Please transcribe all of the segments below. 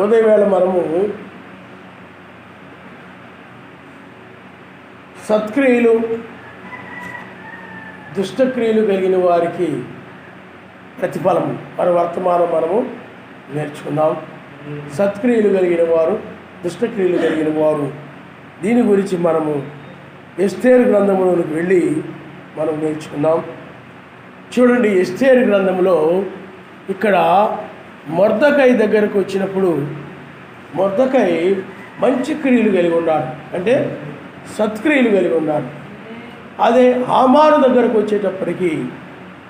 ఉదయవేళ మనము సత్క్రియలు దుష్టక్రియలు కలిగిన వారికి ప్రతిఫలం మన వర్తమానం మనము నేర్చుకుందాం. సత్క్రియలు కలిగిన వారు, దుష్టక్రియలు కలిగిన వారు, దీని గురించి మనము ఎస్తేరు గ్రంథంలోకి వెళ్ళి మనం నేర్చుకుందాం. చూడండి, ఎస్తేరు గ్రంథంలో ఇక్కడ మొర్దెకై దగ్గరకు వచ్చినప్పుడు మొర్దెకై మంచి క్రియలు కలిగి ఉన్నాడు, అంటే సత్క్రియలు కలిగి ఉన్నాడు. అదే హామాను దగ్గరకు వచ్చేటప్పటికి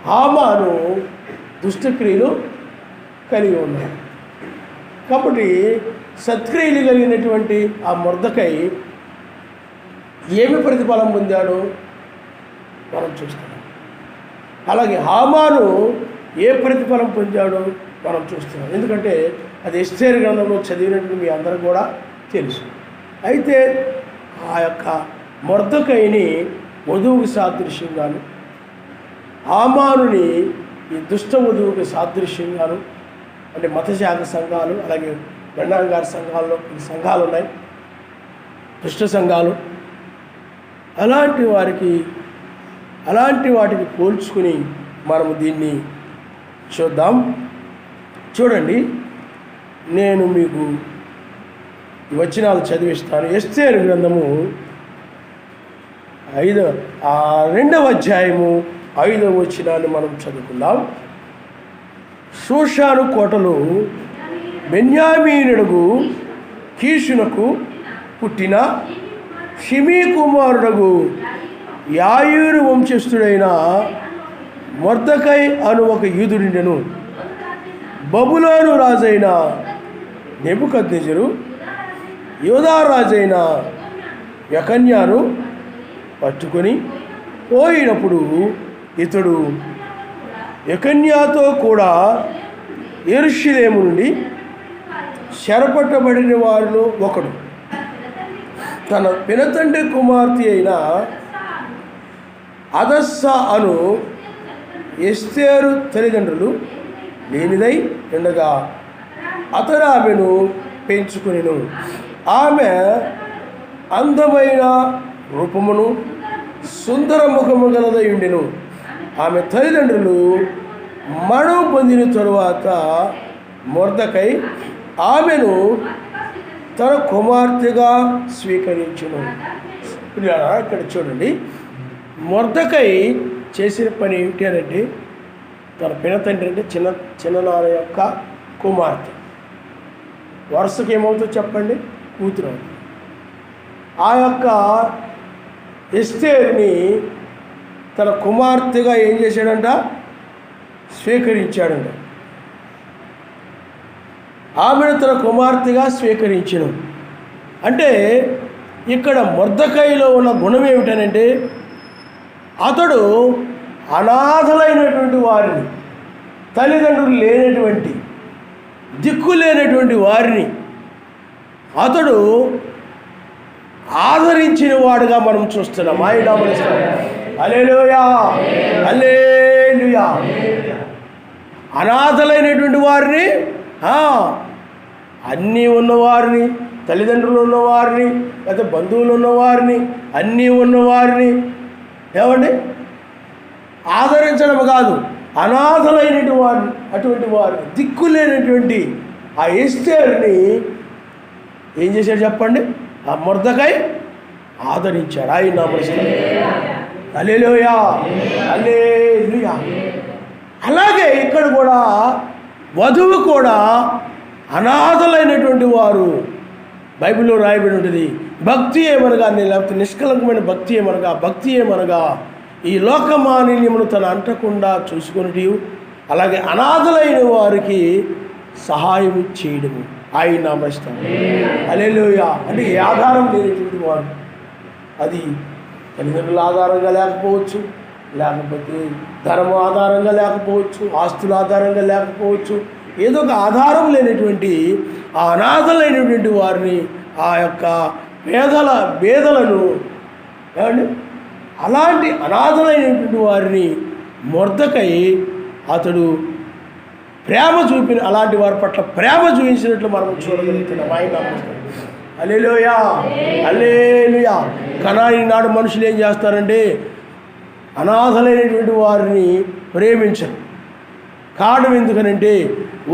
హామాను దుష్టక్రియలు కలిగి ఉన్నాడు. కాబట్టి సత్క్రియలు కలిగినటువంటి ఆ మొర్దెకై ఏమి ప్రతిఫలం పొందాడో మనం చూస్తున్నాం. అలాగే హామాను ఏ ప్రతిఫలం పొందాడో మనం చూస్తున్నాం. ఎందుకంటే అది ఎస్తేరు గ్రంథంలో చదివినట్టు మీ అందరూ కూడా తెలుసు. అయితే ఆ యొక్క మొర్దెకైని వధువుకి సాదృశ్యంగాను, హామానుని ఈ దుష్ట వధువుకి సాదృశ్యంగాను, అంటే మతశాఖ సంఘాలు, అలాగే బెండాంగారి సంఘాల్లో ఈ సంఘాలు ఉన్నాయి, దుష్ట సంఘాలు. అలాంటి వాటికి పోల్చుకుని మనము దీన్ని చూద్దాం. చూడండి, నేను మీకు ఈ వచనాలు చదివిస్తాను. ఎస్తేరు గ్రంథము 2వ అధ్యాయము 5వ వచనాన్ని మనం చదువుకుందాం. షూషాను కోటలో బెన్యామీనుడగు కీషునకు పుట్టిన షిమీ కుమారుడగు యాయీరు వంశస్థుడైన మొర్దెకై అను ఒక యూదుడుండెను. బబులోను రాజైన నెబుకద్నెజరు యూదా రాజైన యెకన్యాను పట్టుకొని పోయినప్పుడు ఇతడు యెకన్యాతో కూడా యెరూషలేము నుండి చెరపట్టబడిన వారిలో ఒకడు. తన పినతండ్రి కుమార్తె అయిన హదస్సా అను ఎస్తేరు తల్లిదండ్రులు లేనిదై ఉండగా అతడు ఆమెను పెంచుకునెను. ఆమె అందమైన రూపమును సుందర ముఖము గలదై ఉండెను. ఆమె తల్లిదండ్రులు మరణం పొందిన తరువాత మొర్దెకై ఆమెను తన కుమార్తెగా స్వీకరించును. ఇక్కడ చూడండి, మొర్దెకై చేసిన పని ఏమిటి అంటే, తన పినతండ్రి అంటే చిన్ననాన్న యొక్క కుమార్తె, వరుసకి ఏమవుతుందో చెప్పండి, కూతురు. ఆ యొక్క ఎస్తేరుని తన కుమార్తెగా ఏం చేశాడంట, స్వీకరించాడంట. ఆమెను తన కుమార్తెగా స్వీకరించను. అంటే ఇక్కడ మొర్దెకైలో ఉన్న గుణం ఏమిటనంటే, అతడు అనాథలైనటువంటి వారిని, తల్లిదండ్రులు లేనటువంటి, దిక్కు లేనటువంటి వారిని అతడు ఆదరించిన వాడుగా మనం చూస్తున్నాం. ఆయన హల్లెలూయా, హల్లెలూయా. అనాథలైనటువంటి వారిని, అన్నీ ఉన్నవారిని, తల్లిదండ్రులు ఉన్నవారిని, లేదా బంధువులు ఉన్నవారిని, అన్నీ ఉన్నవారిని ఏమండి ఆదరించడం కాదు, అనాథలైనటువంటి వారిని, అటువంటి వారిని, దిక్కు లేనటువంటి ఆ ఎస్తేరుని ఏం చేశాడు చెప్పండి, ఆ మొర్దెకై ఆదరించాడు. ఆయన హల్లెలూయా, హల్లెలూయా. అలాగే ఇక్కడ కూడా వధువు కూడా అనాథలైనటువంటి వారు, బైబిల్లో రాయబడి ఉంటుంది. భక్తి ఏమనగా, లేకపోతే నిష్కలంకమైన భక్తి ఏమనగా, భక్తి ఏమనగా ఈ లోక మాలిన్యమును తన అంటకుండా చూసుకుని, అలాగే అనాథలైన వారికి సహాయం చేయడము. ఆయన నామస్తం. హల్లెలూయా. అంటే ఏ ఆధారం లేనటువంటి వారు, అది తల్లిదండ్రుల ఆధారంగా లేకపోవచ్చు, లేకపోతే ధర్మ ఆధారంగా లేకపోవచ్చు, ఆస్తుల ఆధారంగా లేకపోవచ్చు, ఏదో ఒక ఆధారం లేనటువంటి ఆ అనాథలైనటువంటి వారిని, ఆ యొక్క పేదలను ఏమండి, అలాంటి అనాథలైనటువంటి వారిని మొర్దెకై అతడు ప్రేమ చూపిన అలాంటి వారి పట్ల ప్రేమ చూపించినట్లు మనం చూడగలుగుతున్నాం. ఆయన హల్లెలూయా, హల్లెలూయా. కానీ నాడు మనుషులు ఏం చేస్తారంటే అనాథలైనటువంటి వారిని ప్రేమించరు. కారణం ఎందుకనంటే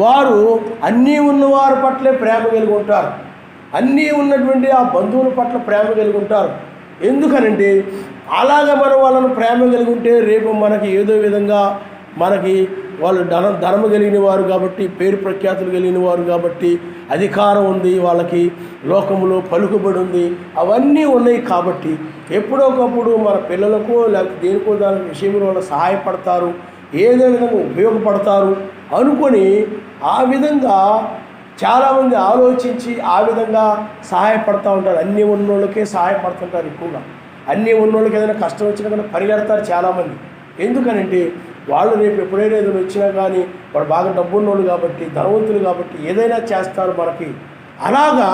వారు అన్నీ ఉన్నవారి పట్లే ప్రేమ కలిగి ఉంటారు, అన్నీ ఉన్నటువంటి ఆ బంధువుల పట్ల ప్రేమ కలిగి ఉంటారు. ఎందుకనంటే అలాగ మనం వాళ్ళను ప్రేమ కలిగి ఉంటే రేపు మనకి ఏదో విధంగా మనకి వాళ్ళు ధనము కలిగిన వారు కాబట్టి, పేరు ప్రఖ్యాతులు కలిగిన వారు కాబట్టి, అధికారం ఉంది, వాళ్ళకి లోకంలో పలుకుబడి ఉంది, అవన్నీ ఉన్నాయి కాబట్టి ఎప్పుడో ఒకప్పుడు మన పిల్లలకు లేకపోతే దేనికో దాని విషయంలో వాళ్ళు సహాయపడతారు, ఏదో విధంగా ఉపయోగపడతారు అనుకొని ఆ విధంగా చాలామంది ఆలోచించి ఆ విధంగా సహాయపడుతూ ఉంటారు. అన్నీ ఉన్నోళ్ళకే సహాయపడుతుంటారు ఎక్కువగా. అన్నీ ఉన్నోళ్ళకి ఏదైనా కష్టం వచ్చినా కానీ పరిగెడతారు చాలామంది. ఎందుకనంటే వాళ్ళు రేపు ఎప్పుడైనా ఏదైనా వచ్చినా కానీ వాడు బాగా డబ్బున్నోళ్ళు కాబట్టి, ధనవంతులు కాబట్టి ఏదైనా చేస్తారు మనకి. అలాగా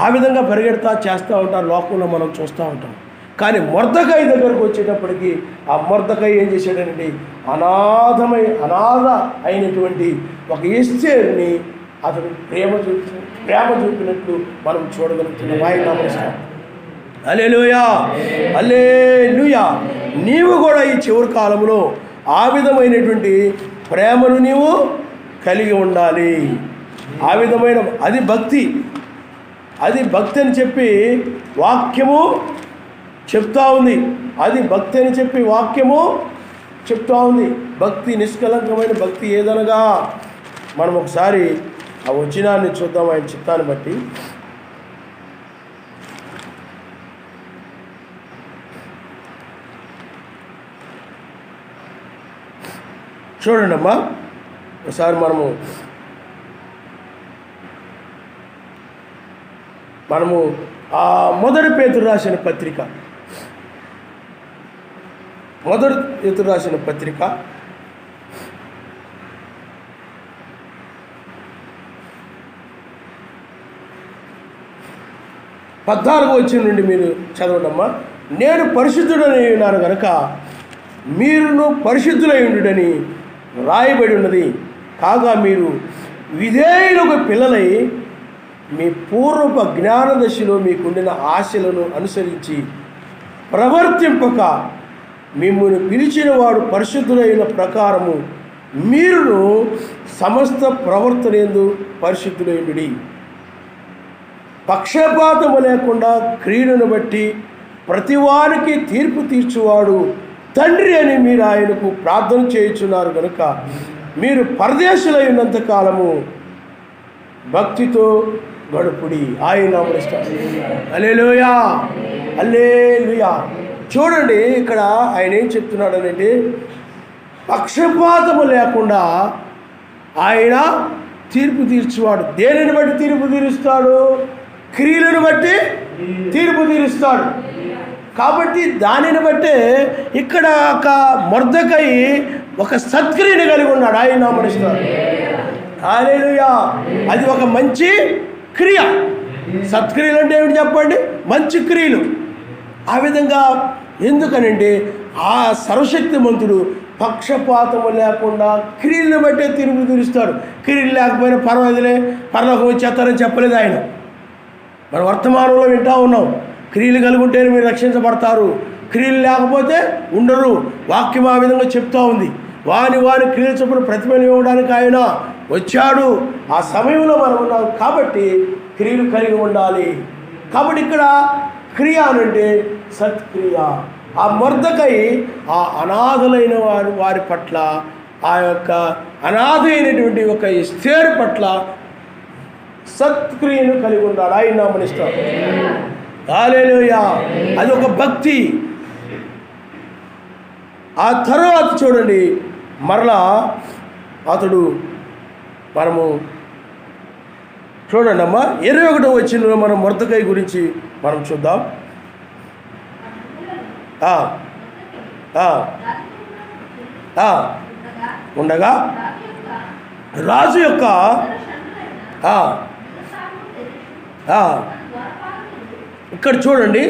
ఆ విధంగా పరిగెడతా చేస్తూ ఉంటారు, లోకంలో మనం చూస్తూ ఉంటాం. కానీ మొర్దెకై దగ్గరకు వచ్చేటప్పటికి ఆ మొర్దెకై ఏం చేశాడనండి, అనాథ అయినటువంటి ఒక ఎస్తేరుని అతడు ప్రేమ చూపినట్లు మనం చూడగలుగుతున్నాం. ఆయన నమస్కారం. హల్లెలూయా, హల్లెలూయా. నీవు కూడా ఈ చివరి కాలంలో ఆ విధమైనటువంటి ప్రేమను నీవు కలిగి ఉండాలి. ఆ విధమైన అది భక్తి అని చెప్పి వాక్యము చెప్తా ఉంది. అది భక్తి అని చెప్పి వాక్యము చెప్తా ఉంది. భక్తి, నిష్కలంకమైన భక్తి ఏదనగా మనం ఒకసారి ఆ వచనాన్ని చూద్దాం ఆయన చిత్తాన్ని బట్టి. చూడండి అమ్మా, ఒకసారి మనము ఆ మొదటి పేతురు రాసిన పత్రిక 14వ వచనం నుండి మీరు చదవండమ్మా. నేను పరిశుద్ధుడని ఉన్నాను కనుక మీరును పరిశుద్ధులై ఉండుడని రాయబడి ఉన్నది. కాగా మీరు విధేయులకు పిల్లలై మీ పూర్వపు జ్ఞాన దశలో మీకుండిన ఆశలను అనుసరించి ప్రవర్తింపక మిమ్మల్ని పిలిచిన వాడు పరిశుద్ధులైన ప్రకారము మీరును సమస్త ప్రవర్తనేందు పరిశుద్ధులైనడి. పక్షపాతము లేకుండా క్రియలను బట్టి ప్రతివానికి తీర్పు తీర్చువాడు తండ్రి అని మీరు ఆయనకు ప్రార్థన చేయుచున్నారు కనుక మీరు పరదేశులై ఉన్నంత కాలము భక్తితో గడుపుడి. ఆయన హల్లెలూయా, హల్లెలూయా. చూడండి ఇక్కడ ఆయన ఏం చెప్తున్నాడనంటే పక్షపాతము లేకుండా ఆయన తీర్పు తీర్చువాడు. దేనిని బట్టి తీర్పు తీరుస్తాడు? క్రియలను బట్టి తీర్పు తీరుస్తాడు. కాబట్టి దానిని బట్టే ఇక్కడ ఒక మొర్దెకై ఒక సత్క్రియను కలిగి ఉన్నాడు. ఆయన నామనిస్తాడు. హల్లెలూయా. అది ఒక మంచి క్రియ. సత్క్రియలు అంటే ఏమిటి చెప్పండి? మంచి క్రియలు. ఆ విధంగా ఎందుకనంటే ఆ సర్వశక్తిమంతుడు పక్షపాతము లేకుండా క్రియలను బట్టే తీర్పు తీరుస్తాడు. క్రియలు లేకపోయినా పర్వాలేదులే, పరలోకం వచ్చేస్తారని చెప్పలేదు ఆయన. మనం వర్తమానంలో వింటూ ఉన్నాం, క్రియలు కలిగి ఉంటేనే మీరు రక్షించబడతారు, క్రియలు లేకపోతే ఉండరు. వాక్యం ఆ విధంగా చెప్తూ ఉంది. వాని క్రియలు చొప్పున ప్రతిఫలం ఇవ్వడానికి ఆయన వచ్చాడు. ఆ సమయంలో మనం ఉన్నాం కాబట్టి క్రియలు కలిగి ఉండాలి. కాబట్టి ఇక్కడ క్రియ అనంటే సత్క్రియ. ఆ మొర్దెకై ఆ అనాథలైన వారి పట్ల, ఆ యొక్క అనాథ అయినటువంటి ఒక ఎస్తేరు పట్ల సత్క్రియను కలిగి ఉన్నాడు. ఆయన నామనిస్తాడు. హల్లెలూయా. అది ఒక భక్తి. ఆ తర్వాత చూడండి, మరలా అతడు మనము చూడండి అమ్మా 21వ వచనంలో మనం మొర్దెకై గురించి మనం చూద్దాం. ఉండగా రాజు యొక్క ఇక్కడ చూడండి,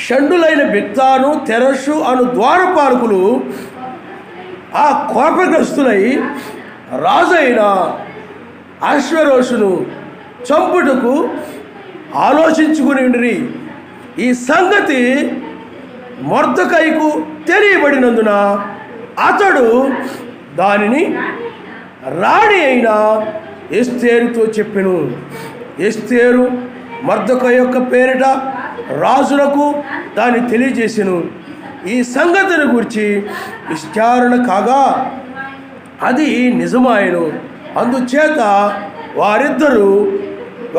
షండులైన బిక్తాను తెరషు అను ద్వారపాలకులు ఆ కోపగ్రస్తులై రాజైన అహష్వేరోషును చంపుటకు ఆలోచించుకుని ఉండిరి. ఈ సంగతి మొర్దెకైకు తెలియబడినందున అతడు దానిని రాణి అయిన ఎస్తేరుతో చెప్పెను. ఎస్తేరు మొర్దెకై యొక్క పేరిట రాజులకు దాన్ని తెలియజేసెను. ఈ సంగతిని గురించి విచారణ కాగా అది నిజమాయను. అందుచేత వారిద్దరూ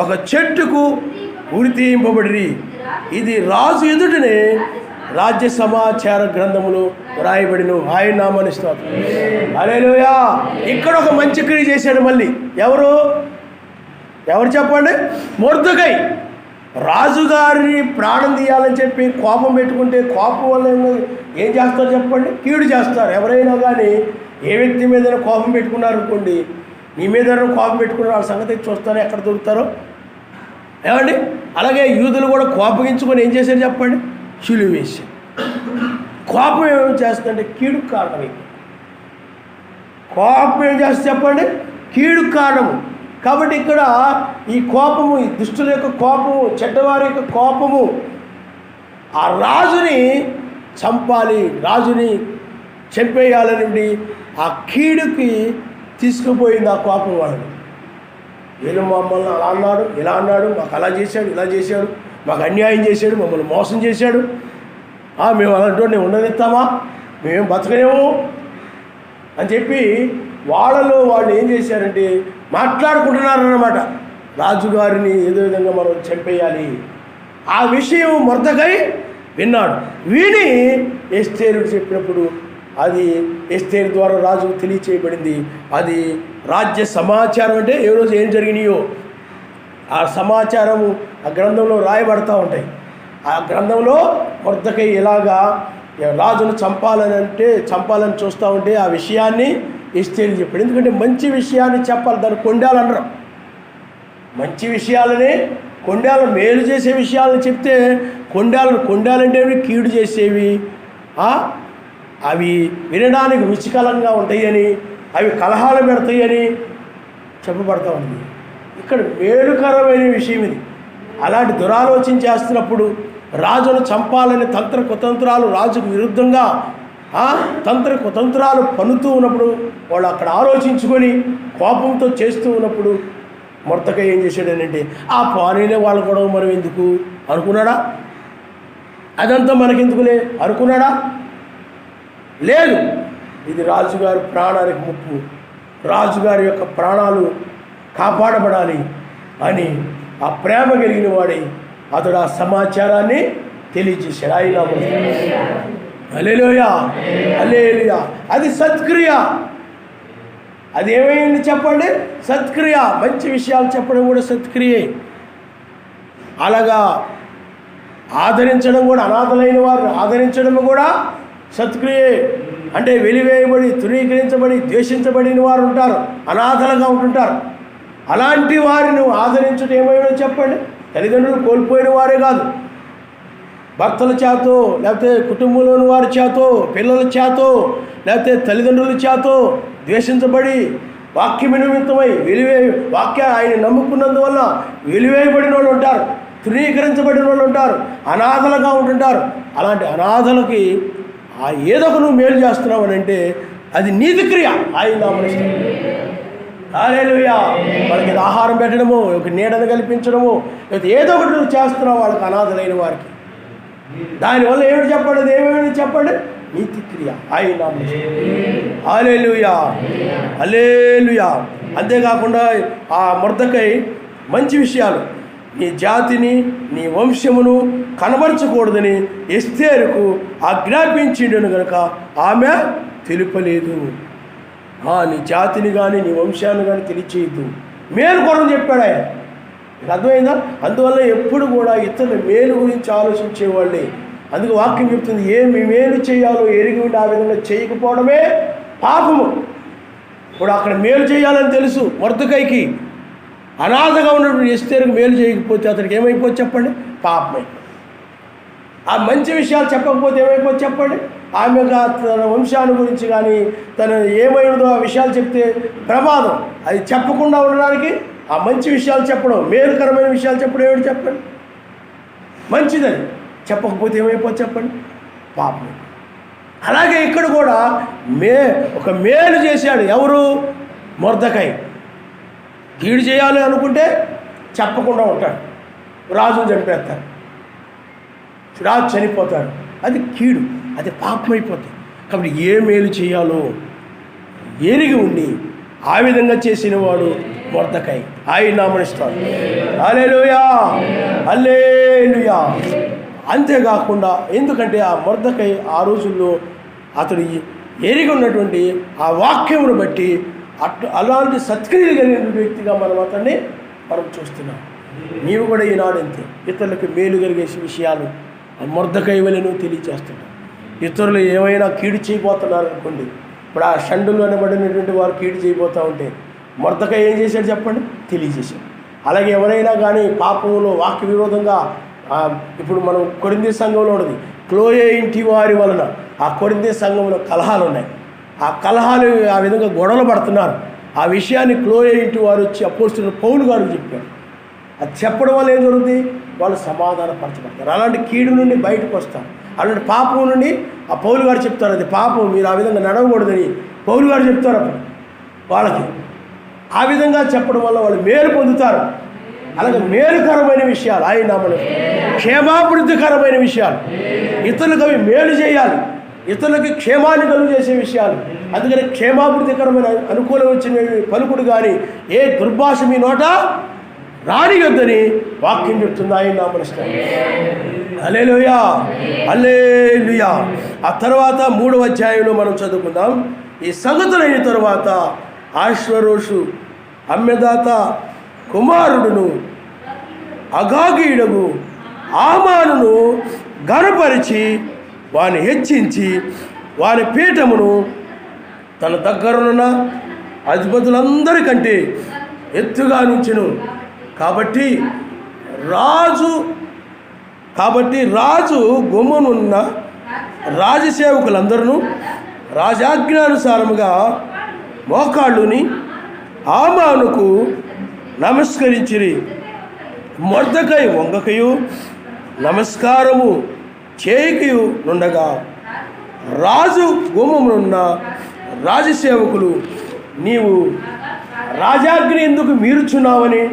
ఒక చెట్టుకు ఉరితీయింపబడిరి. ఇది రాజు ఎదుటనే రాజ్య సమాచార గ్రంథములో రాయబడిను. ఆయన నామాన్ని స్తోత్రం. హల్లెలూయా. ఇక్కడ ఒక మంచి క్రియ చేశాడు. మళ్ళీ ఎవరు చెప్పండి? మొర్దెకై. రాజుగారిని ప్రాణం తీయాలని చెప్పి కోపం పెట్టుకుంటే కోపం వల్ల ఏం చేస్తారు చెప్పండి? కీడు చేస్తారు. ఎవరైనా కానీ ఏ వ్యక్తి మీద కోపం పెట్టుకున్నారు అనుకోండి, నీ మీద కోపం పెట్టుకున్నారు, వాళ్ళ సంగతి చూస్తారో ఎక్కడ దొరుకుతారో ఏమండి. అలాగే యూదులు కూడా కోపగించుకొని ఏం చేశారు చెప్పండి? శిలువ వేశారు. కోపం ఏమేమి చేస్తుందంటే కీడు కారణం. కోపం ఏం చేస్తుంది చెప్పండి? కీడు కారణము. కాబట్టి ఇక్కడ ఈ కోపము, ఈ దుష్టుల యొక్క కోపము, చెడ్డవారి యొక్క కోపము ఆ రాజుని చంపాలి, రాజుని చంపేయాలని ఆ కీడుకి తీసుకుపోయింది ఆ కోపం వాళ్ళని. వీళ్ళు మమ్మల్ని అలా అన్నాడు, ఇలా అన్నాడు, మాకు అలా చేశాడు, ఇలా చేశాడు, మాకు అన్యాయం చేశాడు, మమ్మల్ని మోసం చేశాడు, మేము అలాంటి ఉండనిస్తామా, మేమేం బతకలేము అని చెప్పి వాళ్ళు ఏం చేశారంటే మాట్లాడుకుంటున్నారన్నమాట. రాజుగారిని ఏదో విధంగా మనం చంపేయాలి. ఆ విషయం మొర్దెకై విన్నాడు. విని ఎస్తేరుకు చెప్పినప్పుడు అది ఎస్తేరు ద్వారా రాజుకు తెలియచేయబడింది. అది రాజ్య సమాచారం. అంటే ఏ రోజు ఏం జరిగినాయో ఆ సమాచారము ఆ గ్రంథంలో రాయబడతా ఉంటాయి. ఆ గ్రంథంలో మొర్దెకై ఎలాగా రాజును చంపాలని చూస్తూ ఉంటే ఆ విషయాన్ని ఎస్తేరు చెప్పాడు. ఎందుకంటే మంచి విషయాన్ని చెప్పాలి, దాన్ని కొండాలనరు. మంచి విషయాలనే కొండాలు, మేలు చేసే విషయాలను చెప్తే కొండాలంటే కీడు చేసేవి, అవి వినడానికి రుచికరంగా ఉంటాయని, అవి కలహాలు పెడతాయని చెప్పబడతా ఉంది. ఇక్కడ మేలుకరమైన విషయం ఇది. అలాంటి దురాలోచన చేస్తున్నప్పుడు రాజును చంపాలని కుతంత్రాలు రాజుకు విరుద్ధంగా కుతంత్రాలు పన్నుతూ ఉన్నప్పుడు వాళ్ళు అక్కడ ఆలోచించుకొని కోపంతో చేస్తూ ఉన్నప్పుడు మొర్దెకై ఏం చేశాడనంటే ఆ పానీలే వాళ్ళ గొడవ మనం ఎందుకు అనుకున్నాడా? అదంతా మనకెందుకులే అనుకున్నాడా? లేదు, ఇది రాజుగారి ప్రాణానికి ముప్పు, రాజుగారి యొక్క ప్రాణాలు కాపాడబడాలి అని ఆ ప్రేమ కలిగిన వాడి అతడు ఆ సమాచారాన్ని తెలియజేశాడు. ఆయన హల్లెలూయా, హల్లెలూయా. అది సత్క్రియ. అది ఏమైంది చెప్పండి? సత్క్రియ. మంచి విషయాలు చెప్పడం కూడా సత్క్రియే. అలాగా ఆదరించడం కూడా, అనాథలైన వారిని ఆదరించడం కూడా సత్క్రియే. అంటే వెలివేయబడి, తృణీకరించబడి, ద్వేషించబడిన వారు ఉంటారు, అనాథలుగా ఉంటుంటారు. అలాంటి వారిని ఆదరించడం ఏమైనా చెప్పండి? తల్లిదండ్రులు కోల్పోయిన వారే కాదు, భర్తల చేతో, లేకపోతే కుటుంబంలోని వారి చేతో, పిల్లల చేతో, లేకపోతే తల్లిదండ్రుల చేతో ద్వేషించబడి వాక్యం నిమిత్తమై ఆయన నమ్ముకున్నందువల్ల వెలివేయబడిన వాళ్ళు ఉంటారు, తృణీకరించబడిన వాళ్ళు ఉంటారు, అనాథలుగా ఉంటుంటారు. అలాంటి అనాథలకి ఏదో ఒక నువ్వు మేలు చేస్తున్నావు అని అంటే అది నీతి క్రియ. ఆయన నామనిస్తాం. హల్లెలూయా. వాళ్ళకి ఆహారం పెట్టడము, ఒక నీడను కల్పించడము, లేకపోతే ఏదో ఒకటి నువ్వు చేస్తున్నావు వాళ్ళకి, అనాథలైన వారికి. దానివల్ల ఏమిటి చెప్పండి? ఏమేమి చెప్పండి? నీతి క్రియ. ఆయన నామనిస్తాం. హల్లెలూయా, హల్లెలూయా. అంతేకాకుండా ఆ మొర్దెకై మంచి విషయాలు, నీ జాతిని, నీ వంశమును కనబరచకూడదని ఎస్తేరుకు ఆజ్ఞాపించిండను కనుక ఆమె తెలుపలేదు. నీ జాతిని కానీ నీ వంశాన్ని కానీ తెలియచేయద్దు, మేలు కొరకు చెప్పాడు ఆయన. అర్థమైందా? అందువల్ల ఎప్పుడు కూడా ఇతరుల మేలు గురించి ఆలోచించేవాళ్ళే. అందుకు వాక్యం చెప్తుంది, ఏమి మేలు చేయాలో ఎరిగి ఉండి ఆ విధంగా చేయకపోవడమే పాపము. ఇప్పుడు అక్కడ మేలు చేయాలని తెలుసు మొర్దెకైకి, అనాథగా ఉన్నప్పుడు ఎస్తేరుకు మేలు చేయకపోతే అతనికి ఏమైపోతుంది చెప్పండి? పాపమైపోతుంది. ఆ మంచి విషయాలు చెప్పకపోతే ఏమైపోతే చెప్పండి. ఆమె తన వంశాన్ని గురించి కానీ తను ఏమైందో ఆ విషయాలు చెప్తే ప్రమాదం. అది చెప్పకుండా ఉండడానికి ఆ మంచి విషయాలు చెప్పడం, మేలుకరమైన విషయాలు చెప్పడం ఏమిటి చెప్పండి, మంచిదని. చెప్పకపోతే ఏమైపోతే చెప్పండి, పాపం. అలాగే ఇక్కడ కూడా ఒక మేలు చేశాడు. ఎవరు? మొర్దెకై. కీడు చేయాలి అనుకుంటే చెప్పకుండా ఉంటాడు, రాజును చంపేస్తాడు, రాజు చనిపోతాడు. అది కీడు, అది పాపమైపోతుంది. కాబట్టి ఏ మేలు చేయాలో ఎరిగి ఉండి ఆ విధంగా చేసిన వాడు మొర్దెకై. ఆయన నామనిస్తాడు. హల్లెలూయా, హల్లెలూయా. అంతేకాకుండా ఎందుకంటే ఆ మొర్దెకై ఆ రోజుల్లో అతడు ఎరిగి ఉన్నటువంటి ఆ వాక్యమును బట్టి అలాంటి సత్క్రియలు కలిగినటువంటి వ్యక్తిగా అతన్ని మనం చూస్తున్నాం. నీవు కూడా ఈనాడు అంతే. ఇతరులకు మేలు కలిగే విషయాలు మొర్దెకై వలెను తెలియచేస్తున్నాం. ఇతరులు ఏమైనా కీడు చేయబోతున్నారు అనుకోండి, ఇప్పుడు ఆ షండులు అనబడినటువంటి వారు కీడు చేయబోతూ ఉంటే మొర్దెకై ఏం చేశాడు చెప్పండి, తెలియజేశాడు. అలాగే ఎవరైనా కానీ పాపంలో వాక్య విరోధంగా, ఇప్పుడు మనం కొరింథీ సంఘంలో ఉన్నది, క్లోయే ఇంటి వారి వలన ఆ కొరింథీ సంఘంలో కలహాలు ఉన్నాయి. ఆ కలహాలు ఆ విధంగా గొడవలు పడుతున్నారు. ఆ విషయాన్ని క్లోయే ఇంటి వారు వచ్చి అపోస్తలుడు పౌలు గారు చెప్పారు. అది చెప్పడం వల్ల ఏం జరుగుతుంది, వాళ్ళు సమాధానపరచబడతారు. అలాంటి కీడు నుండి బయటకు వస్తారు. అలాంటి పాపం నుండి ఆ పౌలు గారు చెప్తారు, అది పాపం, మీరు ఆ విధంగా నడవకూడదని పౌలు గారు చెప్తారు. అప్పుడు వాళ్ళకి ఆ విధంగా చెప్పడం వల్ల వాళ్ళు మేలు పొందుతారు. అలాగే మేలుకరమైన విషయాలు, ఆయన నామమున క్షేమాభివృద్ధికరమైన విషయాలు, ఇతరులకు అవి మేలు చేయాలి, ఇతరులకి క్షేమాన్ని కలుగు చేసే విషయాలు. అందుకని క్షేమాభివృద్ధికరమైన అనుకూలం వచ్చిన పలుకుడు కానీ ఏ దుర్భాష మీ నోట రానియొద్దని వాక్యం చెప్తుంది. ఆయన నామమున హల్లెలూయా, హల్లెలూయా. ఆ తర్వాత 3వ అధ్యాయంలో మనం చదువుకుందాం. ఈ సంగతులైన తరువాత ఆశ్వరోషు అమ్మెదాత కుమారుడును అగాగీయుడగు ఆమానును గనపరిచి వాని హెచ్చించి వాని పీఠమును తన దగ్గరనున్న అధిపతులందరికంటే ఎత్తుగా నుంచెను. కాబట్టి రాజు గుమ్మనున్న రాజసేవకులందరూ రాజాజ్ఞానుసారముగా మోకాళ్ళుని ఆమానుకు నమస్కరించిరి. మొర్దెకై వంగకయు నమస్కారము చేయకయు నుండగా రాజు గుమ్మమునున్న రాజసేవకులు, నీవు రాజాజ్ఞ ఎందుకు మీరుచున్నావని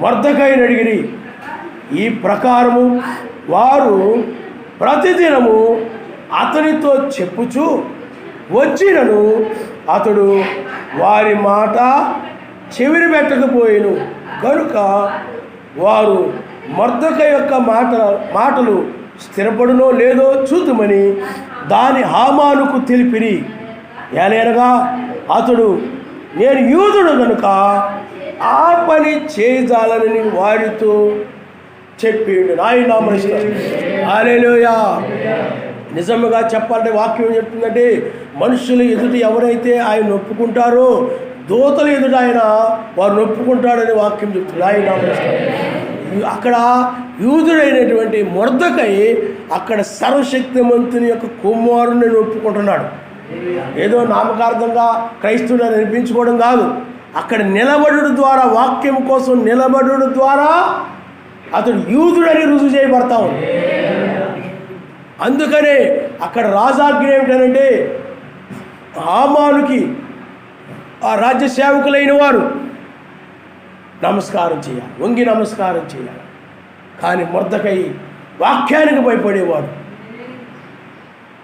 మొర్దెకైని అడిగిరి. ఈ ప్రకారము వారు ప్రతిదినము అతనితో చెప్పుచు వచ్చినను అతడు వారి మాట చెవిని పెట్టకపోయేను. కనుక వారు మొర్దెకై యొక్క మాటలు స్థిరపడునో లేదో చూద్దామని దాని హామానుకు తెలిపిరి. ఏలనగా అతడు, నేను యూదుడు కనుక ఆ పని చేయజాలని వారితో చెప్పిండు. ఆయన నామమున హల్లెలూయా. నిజంగా చెప్పాలంటే వాక్యం ఏం చెప్తుందంటే, మనుషులు ఎదుట ఎవరైతే ఆయన ఒప్పుకుంటారో దూతల ఎదుట ఆయన వారు ఒప్పుకుంటాడని వాక్యం చెప్తుంది. ఆయన నామమున అక్కడ యూదుడైనటువంటి మొర్దెకై అక్కడ సర్వశక్తిమంతుని యొక్క కుమారుని ఒప్పుకుంటున్నాడు. ఏదో నామకార్థంగా క్రైస్తవుడు అనిపించుకోవడం కాదు, అక్కడ నిలబడుడు ద్వారా, వాక్యం కోసం నిలబడుడు ద్వారా అతడు యూదుడని రుజువు చేయబడతా ఉంది. అందుకనే అక్కడ రాజాజ్ఞ ఏమిటనంటే, హామానుకి ఆ రాజ్య సేవకులైన వారు నమస్కారం చేయాలి, వంగి నమస్కారం చేయాలి. కానీ మొర్దెకై వాక్యానికి భయపడేవాడు,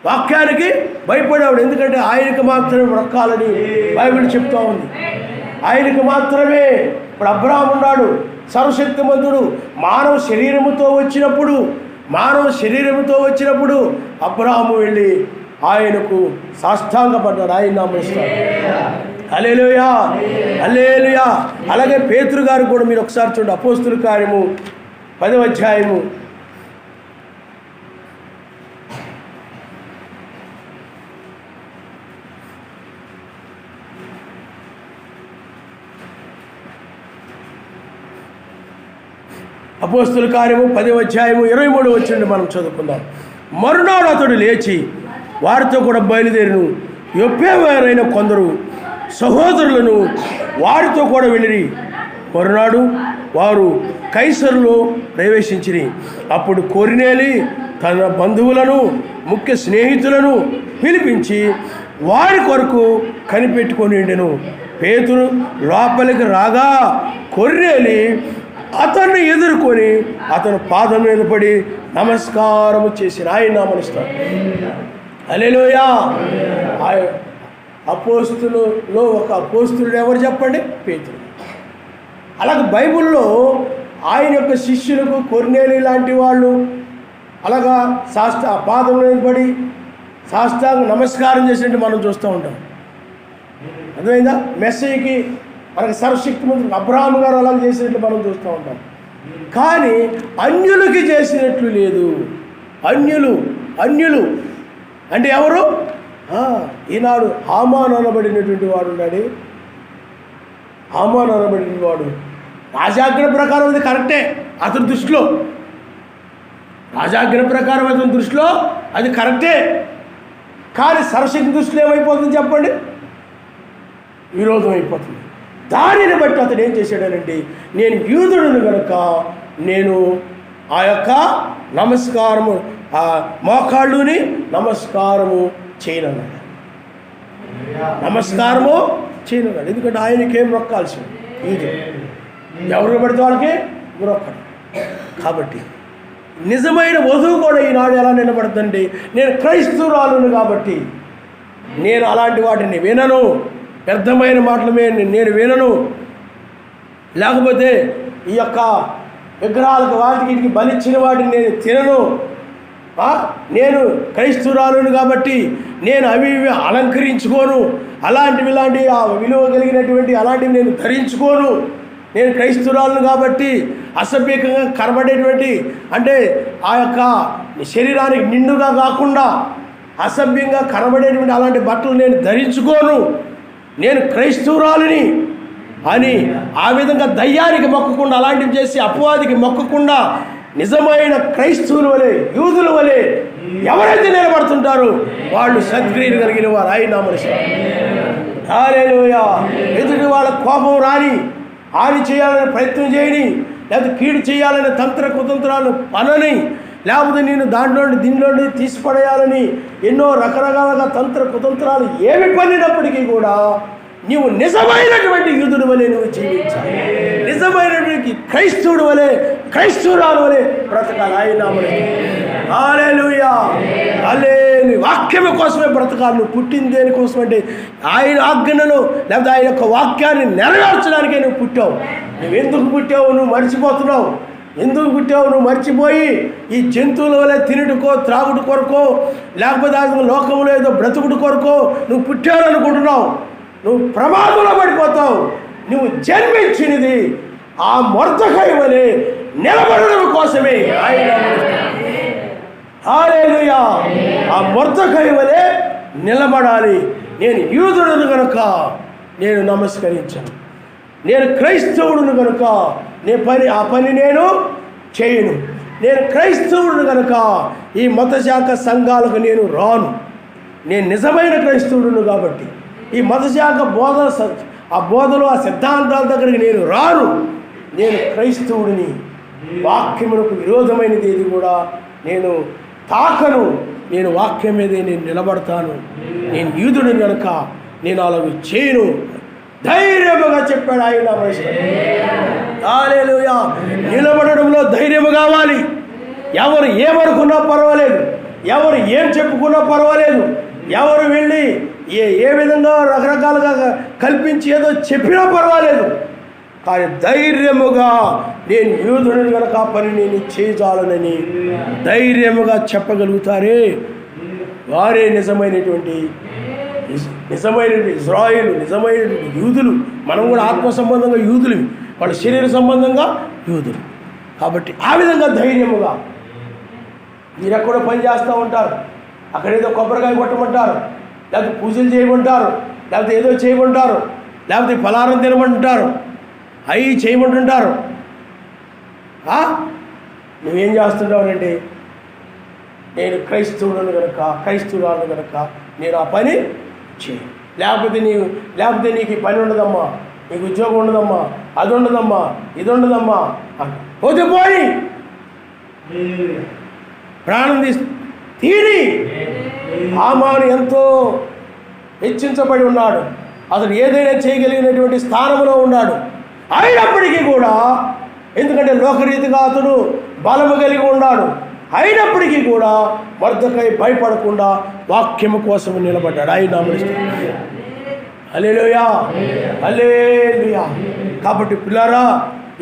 వాక్యానికి భయపడేవాడు. ఎందుకంటే ఆయనకు మాత్రమే మొక్కాలని బైబిల్ చెప్తా ఉంది. ఆయనకు మాత్రమే. ఇప్పుడు అబ్రహాము ఉన్నాడు, సర్వశక్తిమంతుడు. మానవ శరీరముతో వచ్చినప్పుడు అబ్రహాము వెళ్ళి ఆయనకు సాష్టాంగపడ్డాడు. ఆయన నామమున హల్లెలూయా, హల్లెలూయా. అలాగే పేతురు గారు కూడా మీరు ఒకసారి చూడండి, అపోస్తలుల కార్యము 10వ అధ్యాయము అపోస్తుల కార్యము 10వ అధ్యాయము 23వ వచనం మనం చదువుకుందాం. మరునాడు అతడు లేచి వారితో కూడా బయలుదేరిను. యొప్పే వారైన కొందరు సహోదరులను వారితో కూడా వెళ్ళిరి. మరునాడు వారు కైసరులో ప్రవేశించిరి. అప్పుడు కొర్నేలి తన బంధువులను ముఖ్య స్నేహితులను పిలిపించి వారి కొరకు కనిపెట్టుకొని ఉండెను. పేతురు లోపలికి రాగా కొర్నేలి అతన్ని ఎదుర్కొని అతను పాదం మీద పడి నమస్కారము చేసి ఆయన నామనిస్తాడు. హల్లెలూయా. అపోస్తులలో ఒక అపోస్తులుడు ఎవరు చెప్పండి? పేతురు. అలాగే బైబిల్లో ఆయన యొక్క శిష్యులకు కొర్నేలి లాంటి వాళ్ళు అలాగా పాదం మీద పడి సాష్టాంగ నమస్కారం చేసినట్టు మనం చూస్తూ ఉంటాం. అర్థమైందా? మెస్సీకి మనకి సర్వశక్తిమంతుడు అబ్రహాము గారు అలాగే చేసినట్లు మనం చూస్తూ ఉంటాం. కానీ అన్యులకి చేసినట్లు లేదు. అన్యులు అంటే ఎవరు? ఈనాడు హామాను అనబడినటువంటి వాడు ఉన్నాడు. హామాను అనబడిన వాడు రాజాజ్ఞ ప్రకారం అది కరెక్టే అతని దృష్టిలో. రాజాజ్ఞ ప్రకారం అతని దృష్టిలో అది కరెక్టే. కానీ సర్వశక్తి దృష్టిలో ఏమైపోతుంది చెప్పండి? విరోధం అయిపోతుంది. దానిని బట్టి అతడు ఏం చేశాడనంటే, నేను యూదుడును కనుక నేను ఆ యొక్క నమస్కారము ఆ మోకాళ్ళుని నమస్కారము చేయనన్నాడు. ఎందుకంటే ఆయనకేం మొక్కాల్సింది? యూదుడు ఎవరు పడితే వాళ్ళకి మొక్కడు. కాబట్టి నిజమైన వధువు కూడా ఈనాడు ఎలా నిలబడుతుందండి? నేను క్రైస్తవురాలును కాబట్టి నేను అలాంటి వాటిని వినను, వ్యర్థమైన మాటలు నేను వినను, లేకపోతే ఈ యొక్క విగ్రహాలకు వాటికి బలిచ్చిన వాటిని నేను తినను, నేను క్రైస్తవురాలును కాబట్టి నేను అవి ఇవి అలంకరించుకోను, ఇలాంటి ఆ విలువ కలిగినటువంటి అలాంటివి నేను ధరించుకోను, నేను క్రైస్తవురాలను కాబట్టి అసభ్యంగా కనబడేటువంటి అంటే ఆ యొక్క శరీరానికి నిండుగా కాకుండా అసభ్యంగా కనబడేటువంటి అలాంటి బట్టలు నేను ధరించుకోను, నేను క్రైస్తవురాలిని అని ఆ విధంగా దయ్యానికి మొక్కకుండా అలాంటివి చేసి అపవాదికి మొక్కకుండా నిజమైన క్రైస్తవుల వలె యూదుల వలె ఎవరైతే నిలబడుతుంటారో వాళ్ళు సద్క్రియలు కలిగిన వారు. ఆయన నామనిస్తారు. హల్లెలూయా. ఎదుటి వాళ్ళ కోపం రాని, హాని చేయాలని ప్రయత్నం చేయని, లేకపోతే కీడు చేయాలని తంత్ర కుతంత్రాలు పనని, లేకపోతే నేను దీనిలోండి తీసిపడేయాలని ఎన్నో రకరకాలుగా తంత్ర కుతంత్రాలు ఏమి పన్నినప్పటికీ కూడా నీవు నిజమైనటువంటి యూదుడు వలె నువ్వు జీవించాలి. నిజమైనటువంటి క్రైస్తవుడు వలె క్రైస్తవురాలు వలె బ్రతకాలి. ఆయన హల్లెలూయా. హల్లెలూయా. వాక్యము కోసమే బ్రతకాలి. నువ్వు పుట్టింది దేనికోసం అంటే ఆయన ఆజ్ఞను లేకపోతే ఆయన యొక్క వాక్యాన్ని నెరవేర్చడానికే నువ్వు పుట్టావు. నువ్వు ఎందుకు పుట్టావు నువ్వు మర్చిపోతున్నావు. ఎందుకు పుట్టావు నువ్వు మర్చిపోయి ఈ జంతువుల వల్ల తినుడుకో త్రాగుడు కొరకో లేకపోతే లోకంలో ఏదో బ్రతుకుడు కొరకో నువ్వు పుట్టావనుకుంటున్నావు. నువ్వు ప్రమాదంలో పడిపోతావు. నువ్వు జన్మించినది ఆ మొర్దెకై వలె నిలబడడం కోసమే. ఆయన హల్లెలూయా. ఆ మొర్దెకై వలె నిలబడాలి. నేను యూదుడును కనుక నేను నమస్కరించను, నేను క్రైస్తవుడును కనుక ఆ పని నేను చేయను, నేను క్రైస్తవుడును కనుక ఈ మతశాఖ సంఘాలకు నేను రాను. నేను నిజమైన క్రైస్తవుడును కాబట్టి ఈ మతశాఖ బోధలు ఆ సిద్ధాంతాల దగ్గరికి నేను రాను. నేను క్రైస్తవుడిని. వాక్యమునకు విరోధమైనది ఏది కూడా నేను తాకను. నేను వాక్యం మీదే నేను నిలబడతాను. నేను యూదుడిని కనుక నేను అలాగ చేయను ధైర్యముగా చెప్పాడు ఆయన. హల్లెలూయా. నిలబడడంలో ధైర్యము కావాలి. ఎవరు ఏమనుకున్నా పర్వాలేదు, ఎవరు ఏం చెప్పుకున్నా పర్వాలేదు, ఎవరు వెళ్ళి ఏ విధంగా రకరకాలుగా కల్పించి ఏదో చెప్పినా పర్వాలేదు, కానీ ధైర్యముగా నేను యూదుడిని కనుక ఆ పని నేను చేయజాలనని ధైర్యముగా చెప్పగలుగుతారే వారే నిజమైనటువంటి ఇజ్రాయేలు, నిజమైనటువంటి యూదులు. మనం కూడా ఆత్మ సంబంధంగా యూదులు, వాళ్ళ శరీర సంబంధంగా యూదులు. కాబట్టి ఆ విధంగా ధైర్యముగా మీరు ఎక్కడో పని చేస్తూ ఉంటారు, అక్కడేదో కొబ్బరికాయ కొట్టమంటారు, లేకపోతే పూజలు చేయమంటారు, లేకపోతే ఏదో చేయమంటారు, లేకపోతే ఫలారం తినమంటారు, అవి చేయమంటుంటారు. నువ్వేం చేస్తుంటావునంటే, నేను క్రైస్తవులను కనుక క్రైస్తవురాలను కనుక నేను ఆ పని చేయి, లేకపోతే నీకు ఈ పని ఉండదమ్మా, నీకు ఉద్యోగం ఉండదమ్మా, అది ఉండదమ్మా, ఇది ఉండదమ్మా అంట. పోతే పోయి ప్రాణం తీరి. హామాను ఎంతో హెచ్చించబడి ఉన్నాడు, అతను ఏదైనా చేయగలిగినటువంటి స్థానంలో ఉన్నాడు. అయినప్పటికీ కూడా, ఎందుకంటే లోకరీతిగా అతడు బలము కలిగి ఉన్నాడు, అయినప్పటికీ కూడా మొర్దెకై భయపడకుండా వాక్యము కోసం నిలబడ్డాడు. ఆయన నామమున హల్లెలూయా, హల్లెలూయా. కాబట్టి పిల్లారా,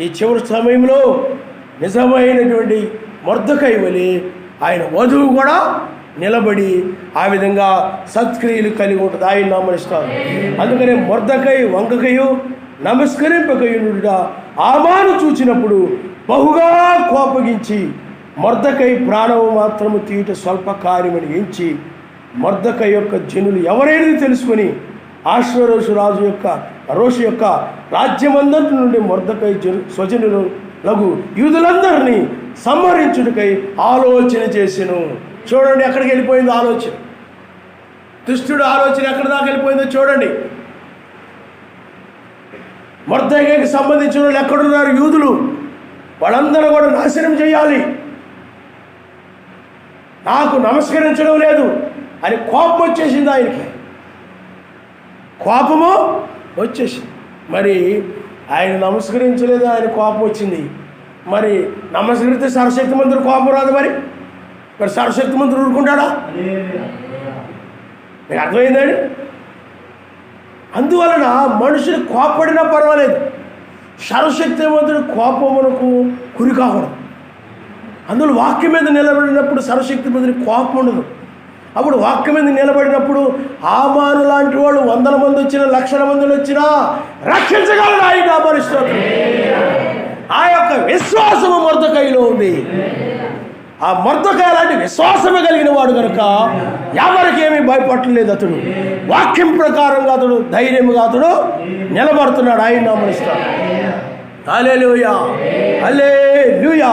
ఈ చివరి సమయంలో నిజమైనటువంటి మొర్దెకై వలె ఆయన వధువు కూడా నిలబడి ఆ విధంగా సత్క్రియలు కలిగి ఉంటుంది. ఆయన నామమున. అందుకనే మొర్దెకై వంకకయు నమస్కరింపకయునుట హామాను చూచినప్పుడు బహుగా కోపగించి మొర్దెకై ప్రాణము మాత్రము తీయుట స్వల్ప కార్యమని ఎంచి, మొర్దెకై యొక్క జనులు ఎవరైనా తెలుసుకొని అహష్వేరోషు రోషు యొక్క రాజ్యమందరి నుండి మొర్దెకై స్వజనులకు యూదులందరినీ సంహరించుటకై ఆలోచన చేసెను. చూడండి ఎక్కడికి వెళ్ళిపోయిందో ఆలోచన, దుష్టుడు ఆలోచన ఎక్కడి దాకా వెళ్ళిపోయిందో చూడండి. మొర్దెకైకి సంబంధించిన వాళ్ళు ఎక్కడున్నారు? యూదులు. వాళ్ళందరూ కూడా నాశనం చేయాలి, నాకు నమస్కరించడం లేదు అని కోపం వచ్చేసింది ఆయనకి. కోపము వచ్చేసింది. మరి ఆయన నమస్కరించలేదు, ఆయన కోపం వచ్చింది. మరి నమస్కరిస్తే సర్వశక్తి మంత్రులు కోపం రాదు. మరి సర్వశక్తి మంత్రులు ఊరుకుంటాడా? మీకు అర్థమైందండి? అందువలన మనుషులు కోపడినా పర్వాలేదు, సర్వశక్తిమంతుడు కోపమునకు గురి కాకూడదు. అందులో వాక్యం మీద నిలబడినప్పుడు సర్వశక్తిమంతుడికి కోపం ఉండదు. అప్పుడు వాక్యం మీద నిలబడినప్పుడు హామాను లాంటి వాళ్ళు 100 మంది వచ్చినా 1,00,000 మంది వచ్చినా రక్షించగలడు ఆయన పరిస్థితులు. ఆ యొక్క విశ్వాసము మొర్దెకైలో ఉంది. ఆ మొర్దెకై లాంటి విశ్వాసమే కలిగిన వాడు కనుక ఎవరికి ఏమీ భయపడలేదు. అతడు వాక్యం ప్రకారంగా అతడు ధైర్యంగా అతడు నిలబడుతున్నాడు. ఆయన నామమున. హల్లెలూయా, హల్లెలూయా.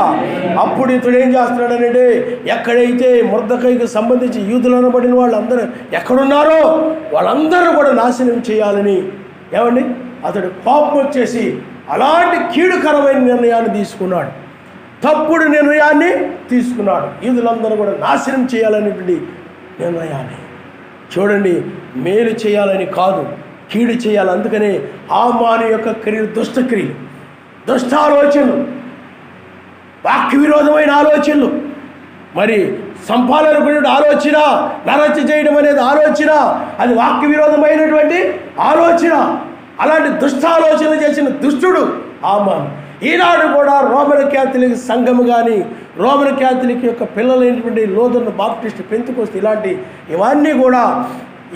అప్పుడు ఇతడు ఏం చేస్తున్నాడనంటే, ఎక్కడైతే మొర్దెకైకి సంబంధించి యూదులు అనబడిన వాళ్ళందరూ ఎక్కడున్నారో వాళ్ళందరూ కూడా నాశనం చేయాలని ఏమండి అతడు కోపం వచ్చేసి అలాంటి కీడుకరమైన నిర్ణయాన్ని తీసుకున్నాడు, తప్పుడు నిర్ణయాన్ని తీసుకున్నాడు. యూదులందరూ కూడా నాశనం చేయాలనేటువంటి నిర్ణయాన్ని. చూడండి, మేలు చేయాలని కాదు, కీడు చేయాలి. అందుకనే హామాను యొక్క క్రియలు దుష్టక్రియలు, దుష్ట ఆలోచనలు, వాక్య విరోధమైన ఆలోచనలు, మరి సంపాదనకునే ఆలోచన, నరహత్య చేయడం అనేది ఆలోచన, అది వాక్య విరోధమైనటువంటి ఆలోచన. అలాంటి దుష్ట ఆలోచనలు చేసిన దుష్టుడు హామాను. ఈనాడు కూడా రోమన్ క్యాథలిక్ సంఘము కానీ, రోమన్ క్యాథలిక్ యొక్క పిల్లలైనటువంటి లూథరన్, బాప్టిస్ట్, పెంతెకోస్తు ఇవన్నీ కూడా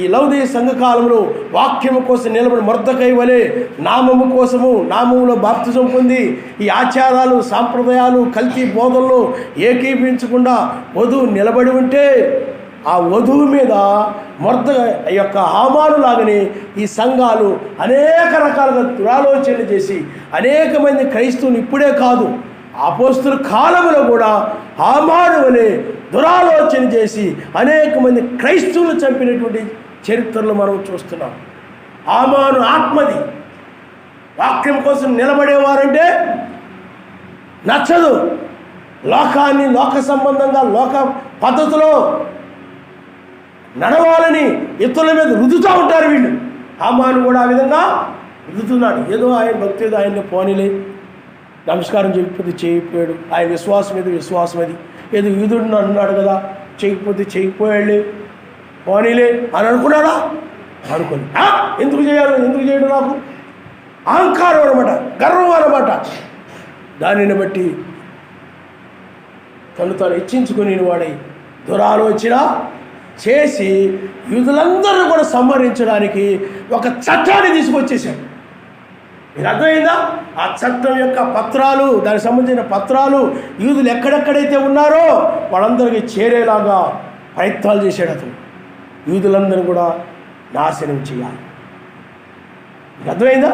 ఈ లౌదీయ సంఘకాలంలో వాక్యము కోసం నిలబడి మొర్దెకై వలె నామము కోసము, నామములో బాప్తిజం పొంది ఈ ఆచారాలు, సాంప్రదాయాలు, కల్తీ బోధనలు ఏకీపించకుండా వధువు నిలబడి ఉంటే, ఆ వధువు మీద మొర్దెకై యొక్క హామాను లాగానే ఈ సంఘాలు అనేక రకాలుగా దురాలోచనలు చేసి అనేక మంది క్రైస్తవులు ఇప్పుడే కాదు, అపోస్తుల కాలంలో కూడా హామాను వలె దురాలోచన చేసి అనేక మంది క్రైస్తవులు చంపినటువంటి చరిత్రలు మనం చూస్తున్నాం. హామాను ఆత్మది. వాక్యం కోసం నిలబడేవారంటే నచ్చదు. లోకాన్ని, లోక సంబంధంగా, లోక పద్ధతిలో నడవాలని ఇతరుల మీద రుద్దుతూ ఉంటారు వీళ్ళు. హామాను కూడా ఆ విధంగా రుద్దుతున్నాడు. ఏదో ఆయన భక్తి, ఏదో ఆయన్ని పోనీలే, నమస్కారం చేయకపోతే చేయకపోయాడు, ఆయన విశ్వాసం మీద విశ్వాసం అది, ఏదో యూదుడు అన్నాడు కదా, చేయకపోతే చేయకపోయాడులే, పోనీలే అని అనుకున్నాడా? అనుకోని. ఎందుకు చేయాలి, ఎందుకు చేయడం, నాకు అహంకారం అనమాట, గర్వం అనమాట. దానిని బట్టి తను హెచ్చించుకుని వాడై దురాలోచన చేసి యూదులందరూ కూడా సంహరించడానికి ఒక చట్టాన్ని తీసుకొచ్చేసాడు. మీకు అర్థమైందా? ఆ చట్టం యొక్క పత్రాలు, దానికి సంబంధించిన పత్రాలు యూదులు ఎక్కడెక్కడైతే ఉన్నారో వాళ్ళందరికీ చేరేలాగా ప్రయత్నాలు చేశాడు అతను. యూదులందరూ కూడా నాశనం చేయాలి. మీకు అర్థమైందా?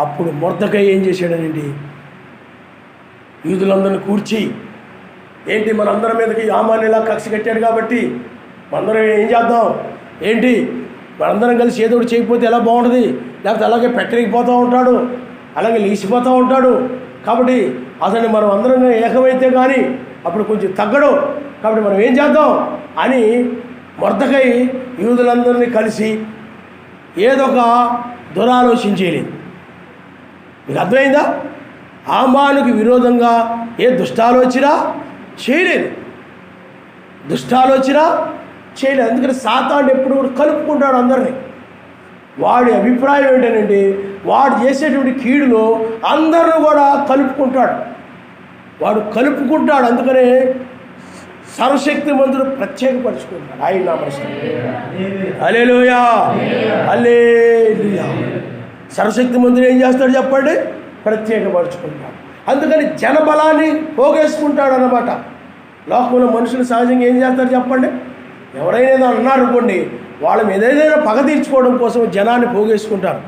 అప్పుడు మొర్దెకై ఏం చేశాడనండి, యూదులందరిని కూర్చి, ఏంటి మనందరి మీదకి హామానిలా కక్ష కట్టాడు కాబట్టి మనందరం ఏం చేద్దాం, ఏంటి మనందరం కలిసి ఏదో ఒకటి చేయకపోతే ఎలా బాగుంటుంది, లేకపోతే అలాగే పెట్టరిగిపోతూ ఉంటాడు, అలాగే లీసిపోతూ ఉంటాడు, కాబట్టి అతన్ని మనం అందరం ఏకమైతే కానీ అప్పుడు కొంచెం తగ్గడు, కాబట్టి మనం ఏం చేద్దాం అని మొర్దెకై యూదులందరినీ కలిసి ఏదో ఒక దురాలోచించేయలేదు. మీకు అర్థమైందా? హామానుకి విరోధంగా ఏ దుష్టాలోచన చేయలేదు, అందుకని సాతాను ఎప్పుడు కూడా కలుపుకుంటాడు అందరినీ. వాడి అభిప్రాయం ఏంటంటే వాడు చేసేటువంటి కీడులో అందరిని కూడా కలుపుకుంటాడు. అందుకనే సర్వశక్తిమంతుడు ప్రత్యేకపరుచుకుంటాడు ఆయన నామస్తం. హల్లెలూయా, హల్లెలూయా. సర్వశక్తిమంతుడు ఏం చేస్తాడు చెప్పండి? ప్రత్యేకపరుచుకుంటాడు. అందుకని జనబలాన్ని పోగేసుకుంటాడు అన్నమాట. లోకంలో మనుషులు సహజంగా ఏం చేస్తారు చెప్పండి? ఎవరైనా అన్నారనుకోండి, వాళ్ళ మీద ఏదైనా పగ తీర్చుకోవడం కోసం జనాన్ని పోగేసుకుంటారు.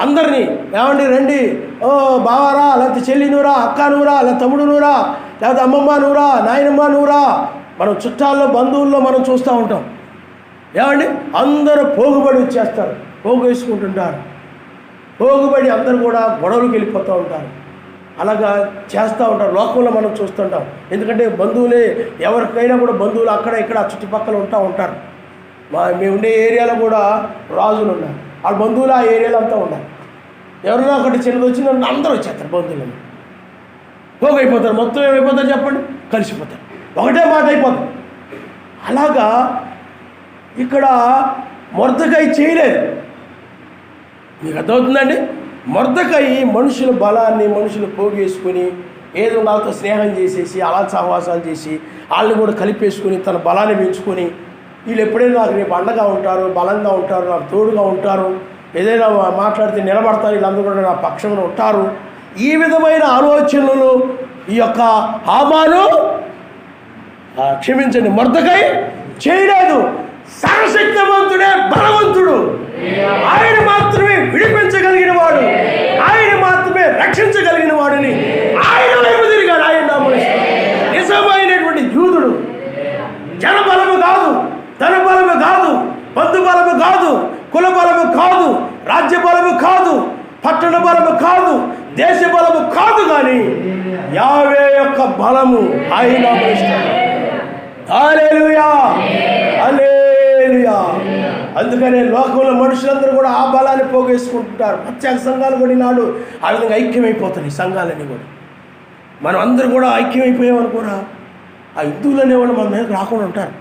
అందరినీ ఏమండి రండి, ఓ బావారా, లేకపోతే చెల్లి నూరా, అక్క నూరా, లేదా తమ్ముడు నూరా, లేకపోతే అమ్మమ్మ నూరా, నాయనమ్మ నూరా, మనం చుట్టాల్లో బంధువుల్లో మనం చూస్తూ ఉంటాం. ఏమండి అందరూ పోగుబడి వచ్చేస్తారు, పోగేసుకుంటుంటారు. పోగుబడి అందరూ కూడా గొడవలకు వెళ్ళిపోతూ ఉంటారు. అలాగా చేస్తూ ఉంటారు. లోకంలో మనం చూస్తుంటాం. ఎందుకంటే బంధువులే, ఎవరికైనా కూడా బంధువులు అక్కడ ఇక్కడ చుట్టుపక్కల ఉంటారు. మేము ఉండే ఏరియాలో కూడా రాజులు ఉన్నారు, వాళ్ళ బంధువులు ఆ ఏరియాలో అంతా ఉన్నారు. ఎవరైనా ఒకటి చిన్నది వచ్చిందంటే అందరూ వచ్చేస్తారు, బంధువులను పోగైపోతారు. మొత్తం ఏమైపోతారు చెప్పండి? కలిసిపోతారు, ఒకటే మాట అయిపోతారు. అలాగా ఇక్కడ మొర్దెకై చేయలేదు. మీకు అర్థమవుతుందండి? మొర్దెకై మనుషుల బలాన్ని మనుషులు పోగేసుకుని ఏదో వాళ్ళతో స్నేహం చేసేసి అలా సహవాసాలు చేసి వాళ్ళని కూడా కలిపేసుకుని తన బలాన్ని పెంచుకొని, వీళ్ళు ఎప్పుడైనా నాకు రేపు అండగా ఉంటారు, బలంగా ఉంటారు, నాకు తోడుగా ఉంటారు, ఏదైనా మాట్లాడితే నిలబడతారు, వీళ్ళందరూ కూడా నా పక్షంలో ఉంటారు, ఈ విధమైన ఆలోచనలు ఈ యొక్క హామాను క్షమించండి మొర్దెకై చేయలేదు. సర్వశక్తిమంతుడే బలవంతుడు, ఆయన మాత్రమే విడిపించగలిగిన వాడు, ఆయన మాత్రమే రక్షించగలిగిన వాడిని ఆయన వైపు తిరిగాడు. ఆయన నిజమైనటువంటి యూదుడు జన బలము కాదు, ధన బలము కాదు, బంధు బలము కాదు, కుల బలము కాదు, రాజ్య బలము కాదు, పట్టణ బలము కాదు, దేశ బలము కాదు, కానీ యావే యొక్క బలము ఆయన. హల్లెలూయా, హల్లెలూయా. అందుకనే లోకంలో మనుషులందరూ కూడా ఆ బలాన్ని పోగేసుకుంటుంటారు. ప్రత్యేక సంఘాలు కూడా ఈనాడు ఆ విధంగా ఐక్యమైపోతున్నాయి సంఘాలన్నీ కూడా. మనం అందరూ కూడా ఐక్యమైపోయామనుకోరా, ఆ హిందువులు అనేవాళ్ళు మన మీదకి రాకుండా ఉంటారు.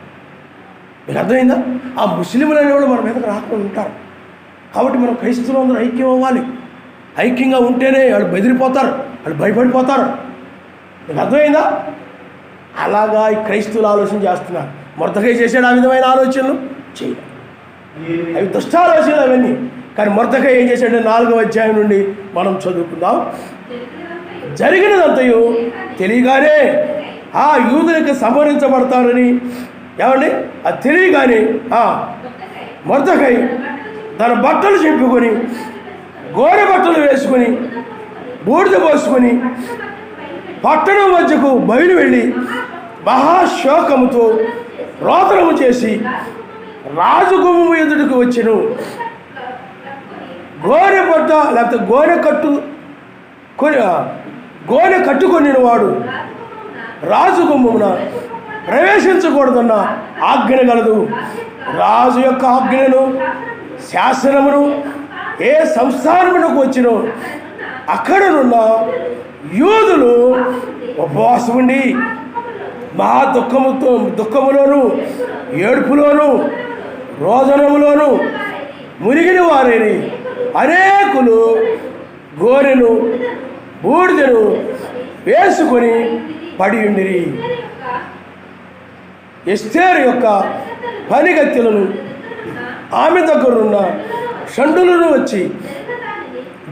మీకు అర్థమైందా? ఆ ముస్లింలు అనేవాళ్ళు మన మీదకి రాకుండా ఉంటారు. కాబట్టి మనం క్రైస్తవులు అందరూ ఐక్యం అవ్వాలి. ఐక్యంగా ఉంటేనే వాళ్ళు బెదిరిపోతారు, వాళ్ళు భయపడిపోతారు. మీకు అర్థమైందా? అలాగా ఈ క్రైస్తవులు ఆలోచన చేస్తున్నారు. మొర్దెకై చేసాడు ఆ విధమైన ఆలోచనలు చేయడం, అవి దుష్టాలోచనలు అవన్నీ. కానీ మొర్దెకై ఏం చేశాడు? 4వ అధ్యాయం నుండి మనం చదువుకుందాం. జరిగినదంతయు తెలియగానే ఆ యూదులకు సంహరించబడతారని ఏమండి అది తెలియగానే మొర్దెకై తన బట్టలు చింపుకొని గోనె బట్టలు వేసుకొని బూడిద పోసుకొని పట్టణం మధ్యకు బయలు వెళ్ళి మహాశోకముతో రోదనము చేసి రాజగుమ్మము ఎదుటికి వచ్చెను. గోనె బట్ట లేకపోతే గోనె కట్టుకొనిన వాడు రాజగుమ్మమున ప్రవేశించకూడదన్న ఆజ్ఞ గలదు. రాజు యొక్క ఆజ్ఞను శాసనమును ఏ సంస్థానమునకు వచ్చినో అక్కడనున్న యూదులు ఉపవాసం ఉండి మహా దుఃఖములోను ఏడుపులోను రోదనములోను మునిగిన వారిని అనేకులు గోనెను బూడిదను వేసుకొని పడి ఉండిరి. ఎస్తేరు యొక్క పనిగత్తెలను ఆమె దగ్గరున్న షండులను వచ్చి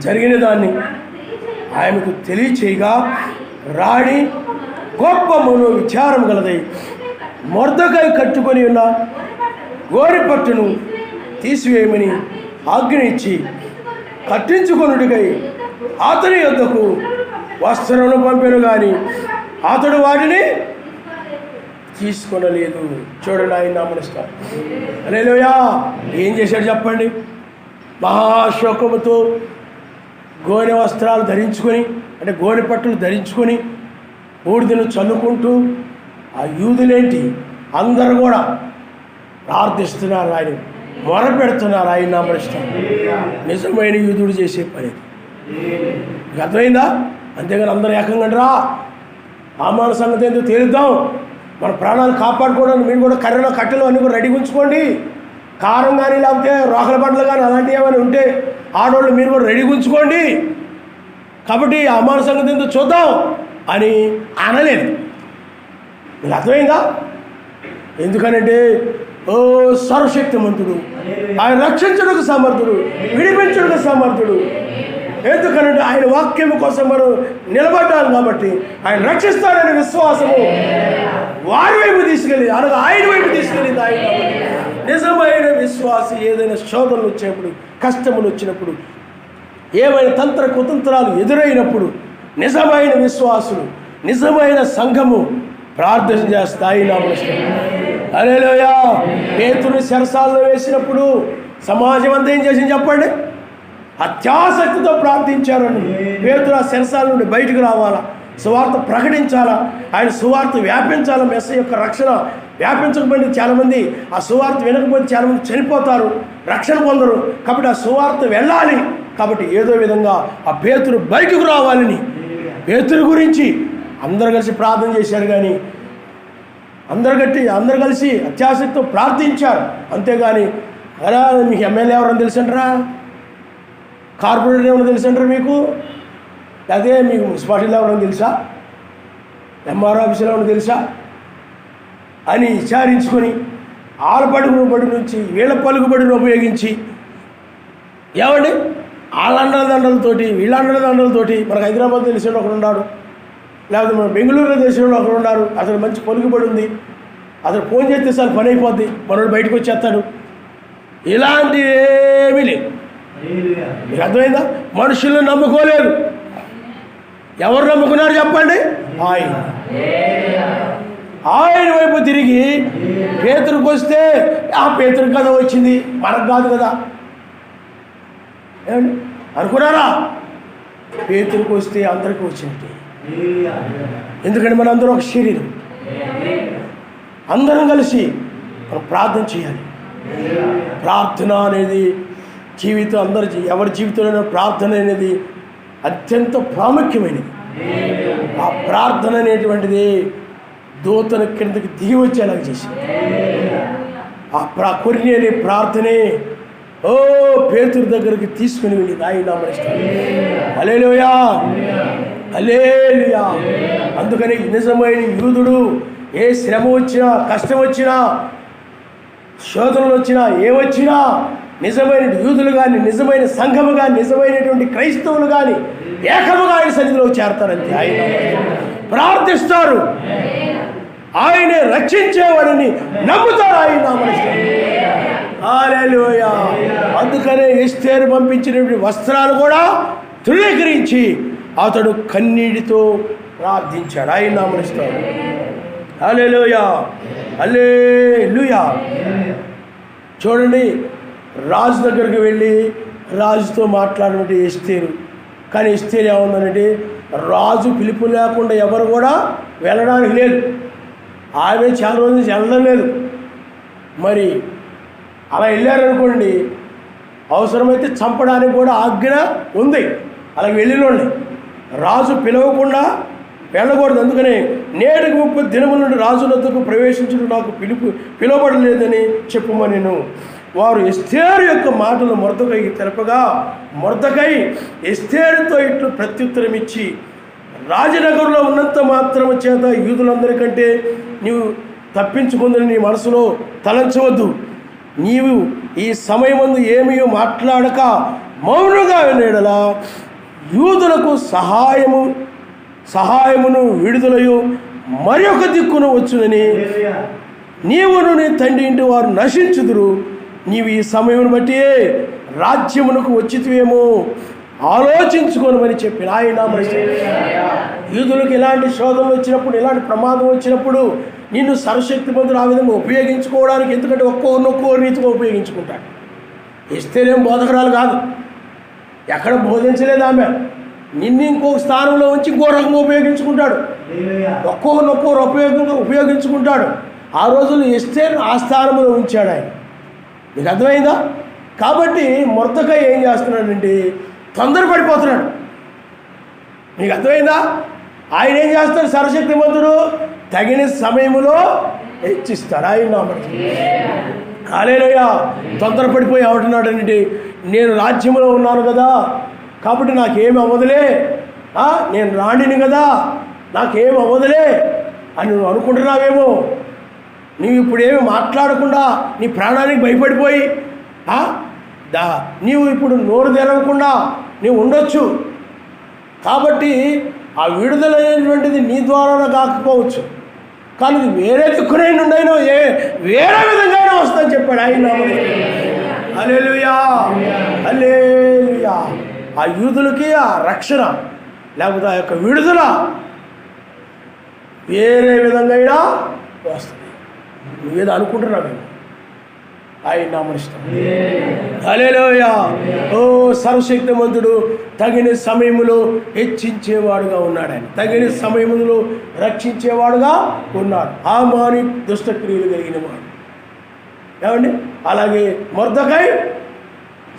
జరిగిన దాన్ని ఆయనకు తెలియచేయగా రాణి గొప్ప విచారం గలదై మొర్దెకై కట్టుకొని ఉన్న గోనె పట్టును తీసివేయమని ఆజ్ఞ ఇచ్చి కట్టించుకొనుడికై అతని యొద్దకు వస్త్రమును పంపెను కానీ అతడు వాటిని తీసుకొనలేదు. చూడండి, ఆయన నామనిస్తారు. హల్లెలూయా. ఏం చేశాడు చెప్పండి? మహాశోకముతో గోనె వస్త్రాలు ధరించుకొని, అంటే గోనె పట్టులు ధరించుకొని బూడిదను చల్లుకుంటూ, ఆ యూదులేంటి అందరూ కూడా ప్రార్థిస్తున్నారు, ఆయన మొర పెడుతున్నారు, ఆయన నామనిస్తారు. నిజమైన యూదుడు చేసే పని అర్థమైందా? అంతేగాని అందరూ ఏకంగా రా ఆమాన సంగతి ఏంటో తేలుద్దాం, మన ప్రాణాలు కాపాడుకోవడానికి మీరు కూడా కర్రలో కట్టెలు అన్నీ కూడా రెడీ ఉంచుకోండి, కారం కానీ లేకపోతే రోకల బండ్లు కానీ అలాంటివి ఏమైనా ఉంటే ఆడవాళ్ళు మీరు కూడా రెడీ ఉంచుకోండి, కాబట్టి అమాన సంగతి ఏంటో చూద్దాం అని అనలేదు. మీకు అర్థమైందా? ఎందుకనంటే ఓ సర్వశక్తిమంతుడు, ఆయన రక్షించడానికి సమర్థుడు, విడిపించడానికి సమర్థుడు. ఎందుకనంటే ఆయన వాక్యం కోసం మనం నిలబడ్డాం కాబట్టి ఆయన రక్షిస్తాడనే విశ్వాసము వారి వైపు తీసుకెళ్ళి, అనగా ఆయన వైపు తీసుకెళ్ళింది ఆయన. నిజమైన విశ్వాసి ఏదైనా శోధనలు వచ్చినప్పుడు, కష్టములు వచ్చినప్పుడు, ఏమైనా తంత్ర కుతంత్రాలు ఎదురైనప్పుడు నిజమైన విశ్వాసులు, నిజమైన సంఘము ప్రార్థన చేస్తాయి. హల్లెలూయా. పేతురుని చెరసాలలో వేసినప్పుడు సమాజం అంతా ఏం చేసింది చెప్పండి? అత్యాసక్తితో ప్రార్థించారని. పేతురు ఆ చెరసాల నుండి బయటకు రావాలా, సువార్త ప్రకటించాలా, ఆయన సువార్త వ్యాపించాలా, మెస్సీ యొక్క రక్షణ వ్యాపించకపోతే చాలామంది, ఆ సువార్త వినకపోతే చాలామంది చనిపోతారు, రక్షణ పొందరు. కాబట్టి ఆ సువార్త వెళ్ళాలి. కాబట్టి ఏదో విధంగా ఆ పేతురు బయటకు రావాలని పేతురు గురించి అందరు కలిసి ప్రార్థన చేశారు. కానీ అందరు కలిసి అత్యాసక్తితో ప్రార్థించారు. అంతేగాని అలా మీకు ఎమ్మెల్యే ఎవరని తెలుసంటారా, కార్పొరేటర్ ఏమన్నా తెలుసంటారా మీకు, అదే మీకు మున్సిపాలిటీలో ఎవరన్నా తెలుసా, ఎంఆర్ ఆఫీసులో ఏమన్నా తెలుసా అని విచారించుకొని వాళ్ళ పలుకుబడి నుంచి వీళ్ళ పలుకుబడిని ఉపయోగించి ఏమండి వాళ్ళ అండదండలతోటి వీళ్ళ అండదండలతోటి, మనకు హైదరాబాద్ తెలిసిన ఒకడు ఉన్నాడు, లేకపోతే మన బెంగళూరులో తెలిసిన ఒకడు ఉన్నారు, అతను మంచి పలుకుబడి ఉంది, అతను ఫోన్ చేస్తే సార్ పని అయిపోద్ది, మనోడు బయటకు వచ్చేస్తాడు. ఇలాంటివి ఏమీ లేదు. మీకు అర్థమైందా? మనుషులను నమ్ముకోలేదు. ఎవరు నమ్ముకున్నారు చెప్పండి? ఆయన వైపు తిరిగి పేతురుకు వస్తే ఆ పేతురు కథ వచ్చింది, మనకు కాదు కదా ఏమండి అనుకున్నారా? పేతురుకు వస్తే అందరికీ వచ్చినట్టు. ఎందుకంటే మన అందరం ఒక శరీరం, అందరం కలిసి మనం ప్రార్థన చేయాలి. ప్రార్థన అనేది జీవితం ఎవరి జీవితంలో ప్రార్థన అనేది అత్యంత ప్రాముఖ్యమైనది. ఆ ప్రార్థన అనేటువంటిది దూతను కిందకి దిగి వచ్చేలాగా చేసింది. ఆ కొర్నేలి ప్రార్థనే ఓ పేతురు దగ్గరికి తీసుకుని వెళ్ళింది. ఆయన నామనిస్తాడు. హల్లెలూయా, హల్లెలూయా. అందుకని నిజమైన యూదుడు ఏ శ్రమ వచ్చినా, కష్టం వచ్చినా, శోధనలు వచ్చినా, ఏమొచ్చినా నిజమైన యూదులు కానీ, నిజమైన సంఘము కానీ, నిజమైనటువంటి క్రైస్తవులు కానీ ఏకముగా ఆయన సన్నిధిలో చేరతారంతే. ఆయన ప్రార్థిస్తారు, ఆయనే రక్షించేవాడిని నమ్ముతారు. ఆయన నామనిస్తారు. హల్లెలూయా. అందుకనే ఎస్తేరు పంపించినటువంటి వస్త్రాలు కూడా తృణీకరించి అతడు కన్నీటితో ప్రార్థించాడు. ఆయన నామనిస్తాడు. హల్లెలూయా, హల్లెలూయా. చూడండి, రాజు దగ్గరికి వెళ్ళి రాజుతో మాట్లాడినట్టు ఎస్తేరు. కానీ ఎస్తేరు ఏముందనంటే రాజు పిలుపు లేకుండా ఎవరు కూడా వెళ్ళడానికి లేదు. ఆమె చాలా రోజుల నుంచి వెళ్ళడం లేదు. మరి అలా వెళ్ళారనుకోండి, అవసరమైతే చంపడానికి కూడా ఆజ్ఞ ఉంది. అలాగే వెళ్ళినోండి రాజు పిలవకుండా వెళ్ళకూడదు. అందుకని నేటికి 30 దినముల నుండి రాజు వద్దకు ప్రవేశించడం నాకు పిలువబడలేదని చెప్పమని వారు ఎస్తేరు యొక్క మాటలు మొర్దెకైకి తెలపగా, మొర్దెకై ఎస్తేరుతో ఇట్లు ప్రత్యుత్తరం ఇచ్చి, రాజనగరంలో ఉన్నంత మాత్రము చేత యూదులందరికంటే నీవు తప్పించుకుందని నీ మనసులో తలంచవద్దు. నీవు ఈ సమయమందు ఏమీ మాట్లాడక మౌనంగా వినేడలా యూదులకు సహాయమును విడుదలయు మరి ఒక దిక్కును వచ్చునని, నీవును నీ తండ్రి ఇంటి వారు నశించుదురు. నీవు ఈ సమయమును బట్టి రాజ్యమునకు వచ్చితివేమో ఆలోచించుకోనమని చెప్పిన ఆయన యూదులకు ఇలాంటి శోధనలు వచ్చినప్పుడు, ఇలాంటి ప్రమాదం వచ్చినప్పుడు నిన్ను సర్వశక్తిమంతుడు ఆ విధంగా ఉపయోగించుకోవడానికి, ఎందుకంటే ఒక్కో రీతిగా ఉపయోగించుకుంటాడు. ఎస్తేరేం బోధకురాలు కాదు, ఎక్కడ బోధించలేదు ఆమె. నిన్ను ఇంకొక స్థానంలో ఉంచి ఇంకో రకంగా ఉపయోగించుకుంటాడు, ఒక్కొక్క ఉపయోగించుకుంటాడు. ఆ రోజుల్లో ఎస్తేర్ ఆ స్థానంలో ఉంచాడు ఆయన. నీకు అర్థమైందా? కాబట్టి మొర్దెకై ఏం చేస్తున్నాడంటే తొందరపడిపోతున్నాడు. నీకు అర్థమైందా? ఆయన ఏం చేస్తాడు? సర్వశక్తిమంతుడు తగిన సమయంలో హెచ్చిస్తాడు. ఆయన హల్లెలూయా. తొందరపడిపోయి ఏమంటున్నాడంటే, నేను రాజ్యంలో ఉన్నాను కదా, కాబట్టి నాకేమి అవ్వదులే, నేను రాణిని కదా, నాకేం అవ్వదులే అని నువ్వు అనుకుంటున్నావేమో. నీవు ఇప్పుడు ఏమి మాట్లాడకుండా నీ ప్రాణానికి భయపడిపోయి నీవు ఇప్పుడు నోరు తెరవకుండా నీవు ఉండొచ్చు. కాబట్టి ఆ విడుదల అనేటువంటిది నీ ద్వారా కాకపోవచ్చు, కానీ ఇది వేరే దిక్కునైనా ఉండైనా వేరే విధంగా వస్తుందని చెప్పాడు ఆయన. హల్లెలూయా, హల్లెలూయా. ఆ యూదులకి ఆ రక్షణ లేకపోతే ఆ యొక్క విడుదల వేరే విధంగా వస్తుంది. నువ్వేదో అనుకుంటున్నావు, ఆయన నామనిష్టం. హల్లెలూయా. ఓ సర్వశక్తిమంతుడు తగిన సమయములో హెచ్చించేవాడుగా ఉన్నాడు. ఆయన తగిన సమయములో రక్షించేవాడుగా ఉన్నాడు. హామాని దుష్టక్రియలు కలిగిన వాడు. ఏమండి? అలాగే మొర్దెకై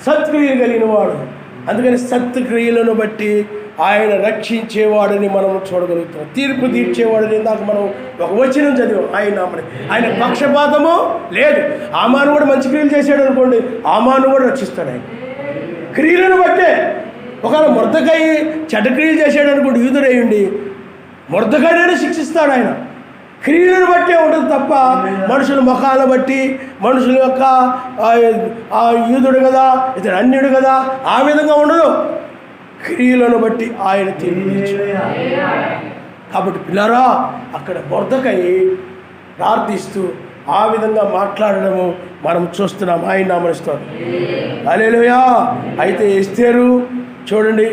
సత్క్రియలు కలిగిన వాడు. అందుకని సత్క్రియలను బట్టి ఆయన రక్షించేవాడని మనం చూడగలుగుతాం. తీర్పు తీర్చేవాడని ఇందాక మనం ఒక వచనం చదివాం. ఆయన పక్షపాతము లేదు. ఆమాను కూడా మంచి క్రియలు చేశాడు అనుకోండి, ఆమాను కూడా రక్షిస్తాడు ఆయన క్రియలను బట్టే. ఒకవేళ మొర్దెకై చెడ్డ క్రియలు చేశాడు అనుకోండి, యూదుడయ్యుండి, మొర్దెకైనే శిక్షిస్తాడు ఆయన. క్రియలను బట్టే ఉంటుంది తప్ప మనుషుల ముఖాలను బట్టి, మనుషుల యొక్క ఆ యూదుడు కదా, ఇతడు అన్యుడు కదా, ఆ విధంగా ఉండదు. క్రియలను బట్టి ఆయన తీర్పు తీర్చాడు. కాబట్టి పిల్లరా, అక్కడ మొర్దెకై ప్రార్థిస్తూ ఆ విధంగా మాట్లాడడము మనం చూస్తున్నాం. ఆయన నామనిస్తాడు. హల్లెలూయా. అయితే ఎస్తేరు చూడండి,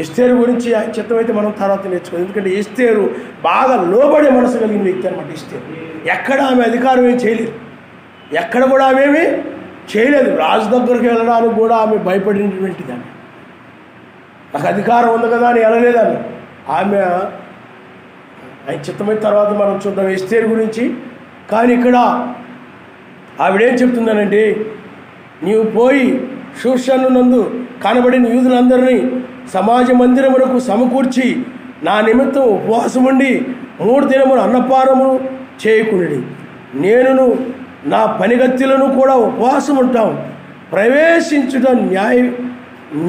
ఎస్తేరు గురించి ఆయన చిత్తమైతే మనం తర్వాత నేర్చుకోవాలి. ఎందుకంటే ఎస్తేరు బాగా లోబడే మనసు కలిగిన వ్యక్తి అనమాట. ఎస్తేరు ఎక్కడ ఆమె అధికారం ఏమి చేయలేదు, ఎక్కడ కూడా ఆమె ఏమి చేయలేదు. రాజు దగ్గరికి వెళ్ళడానికి కూడా ఆమె భయపడినటువంటిది. ఆమె నాకు అధికారం ఉంది కదా అని వెళ్ళలేదాన్ని. ఆమె ఆయన చిత్తమైన తర్వాత మనం చూద్దాం ఎస్తేరు గురించి. కానీ ఇక్కడ ఆవిడేం చెప్తుందనంటే, నీవు పోయి షూషను నందు కనబడిన యూదులందరినీ సమాజ మందిరమునకు సమకూర్చి నా నిమిత్తం ఉపవాసముండి 3 దినములు అన్నపానము చేయకుడి. నేనును నా పనిగత్తులను కూడా ఉపవాసం ఉంటాం. ప్రవేశించుట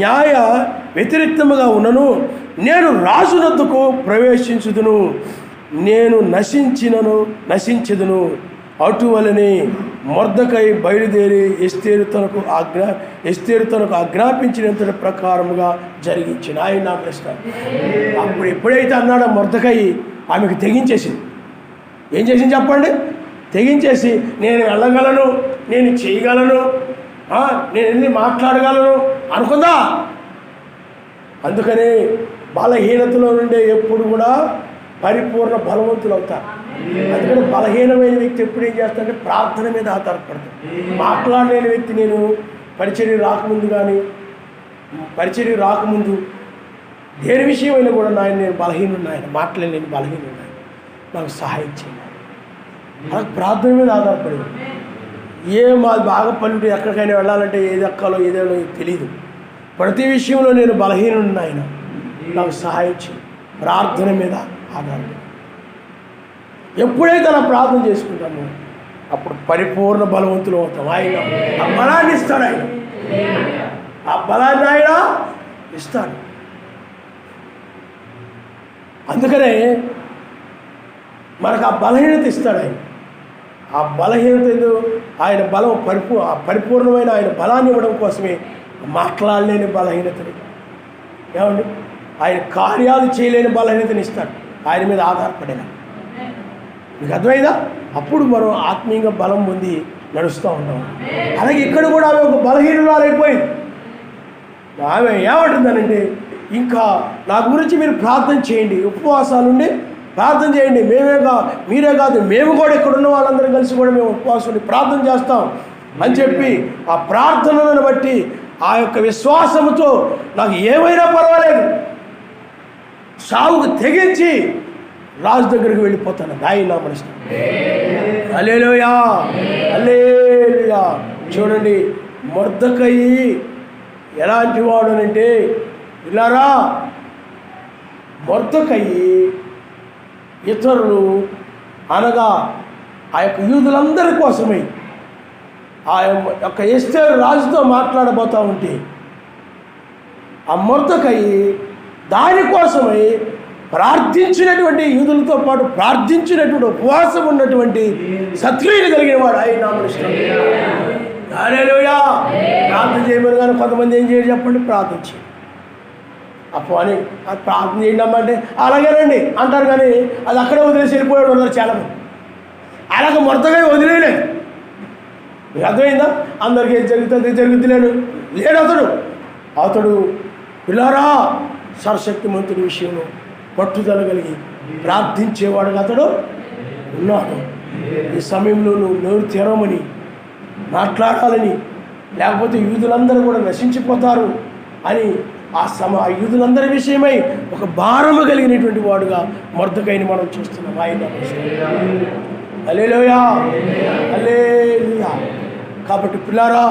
న్యాయ వ్యతిరేక్తముగా ఉన్నను. నేను రాజునొద్దకు ప్రవేశించుదును, నేను నశించెదను. అటువలనే మొర్దెకై బయలుదేరి ఎస్తేరు తనకు ఆజ్ఞాపించినంత ప్రకారముగా జరిగించిన ఆయన నా ప్రశ్న. అప్పుడు ఎప్పుడైతే అన్నాడో మొర్దెకై ఆమెకు తెగించేసింది. ఏం చేసింది చెప్పండి? తెగించేసి నేను వెళ్ళగలను, నేను చేయగలను, నేను ఎన్ని మాట్లాడగలను అనుకుందా. అందుకని బలహీనతలో నుండే ఎప్పుడు కూడా పరిపూర్ణ బలవంతులు అవుతారు. అందుకని బలహీనమైన వ్యక్తి ఎప్పుడు ఏం చేస్తాడంటే ప్రార్థన మీద ఆధారపడతాడు. మాట్లాడలేని వ్యక్తి, నేను పరిచర్య రాకముందు దేని విషయమైనా కూడా నేను బలహీనున్నా, ఆయన మాట్లాడలేని బలహీనున్నా, నాకు సహాయం చేయాలి. అలా ప్రార్థన మీద ఆధారపడి మాది బాగా పని ఎక్కడికైనా వెళ్ళాలంటే ఏది ఎక్కాలో ఏదేదో తెలియదు. ప్రతి విషయంలో నేను బలహీనున్నా, ఆయన నాకు సహాయం చేయి. ప్రార్థన మీద ఆధారపడి ఎప్పుడైతే అలా ప్రార్థన చేసుకుంటామో అప్పుడు పరిపూర్ణ బలవంతులు అవుతాం. ఆయన ఆ బలాన్ని ఇస్తాడు. ఆ బలాన్ని ఆయన ఇస్తాడు. అందుకనే మనకు ఆ బలహీనత ఇస్తాడు ఆయన. ఆ బలహీనత ఆయన బలం పరిపూర్ణమైన ఆయన బలాన్ని ఇవ్వడం కోసమే మాట్లాడలేని బలహీనతని, ఏమండి, ఆయన కార్యాలు చేయలేని బలహీనతని ఇస్తాడు. ఆయన మీద ఆధారపడేలా. మీకు అర్థమైందా? అప్పుడు మనం ఆత్మీయంగా బలం పొంది నడుస్తూ ఉంటాం. అలాగే ఇక్కడ కూడా ఆమె ఒక బలహీనురాలైపోయింది. ఆమె ఏమంటుందనంటే, ఇంకా నా గురించి మీరు ప్రార్థన చేయండి, ఉపవాసాలుండి ప్రార్థన చేయండి, మీరే కాదు మేము కూడా ఇక్కడ ఉన్న వాళ్ళందరం కలిసి కూడా మేము ఉపవాసం ఉండి ప్రార్థన చేస్తాం అని చెప్పి ఆ ప్రార్థనలను బట్టి ఆ యొక్క విశ్వాసముతో నాకు ఏమైనా పర్వాలేదు సావుకు తెగించి రాజు దగ్గరికి వెళ్ళిపోతాను. ఆయన మనసు హల్లెలూయా, హల్లెలూయా. చూడండి, మొర్దెకయి ఎలాంటి వాడు అంటే, ఇలారా మొర్దెకయి ఇతరులు అనగా ఆ యొక్క యూదులందరి కోసమై ఆ యొక్క ఎస్తేరు రాజుతో మాట్లాడబోతూ ఉంటే, ఆ మొర్దెకయి దానికోసమై ప్రార్థించినటువంటి యూదులతో పాటు ప్రార్థించినటువంటి ఉపవాసం ఉన్నటువంటి సత్క్రియలు కలిగిన వాడు ఆయన నామనిష్టం. హల్లెలూయా. ప్రార్థన చేయమని కానీ కొంతమంది ఏం చేయాలి చెప్పండి, ప్రార్థన చేయండి అప్పుడు అని ప్రార్థన చేయండి అమ్మంటే అలాగేనండి అంటారు, కానీ అది అక్కడే వదిలేసి వెళ్ళిపోయాడు ఉన్నారు చాలామంది. అలాగే మొరతగా వదిలేయలేదు. అర్థమైందా? అందరికీ ఏం జరుగుతులేడు లేడు అతడు పిల్లారా సర్వశక్తిమంతుడి విషయంలో పట్టుదల కలిగి ప్రార్థించేవాడుగా అతడు ఉన్నాడు. ఈ సమయంలో నువ్వు నోరు తెరవమని మాట్లాడాలని, లేకపోతే యూదులందరూ కూడా నశించిపోతారు అని ఆ యూదులందరి విషయమై ఒక భారము కలిగినటువంటి వాడుగా మొర్దెకయిని మనం చూస్తున్నాం. ఆయన హల్లెలూయా, హల్లెలూయా. కాబట్టి పిల్లారా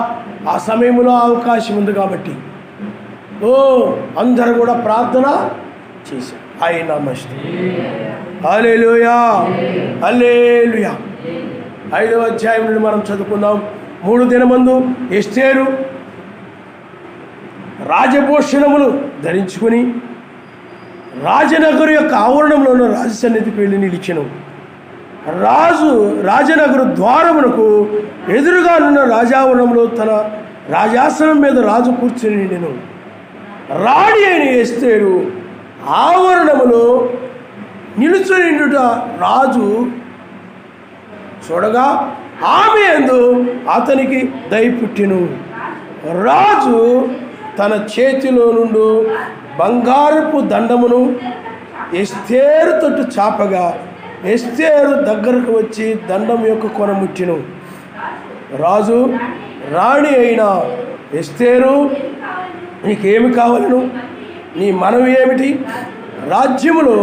ఆ సమయంలో అవకాశం ఉంది కాబట్టి అందరూ కూడా ప్రార్థన చేశారు. ఆయన మస్తు హల్లెలూయా, హల్లెలూయా. 5వ అధ్యాయం నుండి మనం చదువుకుందాం. 3 దినమందు ఎస్తేరు రాజభూషణములు ధరించుకుని రాజనగరు యొక్క ఆవరణంలో ఉన్న రాజు సన్నిధికి వెళ్ళి నిలిచెను. రాజనగరు ద్వారమునకు ఎదురుగా ఉన్న రాజావరణంలో తన రాజాసనం మీద రాజు కూర్చుని నిండెను. రాణి అయిన ఎస్తేరు ఆవరణములో నిలుచునిండుట రాజు చూడగా ఆమె యందు అతనికి దయ పుట్టెను. రాజు తన చేతిలో నుండి బంగారపు దండమును ఎస్తేరు తట్టు చాపగా ఎస్తేరు దగ్గరకు వచ్చి దండం యొక్క కొన ముట్టెను. రాజు రాణి అయిన ఎస్తేరు, నీకేమి కావాలను? నీ మనవి ఏమిటి? రాజ్యములో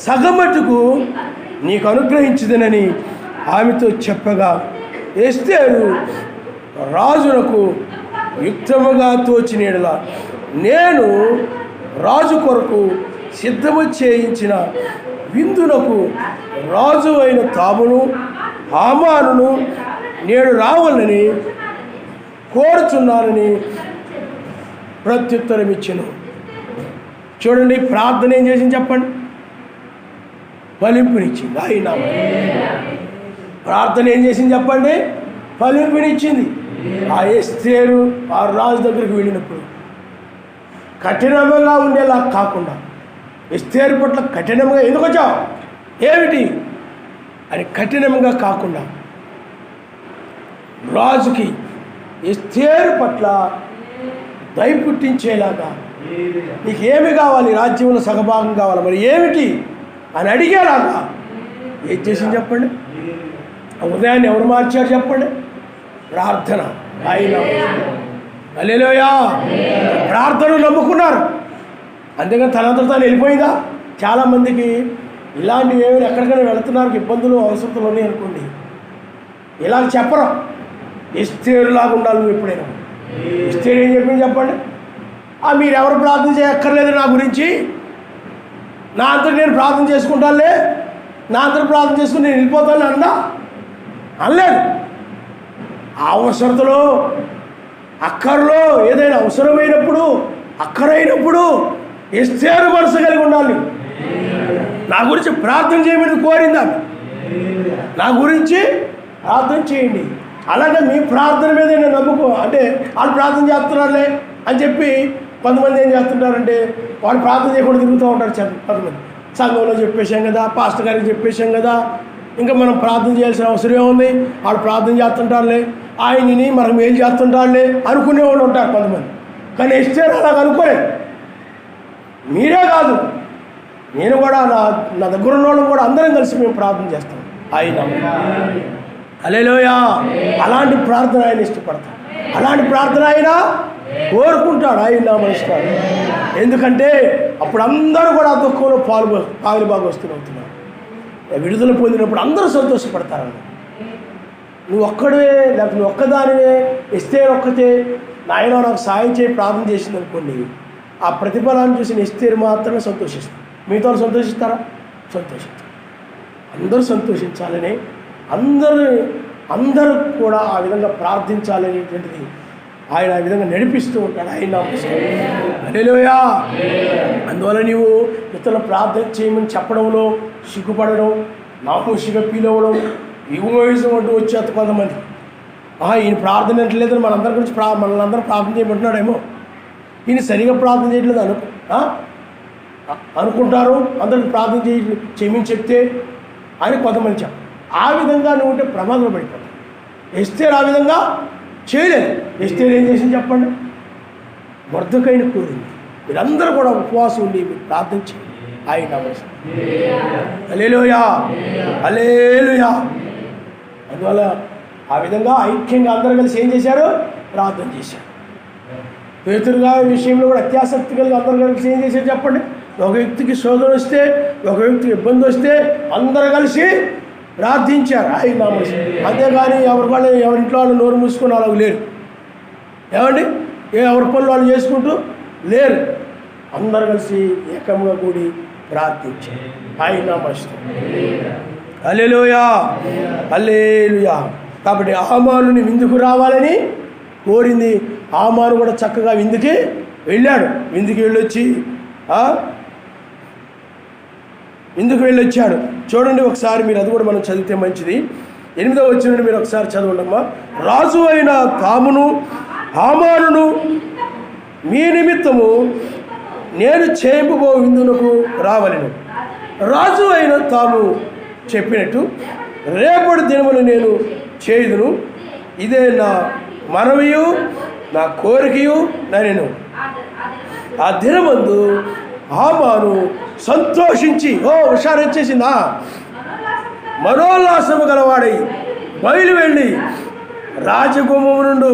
సగమటుకు నీకు అనుగ్రహించదనని ఆమెతో చెప్పగా ఎస్తేరు రాజునకు యుక్తముగా తోచిన యెడల నేను రాజు కొరకు సిద్ధము చేయించిన విందునకు రాజు అయిన తామును హామానును నేడు రావాలని కోరుచున్నానని ప్రత్యుత్తరం ఇచ్చెను. చూడండి, ప్రార్థన ఏం చేసింది చెప్పండి? ఫలింపునిచ్చింది. ఆయన ప్రార్థన ఏం చేసింది చెప్పండి? ఫలింపునిచ్చింది. ఆ ఎస్తేరు ఆ రాజు దగ్గరికి వెళ్ళినప్పుడు కఠినంగా ఉండేలా కాకుండా, ఎస్తేరు పట్ల కఠినంగా ఎందుకు వచ్చావు ఏమిటి అని కఠినంగా కాకుండా రాజుకి ఎస్తేరు పట్ల దయ పుట్టించేలాగా, నీకేమి కావాలి? రాజ్యంలో సగభాగం కావాలి, మరి ఏమిటి అని అడిగేలాగా ఏం చేసింది చెప్పండి? ఉదయాన్ని ఎవరు మార్చారు చెప్పండి? ప్రార్థన. ఆయన హల్లెలూయా. ప్రార్థనలు నమ్ముకున్నారు, అందుకని తనంతట తాను వెళ్ళిపోయిందా? చాలామందికి ఇలాంటివి ఏమైనా ఎక్కడికైనా వెళుతున్నారు, ఇబ్బందులు అవసరతలు ఉన్నాయి అనుకోండి, ఇలా చెప్పరు. ఎస్తేరులాగా ఉండాలి నువ్వు ఎప్పుడైనా. ఎస్తేరు ఏం చెప్పింది చెప్పండి? మీరు ఎవరు ప్రార్థన చేయక్కర్లేదు నా గురించి, నా అంతా నేను ప్రార్థన చేసుకుంటానులే, నా అంతా ప్రార్థన చేసుకుని నేను వెళ్ళిపోతాను అన్నా అనలేదు. అవసరతలో అక్కర్లో ఏదైనా అవసరమైనప్పుడు అక్కరైనప్పుడు ఎస్తేరు మనసు కలిగి ఉండాలి. నా గురించి ప్రార్థన చేయమని కోరిందా? నా గురించి ప్రార్థన చేయండి. అలాగే మీ ప్రార్థన మీద నేను నమ్ముకో అంటే వాళ్ళు ప్రార్థన చేస్తున్నారులే అని చెప్పి కొంతమంది ఏం చేస్తుంటారంటే వాళ్ళు ప్రార్థన చేయకుండా తిరుగుతూ ఉంటారు. కొంతమంది సంఘంలో చెప్పేశాం కదా, పాస్టర్ గారికి చెప్పేశాం కదా, ఇంకా మనం ప్రార్థన చేయాల్సిన అవసరం ఏముంది, వాళ్ళు ప్రార్థన చేస్తుంటారులే, ఆయనని మనం ఏం చేస్తుంటారులే అనుకునేవాళ్ళు ఉంటారు కొంతమంది. కానీ ఎస్టేర్ అలా అనుకోలేదు. మీరే కాదు, నేను కూడా నా దగ్గర ఉన్న వాళ్ళు కూడా అందరం కలిసి మేము ప్రార్థన చేస్తాం. ఆయన హల్లెలూయా. అలాంటి ప్రార్థన ఆయన ఇష్టపడతాడు, అలాంటి ప్రార్థన ఆయన కోరుకుంటాడు. ఆయన నామనిస్తాడు. ఎందుకంటే అప్పుడు అందరూ కూడా ఆ దుఃఖంలో పాలుబాగా వస్తున్నారు. విడుదల పొందినప్పుడు అందరూ సంతోషపడతారు. నువ్వు ఒక్కడే, లేకపోతే నువ్వు ఒక్కదానివే, ఎస్తేరు ఒక్కతే నాయన నాకు సాయం చేయి ప్రార్థన చేసింది అనుకోండి, ఆ ప్రతిఫలాన్ని చూసిన ఎస్తేరు మాత్రమే సంతోషిస్తారు. మిగతా సంతోషిస్తారా? సంతోషిస్తారు. అందరూ సంతోషించాలని, అందరూ కూడా ఆ విధంగా ప్రార్థించాలనేటువంటిది ఆయన ఆ విధంగా నడిపిస్తూ ఉంటాడు. ఆయన హల్లెలూయా. అందువల్ల నీవు ఇతరుల ప్రార్థన చేయమని చెప్పడంలో సిగ్గుపడడం, నామోషిగా ఫీల్ అవ్వడం, ఈగోయిజం అంటూ వచ్చేంత కొంతమంది ఈయన ప్రార్థన అంటలేదని మనందరి గురించి మనల్ని అందరూ ప్రార్థన చేయమంటున్నాడేమో, ఈయన సరిగా ప్రార్థన చేయట్లేదు అనుకుంటారు. అందరికి ప్రార్థన చేయమని చెప్తే అని కొంతమంది చెప్పారు. ఆ విధంగా నువ్వు ఉంటే ప్రమాదంలో పడిపోతావు. ఎస్తేరు ఆ విధంగా చేయలేదు. ఎస్తేరు ఏం చేసింది చెప్పండి? మొర్దెకైని కోరింది. మీరందరూ కూడా ఉపవాసం ఉండి మీరు ప్రార్థన చేయండి. ఆయన హల్లెలూయా, హల్లెలూయా. అందువల్ల ఆ విధంగా ఐక్యంగా అందరూ కలిసి ఏం చేశారు? ప్రార్థన చేశారు. పేతురు గారి విషయంలో కూడా అత్యాసక్తి కలిగి అందరూ కలిసి ఏం చేశారు చెప్పండి? ఒక వ్యక్తికి శోధన వస్తే, ఒక వ్యక్తికి ఇబ్బంది వస్తే అందరూ కలిసి ప్రార్థించారు. ఆయన నామం. అంతేగాని ఎవరింట్లో వాళ్ళు నోరు మూసుకొని అలా లేరు. ఏమండి? ఎవరి పనులు వాళ్ళు చేసుకుంటూ లేరు. అందరు కలిసి ఏకంగా కూడి ప్రార్థించారు. ఆయన నామం. హల్లెలూయా, హల్లెలూయా. కాబట్టి హామానుని విందుకు రావాలని కోరింది. హామాను కూడా చక్కగా విందుకి వెళ్ళాడు. విందుకి వెళ్ళొచ్చాడు. చూడండి ఒకసారి మీరు, అది కూడా మనం చదివితే మంచిది. 8వ వచనం మీరు ఒకసారి చదవండమ్మా. రాజు అయిన తామును హామానును మీ నిమిత్తము నేను చేయబో విందునకు రావలెను. రాజు అయిన తాము చెప్పినట్టు రేపటి దినమును నేను చేయుదును, ఇదే నా మనవియు నా కోరికయు నేను. ఆ దినమందు హామాను సంతోషించి హుషారొచ్చేసిందా, మనోల్లాసము గలవాడై బయలు వెళ్ళి రాజగుమ్మము నుండి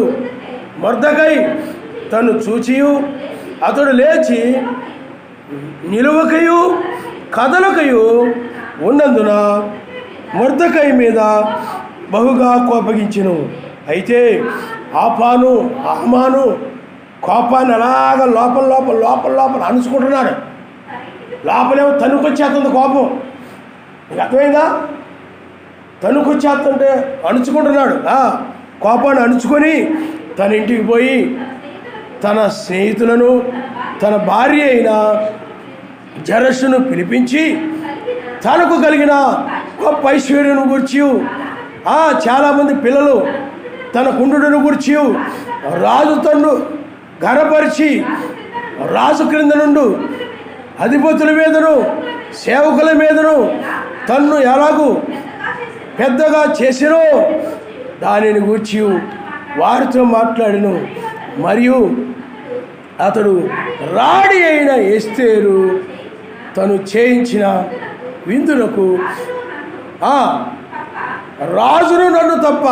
మొర్దెకై తను చూచియు అతడు లేచి నిలువకయు కదలకయు ఉన్నందున మొర్దెకై మీద బహుగా కోపగించెను. అయితే హామాను కోపాన్ని అలాగా లోపల అణుచుకుంటున్నాడు. లోపలేమో తనుకొచ్చేస్తుంది కోపం. నీకు అర్థమైందా? తనుకొచ్చేస్తుంటే అణుచుకుంటున్నాడు. కోపాన్ని అణుచుకొని తన ఇంటికి పోయి తన స్నేహితులను, తన భార్య అయిన జరస్సును పిలిపించి తనకు కలిగిన గొప్ప ఐశ్వర్యం గూర్చి, చాలామంది పిల్లలు తన కుండును గూర్చి, రాజు తన్ను గర్వపరిచి రాజు క్రింద నుండి అధిపతుల మీదను సేవకుల మీదను తన్ను ఎలాగూ పెద్దగా చేసినో దానిని గూర్చి వారితో మాట్లాడెను. మరియు అతడు రాణి అయిన ఎస్తేరు తను చేయించిన విందులకు రాజును నన్ను తప్ప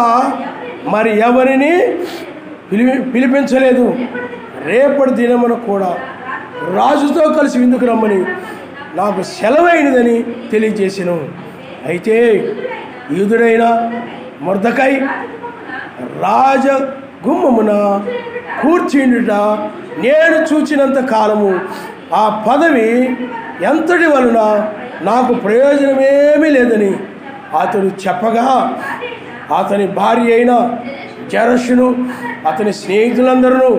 మరి ఎవరిని పిలిపించలేదు, రేపటి దినమున కూడా రాజుతో కలిసి విందుకు రమ్మని నాకు సెలవైనదని తెలియజేసెను. అయితే యూదుడైన మొర్దెకై రాజగుమ్మమున కూర్చుండుట నేను చూచినంత కాలము ఆ పదవి ఎంతటి వలన నాకు ప్రయోజనమేమీ లేదని అతడు చెప్పగా, అతని భార్య అయిన జరస్సును అతని స్నేహితులందరూ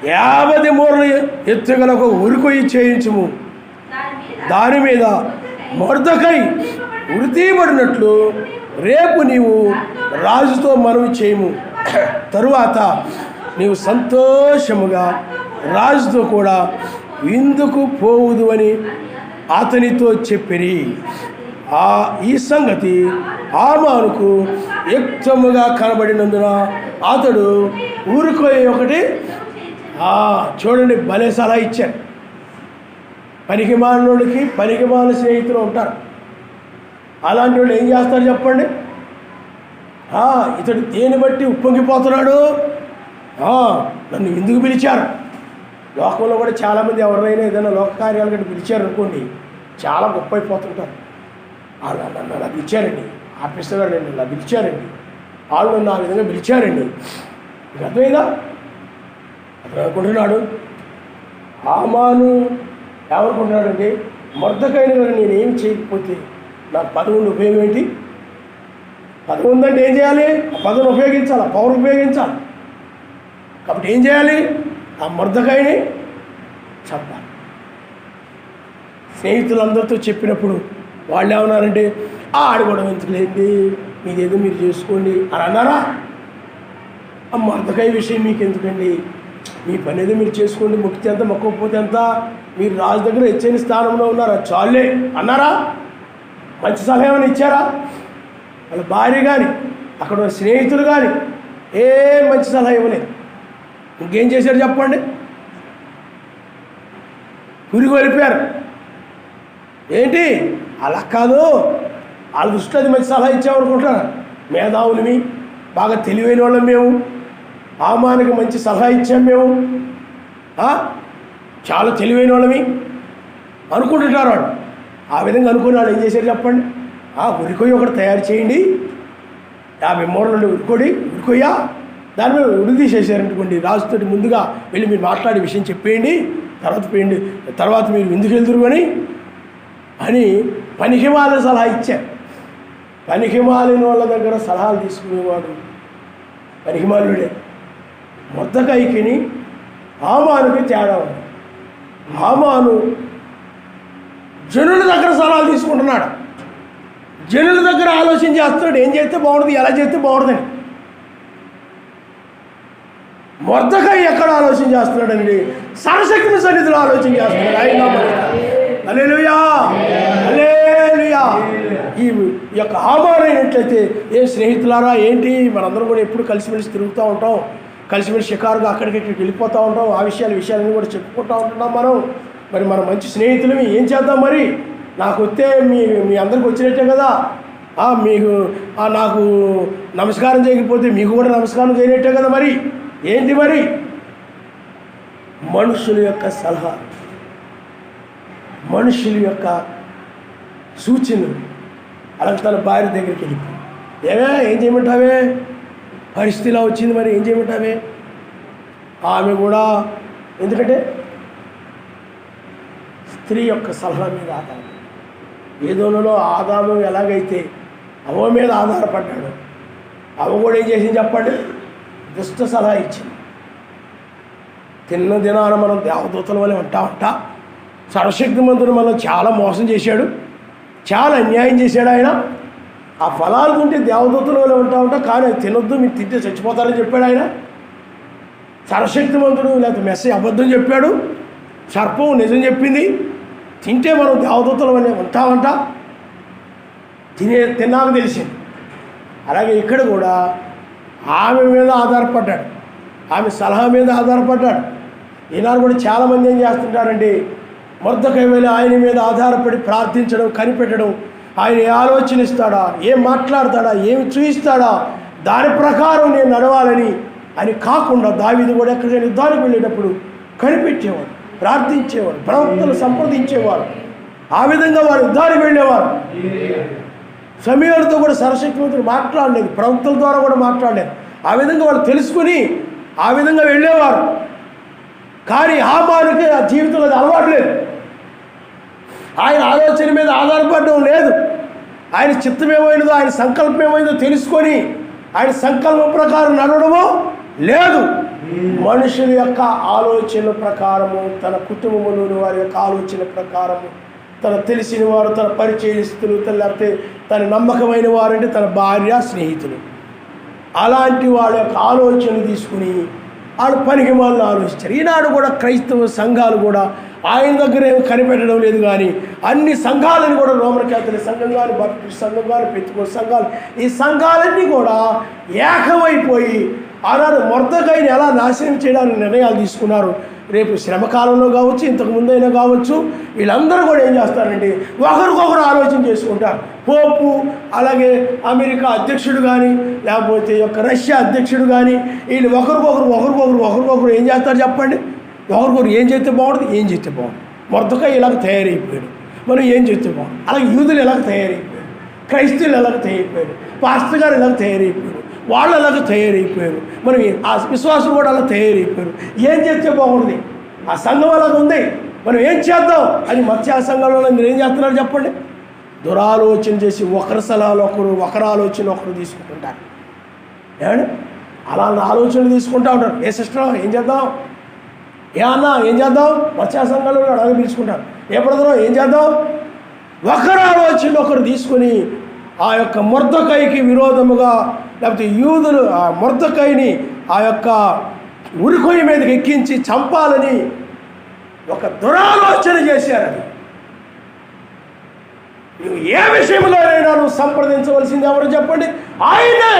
50 మూరలు ఎత్తుగల ఒక ఉరికొయ్యి చేయించుము, దాని మీద మొర్దెకై ఉరితీయబడినట్లు రేపు నీవు రాజుతో మనవి చేయము, తరువాత నీవు సంతోషముగా రాజుతో కూడా విందుకు పోవుదు అని అతనితో చెప్పిరి. ఈ సంగతి హామానుకు యుక్తముగా కనబడినందున అతడు ఊరుకోయి ఒకటి చూడండి, భలే సలహా ఇచ్చారు. పనికిమాలినోడికి పనికిమాలిన స్నేహితులు ఉంటారు. అలాంటి వాళ్ళు ఏం చేస్తారు చెప్పండి? ఇతడు దేని బట్టి ఉప్పొంగిపోతున్నాడు, నన్ను ఎందుకు పిలిచారు? లోకంలో కూడా చాలామంది ఎవరైనా ఏదైనా లోక కార్యాలు కంటే పిలిచారు అనుకోండి, చాలా గొప్ప అయిపోతుంటారు. నన్ను అలా పిలిచారండి, ఆఫీసర్ గారు నన్ను ఇలా పిలిచారండి, వాళ్ళు నన్ను ఆ విధంగా పిలిచారండి. మీకు అర్థమైందా? అతను అనుకుంటున్నాడు, హామాను ఏమనుకుంటున్నాడండి, మొర్దెకైని గారు నేనేం చేయకపోతే నాకు పదవి ఉండి ఉపయోగం ఏంటి? పదవి ఉందంటే ఏం చేయాలి? ఆ పదవిని ఉపయోగించాలి, ఆ పవర్ ఉపయోగించాలి. కాబట్టి ఏం చేయాలి? ఆ మొర్దెకైని చంపాలి. స్నేహితులందరితో చెప్పినప్పుడు వాళ్ళు ఏమన్నారంటే, ఆడుకోవడం ఎందుకులేండి, మీదేదో మీరు చేసుకోండి అని అన్నారా? ఆ మొర్దెకై విషయం మీకు ఎందుకండి, మీ పని ఏదో మీరు చేసుకోండి, మొక్కితే ఎంత మొక్కకపోతే ఎంత, మీరు రాజు దగ్గర హెచ్చని స్థానంలో ఉన్నారు, చాలే అన్నారా? మంచి సలహా ఏమైనా ఇచ్చారా? వాళ్ళ భార్య కానీ అక్కడ స్నేహితులు కానీ మంచి సలహా ఇవ్వలేదు. ఇంకేం చేశారు చెప్పండి? పురిగి వెళ్ళిపోయారు. ఏంటి అలా కాదు, వాళ్ళ దృష్టిలో అది మంచి సలహా ఇచ్చామనుకుంటారు. మేధావులమి, బాగా తెలివైన వాళ్ళం మేము, హామానికి మంచి సలహా ఇచ్చాం మేము, చాలా తెలివైన వాళ్ళమి అనుకుంటుంటారు వాళ్ళు. ఆ విధంగా అనుకుని వాళ్ళు ఏం చేశారు చెప్పండి? ఉరికొయ్య ఒకటి తయారు చేయండి, 50 మూరలు ఉరికొయ్య, దాని మీద ఉడి తీసేసారనుకోండి, రాజుతోటి ముందుగా వెళ్ళి మీరు మాట్లాడే విషయం చెప్పేయండి, తర్వాత మీరు ఎందుకు వెళ్తురు అని పనికిమాలిన సలహా ఇచ్చారు. పనికిమాలిన వాళ్ళ దగ్గర సలహాలు తీసుకునేవాడు పనికిమాలినుడే. మొర్దెకైకిని హామానుకి తేడా ఉంది. హామాను జనుల దగ్గర సలహాలు తీసుకుంటున్నాడు, జనుల దగ్గర ఆలోచన చేస్తున్నాడు, ఏం చేస్తే బాగుంటుంది, ఎలా చేస్తే బాగుంటుందని. మొర్దెకై ఎక్కడ ఆలోచన చేస్తున్నాడండి? సర్వశక్తుని సన్నిధిలో ఆలోచన చేస్తున్నాడు. హల్లెలూయా, హల్లెలూయా. ఈ యొక్క హామాను అయినట్లయితే ఏ స్నేహితులారా, ఏంటి మనందరం కూడా ఎప్పుడు కలిసిమెలిసి తిరుగుతూ ఉంటాం, కలిసిమెలిసి షికారుగా అక్కడికి వెళ్ళిపోతూ ఉంటాం, ఆ విషయాలన్నీ కూడా చెప్పుకుంటూ ఉంటున్నాం మనం. మరి మన మంచి స్నేహితులమి ఏం చేద్దాం? మరి నాకు వస్తే మీ అందరికి వచ్చినట్టే కదా, మీకు నాకు నమస్కారం చేయకపోతే మీకు కూడా నమస్కారం చేయనట్టే కదా. మరి ఏంటి మరి? మనుషుల యొక్క సలహా, మనుషుల యొక్క సూచనలు. అలాగే తన భార్య దగ్గరికి వెళ్ళిపోయి, ఏం చేయమంటావే, పరిస్థితిలా వచ్చింది, మరి ఏం చేయమంటావే? ఆమె కూడా, ఎందుకంటే స్త్రీ యొక్క సలహా మీద ఆధారం. ఏదోనలో ఆదాము ఎలాగైతే అవ్వ మీద ఆధారపడ్డాడు, అవ్వ కూడా ఏం చేసింది చెప్పండి? దుష్ట సలహా ఇచ్చింది. తిన్న దినాన మనం దేవదూతల వల్ల ఉంటా సర్వశక్తిమంతుడు మనం చాలా మోసం చేశాడు, చాలా అన్యాయం చేశాడు ఆయన. ఆ ఫలాలు తింటే దేవదూతల వల్ల ఉంటా కానీ అది తినొద్దు, మీరు తింటే చచ్చిపోతారని చెప్పాడు ఆయన. సర్వశక్తిమంతుడు లేకపోతే మెస్సీ అబద్ధం చెప్పాడు, సర్పం నిజం చెప్పింది, తింటే మనం దేవదూతల వల్ల ఉంటామంట. తిన్నాక తెలిసింది. అలాగే ఇక్కడ కూడా ఆమె మీద ఆధారపడ్డాడు, ఆమె సలహా మీద ఆధారపడ్డాడు. ఈనాడు కూడా చాలామంది ఏం చేస్తుంటారండి, మొర్దెకై వెళ్ళి ఆయన మీద ఆధారపడి ప్రార్థించడం, కనిపెట్టడం, ఆయన ఏ ఆలోచన ఇస్తాడా, ఏం మాట్లాడతాడా, ఏమి చూయిస్తాడా, దాని ప్రకారం నేను నడవాలని అని కాకుండా దావీదు కూడా ఎక్కడికైనా యుద్ధానికి వెళ్ళేటప్పుడు కనిపెట్టేవాడు, ప్రార్థించేవాడు, ప్రవక్తలు సంప్రదించేవాడు. ఆ విధంగా వారు యుద్ధానికి వెళ్ళేవారు. సమూయేలుతో కూడా సర్వశక్తిమంతుడు మాట్లాడలేదు, ప్రవక్తల ద్వారా కూడా మాట్లాడలేదు. ఆ విధంగా వాళ్ళు తెలుసుకుని ఆ విధంగా వెళ్ళేవారు. కానీ హామానుకి ఆ జీవితంలో అది అలవాటు లేదు. ఆయన ఆలోచన మీద ఆధారపడడం లేదు. ఆయన చిత్తం ఏమైందో, ఆయన సంకల్పం ఏమైందో తెలుసుకొని ఆయన సంకల్పం ప్రకారం నడవడమో లేదు. మనుషుల యొక్క ఆలోచన ప్రకారము, తన కుటుంబంలోని వారి యొక్క ఆలోచన ప్రకారము, తన తెలిసిన వారు, తన పరిచయస్తులు, లేకపోతే తన నమ్మకమైన వారంటే తన భార్య, స్నేహితులు, అలాంటి వాళ్ళ యొక్క ఆలోచనలు తీసుకుని వాళ్ళు పనికి వాళ్ళు ఆలోచించారు. ఈనాడు కూడా క్రైస్తవ సంఘాలు కూడా ఆయన దగ్గర ఏమి కనిపెట్టడం లేదు. కానీ అన్ని సంఘాలను కూడా రోమన్ క్యాథలిక్ సంఘం కానీ, బాప్టిస్ట్ సంఘం కానీ, పెంతెకోస్తు సంఘాలు, ఈ సంఘాలన్నీ కూడా ఏకమైపోయి ఆనాడు మొర్దెకైని ఎలా నాశనం చేయడానికి నిర్ణయాలు తీసుకున్నారు. రేపు శ్రమకాలంలో కావచ్చు, ఇంతకు ముందైనా కావచ్చు, వీళ్ళందరూ కూడా ఏం చేస్తారంటే ఒకరికొకరు ఆలోచన చేసుకుంటారు. పోపు, అలాగే అధ్యక్షుడు కానీ, లేకపోతే రష్యా అధ్యక్షుడు కానీ, వీళ్ళు ఒకరికొకరు ఏం చేస్తారు చెప్పండి? ఒకరికొకరు ఏం చేస్తే బాగుంటుంది. మొర్దెకై ఇలాగ తయారైపోయాడు, మనం ఏం చేస్తే బాగుంటుంది. అలాగే యూదులు ఎలాగ తయారైపోయారు, క్రైస్తవులు ఎలాగ తయారైపోయారు, పాస్టర్ గారు ఎలాగ తయారైపోయారు, వాళ్ళు అలాగ తయారైపోయారు, మనం ఆ విశ్వాసం కూడా అలా తయారైపోయారు. ఏం చేస్తే బాగుంటుంది? ఆ సంఘం అలాగ ఉంది, మనం ఏం చేద్దాం అని మత్స్య సంఘంలో మీరు ఏం చేస్తున్నారు చెప్పండి? దురాలోచన చేసి ఒకరి సలహాలు ఒకరి ఆలోచన ఒకరు తీసుకుంటుంటారు. ఏమండి? అలా ఆలోచనలు తీసుకుంటూ ఉంటారు. ఏ సిస్టర్ ఏం చేద్దాం, ఏ అన్న ఏం చేద్దాం, మత్స్య సంఘంలో అలాగే పిలుచుకుంటారు. ఏ బ్రదరో ఏం చేద్దాం, ఒకరి ఆలోచన ఒకరు తీసుకొని ఆ యొక్క మొర్దెకైకి విరోధముగా, లేకపోతే యూదులు ఆ మొర్దెకైని ఆ యొక్క ఉరికొయ్య మీదకి ఎక్కించి చంపాలని ఒక దురాలోచన చేశారని. నువ్వు ఏ విషయంలోనైనా నువ్వు సంప్రదించవలసింది ఎవరు చెప్పండి? ఆయనే.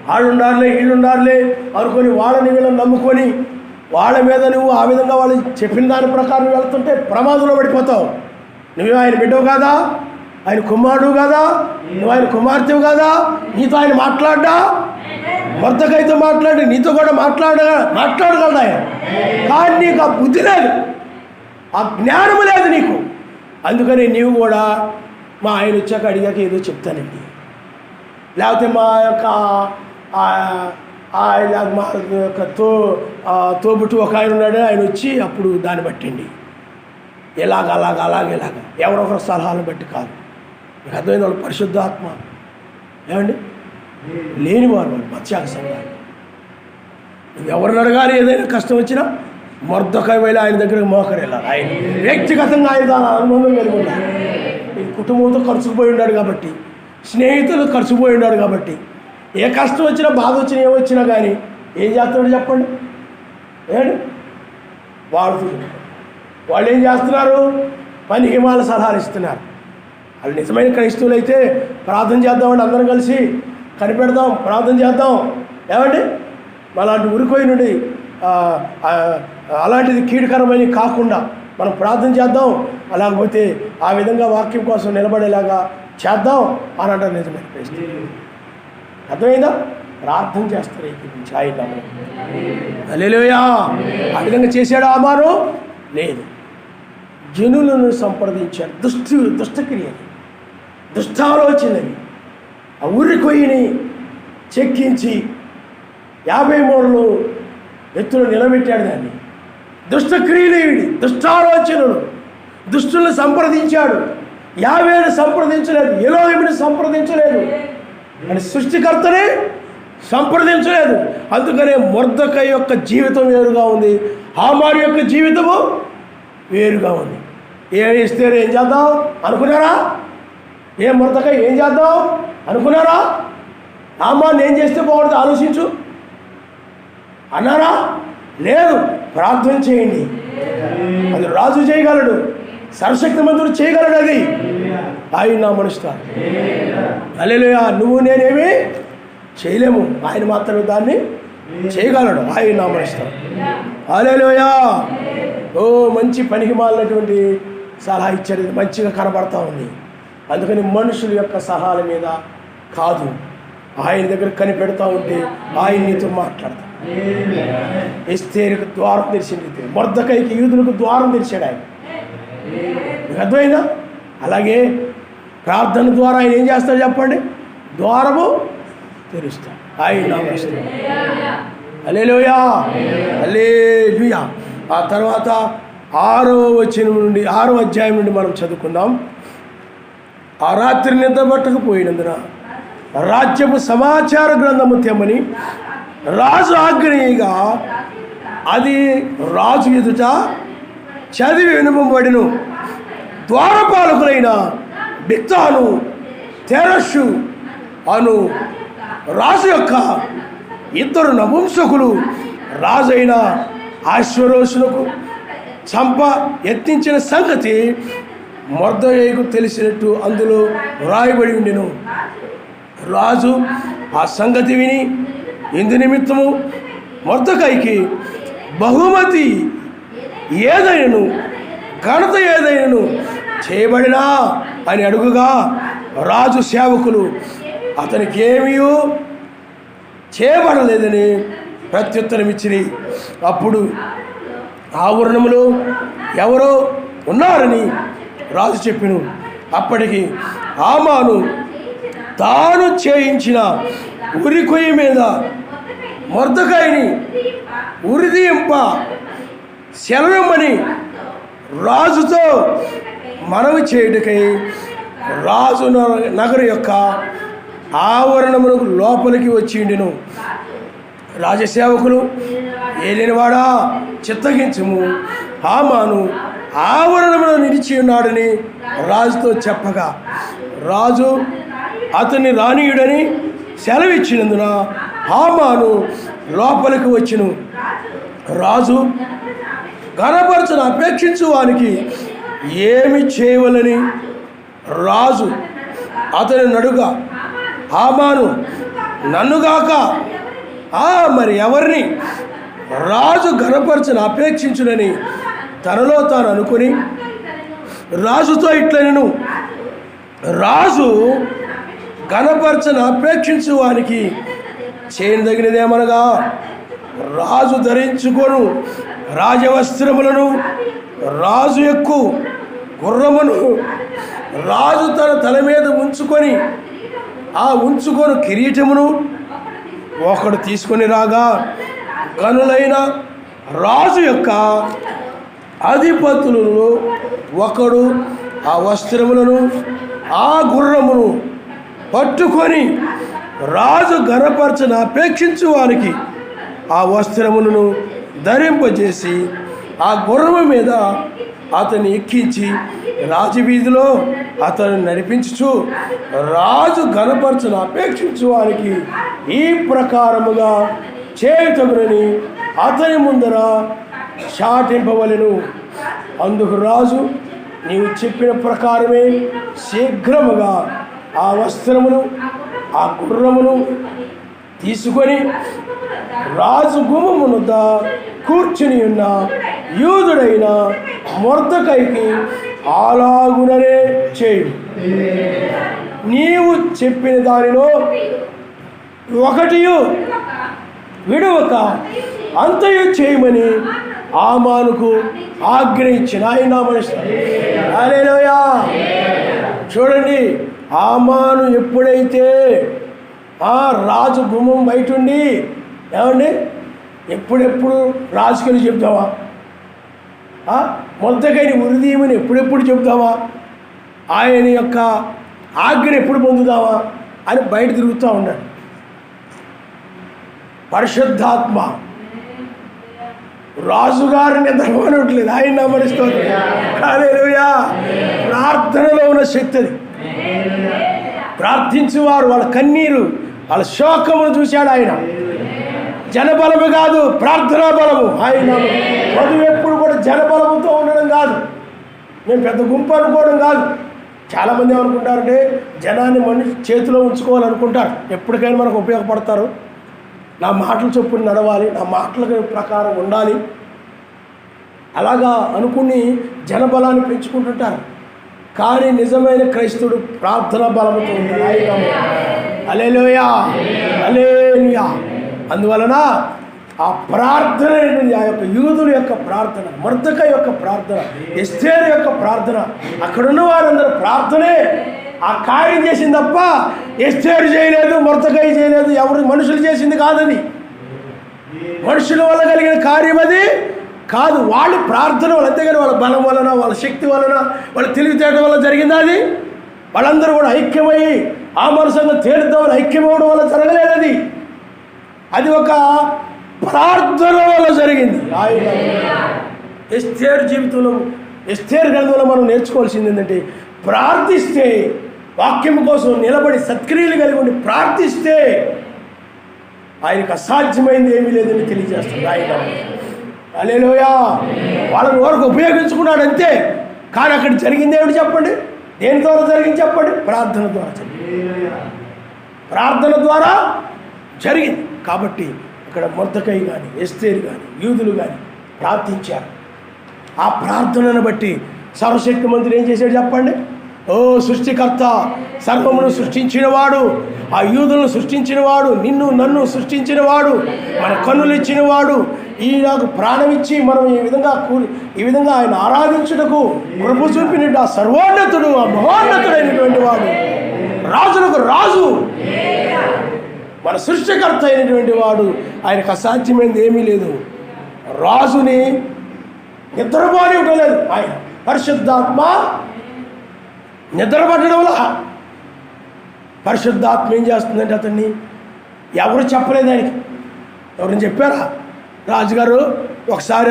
వాళ్ళుండారులే వీళ్ళుండారులే అనుకొని వాళ్ళని వీళ్ళని నమ్ముకొని వాళ్ళ మీద నువ్వు ఆ విధంగా వాళ్ళు చెప్పిన దాని ప్రకారం వెళ్తుంటే ప్రమాదంలో పడిపోతావు. నువ్వు ఆయన బిడ్డవు కాదా, ఆయన కుమారుడు కాదా, నువ్వు ఆయన కుమార్తెవు కాదా, నీతో ఆయన మాట్లాడ్డా? మొర్దెకైతో మాట్లాడి నీతో కూడా మాట్లాడగలడు ఆయన. కానీ నీకు ఆ బుద్ధి లేదు, ఆ జ్ఞానము లేదు నీకు. అందుకని నీవు కూడా మా ఆయన వచ్చాక అడిగాక ఏదో చెప్తానండి, లేకపోతే మా యొక్క తోబుట్టు ఒక ఆయన ఉన్నాడు, ఆయన వచ్చి అప్పుడు దాన్ని బట్టండి ఎలాగ ఎవరొకరు సలహాలను బట్టి కాదు. మీకు అర్థమైన వాళ్ళు పరిశుద్ధాత్మ ఏమండి లేనివారు వాళ్ళు మత్స్యాక సంఘాలు. నువ్వు ఎవరిని అడగాలి, ఏదైనా కష్టం వచ్చినా మొర్దెకై వెళ్ళి ఆయన దగ్గరకు మోకరు వెళ్ళాలి. ఆయన వ్యక్తిగతంగా ఆయన దాని అనుభవం కలిగి ఉండాలి. ఈ కుటుంబంతో ఖర్చుకుపోయి ఉన్నాడు కాబట్టి, స్నేహితులు ఖర్చుకుపోయి ఉన్నాడు కాబట్టి, ఏ కష్టం వచ్చినా బాధ వచ్చినా ఏమొచ్చినా కానీ ఏం చేస్తున్నాడు చెప్పండి? ఏమండి వాళ్ళు ఏం చేస్తున్నారు? పనికి మాల సలహాలు ఇస్తున్నారు. వాళ్ళు నిజమైన క్రైస్తవులు అయితే ప్రార్థన చేద్దామండి, అందరం కలిసి కనిపెడదాం, ప్రార్థన చేద్దాం. ఏమండి అలాంటి ఉరికొయ్య నుండి అలాంటిది కీడుకరమైన కాకుండా మనం ప్రార్థన చేద్దాం, అలాగపోతే ఆ విధంగా వాక్యం కోసం నిలబడేలాగా చేద్దాం అని అంటారు నిజమైన క్రైస్తవులు. అర్థమైందా? ప్రార్థన చేస్తారు ఏకీపించి ఆయన. హల్లెలూయా. ఆ విధంగా చేశాడు ఆమాను? లేదు. జనులను సంప్రదించాడు. దుష్టక్రియని, దుష్టాలోచనని, ఆ ఉరికొయ్యని చెక్కించి 50 మూరలు ఎత్తులు నిలబెట్టాడు. దాన్ని దుష్టక్రియలు, దుష్టాలోచనలు, దుష్టులను సంప్రదించాడు. యావేను సంప్రదించలేదు, ఎలోహిముని సంప్రదించలేదు, అని సృష్టికర్తనే సంప్రదించలేదు. అందుకనే మొర్దెకై యొక్క జీవితం వేరుగా ఉంది, హామాను యొక్క జీవితము వేరుగా ఉంది. ఎస్తేరు ఏం చేద్దాం అనుకున్నారా? మొర్దెకై ఏం చేద్దాం అనుకున్నారా? హామాను ఏం చేస్తే బాగుంటుంది ఆలోచించు అన్నారా? లేదు. ప్రార్థన చేయండి, అది రాజు చేయగలడు, సర్వశక్తిమంతుడు చేయగలడు. అది ఆయన నా మనుషుతారు. హల్లెలూయా. నువ్వు నేనేమి చేయలేము, ఆయన మాత్రమే దాన్ని చేయగలడు. ఆయన నా మనుషుతారు. హల్లెలూయా. ఓ మంచి పనికి మాలినటువంటి సలహా ఇచ్చారు, ఇది మంచిగా కనబడతా ఉంది. అందుకని మనుషుల యొక్క సలహాల మీద కాదు, ఆయన దగ్గర కనిపెడతా ఉంటే ఆయన నీతో మాట్లాడతాడు. ఎస్తేరుకు ద్వారం తెరిచింది, మొర్దెకైకి యూదులకు ద్వారం తెరిచాడు ఆయన. మీకు అర్థమైందా? అలాగే ప్రార్థన ద్వారా ఆయన ఏం చేస్తాడు చెప్పండి? ద్వారము తెరుస్తాడు. ఆయన నామస్తుడు. హల్లెలూయా, హల్లెలూయా. ఆ తర్వాత 6వ అధ్యాయం నుండి మనం చదువుకుందాం. ఆ రాత్రి నిద్రపట్టకపోయినందున రాజ్యపు సమాచార గ్రంథము తెమ్మని రాజు ఆజ్ఞగా అది రాజు ఎదుట చదివి వినపబడెను. ద్వారపాలకులైన బిక్తాను, తెరస్సు అను రాజు యొక్క 2 నపుంసకులు రాజైన అహష్వేరోషునకు చంప యత్నించిన సంగతి మొర్దెకైకు తెలిసినట్టు అందులో వ్రాయబడి ఉండెను. రాజు ఆ సంగతి విని ఇందు నిమిత్తము మొర్దెకైకి బహుమతి ఏదైనను ఘనత ఏదైనను చేయబడినా అని అడుగుగా రాజు సేవకులు అతనికి ఏమీ చేయబడలేదని ప్రత్యుత్తరం ఇచ్చిరి. అప్పుడు ఆవరణములో ఎవరో ఉన్నారని రాజు చెప్పెను. అప్పటికి హామాను తాను చేయించిన ఉరికొయ్య మీద మొర్దెకైని ఉరిదీయింప సెలవిమ్మని రాజుతో మనవి చేయుటకై రాజు నగరు యొక్క ఆవరణములకు లోపలికి వచ్చిండెను. రాజసేవకులు ఏలినవాడా చిత్తగించుము, హామాను ఆవరణములో నిలిచి ఉన్నాడని రాజుతో చెప్పగా రాజు అతన్ని రానీయుడని సెలవిచ్చినందున హామాను లోపలికి వచ్చెను. రాజు ఘనపరచను అపేక్షించు వానికి ఏమి చేయవలని రాజు అతని నడుగా హామాను నన్నుగాక మరి ఎవరిని రాజు ఘనపరచను అపేక్షించునని తనలో తాను అనుకుని రాజుతో ఇట్లనెను, రాజు ఘనపరచను అపేక్షించు వానికి చేయదగినదేమనగా రాజు ధరించుకొను రాజవస్త్రములను, రాజు ఎక్కు గుర్రమును రాజు తన తల మీద ఉంచుకొని ఉంచుకొని కిరీటమును ఒకడు తీసుకొని రాగా గనులైన రాజు యొక్క అధిపతులను ఒకడు ఆ వస్త్రములను ఆ గుర్రమును పట్టుకొని రాజు ఘనపరచను అపేక్షించు వారికి ఆ వస్త్రములను ధరింపజేసి ఆ గుర్రము మీద అతన్ని ఎక్కించి రాజవీధిలో అతను నడిపించుచు రాజు ఘనపరచను అపేక్షించు వారికి ఈ ప్రకారముగా చేయుటకునని అతని ముందర చాటింపవలెను. అందుకు రాజు నీవు చెప్పిన ప్రకారమే శీఘ్రముగా ఆ వస్త్రమును ఆ గుర్రమును తీసుకొని రాజు గుమ్మమునొద్ద కూర్చుని ఉన్న యూదుడైన మొర్దెకైకి అలాగుననే చేయు. నీవు చెప్పిన దానిలో ఒకటియు విడవక అంతయు చేయమని హామానుకు ఆజ్ఞ ఇచ్చిన ఆయన హల్లెలూయా. చూడండి, హామాను ఎప్పుడైతే రాజు గుమ్మం బయట ఉండి ఏమండి ఎప్పుడెప్పుడు రాజుకొని చెప్తావా, మొర్దెకైని ఉరిదీయమని ఎప్పుడెప్పుడు చెప్తావా, ఆయన యొక్క ఆజ్ఞను ఎప్పుడు పొందుదావా అని బయట తిరుగుతూ ఉన్నాడు. పరిశుద్ధాత్మ రాజుగారిని నిద్రపోనట్లేదు, ఆయన నమ్మరిస్తుంది. హల్లెలూయా. ప్రార్థనలో ఉన్న శక్తి అది. ప్రార్థించేవారు వాళ్ళ కన్నీరు వాళ్ళ శోకమును చూశాడు ఆయన. జనబలము కాదు, ప్రార్థనా బలము. ఆయన వధువు ఎప్పుడు కూడా జనబలముతో ఉండడం కాదు, మేము పెద్ద గుంపు అనుకోవడం కాదు. చాలామంది ఏమనుకుంటారంటే జనాన్ని మనిషి చేతిలో ఉంచుకోవాలనుకుంటారు. ఎప్పటికైనా మనకు ఉపయోగపడతారు, నా మాటలు చొప్పున నడవాలి, నా మాటల ప్రకారం ఉండాలి, అలాగా అనుకుని జనబలాన్ని పెంచుకుంటుంటారు. కానీ నిజమైన క్రైస్తవుడు ప్రార్థనా బలముతో ఉంటాడు. హల్లెలూయా, హల్లెలూయా. అందువలన ఆ ప్రార్థన, ఆ యొక్క యూదుల యొక్క ప్రార్థన, మొర్దెకై యొక్క ప్రార్థన, ఎస్తేరు యొక్క ప్రార్థన, అక్కడున్న వారందరూ ప్రార్థనే ఆ కార్యం చేసింది తప్ప ఎస్తేరు చేయలేదు, మొర్దెకై చేయలేదు. ఎవరు మనుషులు చేసింది కాదది, మనుషుల వల్ల కలిగిన కార్యం అది కాదు. వాళ్ళు ప్రార్థన వల్ల, అంతేగాని వాళ్ళ బలం వలన, వాళ్ళ శక్తి వలన, వాళ్ళ తెలివితేట వల్ల జరిగింది అది. వాళ్ళందరూ కూడా ఐక్యమై ఆ మనసుగా తేలుద్దామని ఐక్యమవడం వల్ల జరగలేదు అది. అది ఒక ప్రార్థన వల్ల జరిగింది. ఎస్తేరు జీవితంలో, ఎస్తేరు గ్రంథంలో మనం నేర్చుకోవాల్సింది ఏంటంటే, ప్రార్థిస్తే, వాక్యం కోసం నిలబడి సత్క్రియలు కలిగి ఉండి ప్రార్థిస్తే ఆయనకు అసాధ్యమైంది ఏమీ లేదని తెలియజేస్తుంది ఆయన. హల్లెలూయా. వాళ్ళని వరకు ఉపయోగించుకున్నాడు అంతే. కానీ అక్కడ జరిగింది ఏమిటి చెప్పండి? దేని ద్వారా జరిగింది చెప్పండి? ప్రార్థన ద్వారా జరిగింది. ప్రార్థన ద్వారా జరిగింది. కాబట్టి ఇక్కడ మొర్దెకై కానీ ఎస్తేరు కానీ యూదులు కానీ ప్రార్థించారు. ఆ ప్రార్థనను బట్టి సర్వశక్తిమంతుడు ఏం చేశాడు చెప్పండి? ఓ సృష్టికర్త, సర్వమును సృష్టించినవాడు, ఆ యూదులను సృష్టించినవాడు, నిన్ను నన్ను సృష్టించినవాడు, మన కన్నులు ఇచ్చినవాడు, ఈ నాకు ప్రాణం ఇచ్చి మనం ఈ విధంగా ఆయన ఆరాధించుటకు కృప చూపిన ఆ సర్వోన్నతుడు, ఆ మహోన్నతుడైనటువంటి వాడు, రాజులకు రాజు, మన సృష్టికర్త అయినటువంటి వాడు, ఆయనకు అసాధ్యమైనది ఏమీ లేదు. రాజుని నిద్రపోని ఉండలేదు. ఆయన పరిశుద్ధాత్మ నిద్రపట్టడం వల్ల పరిశుద్ధాత్మ ఏం చేస్తుందంటే అతన్ని ఎవరు చెప్పలేదు. ఆయనకి ఎవరైనా చెప్పారా? రాజుగారు ఒకసారి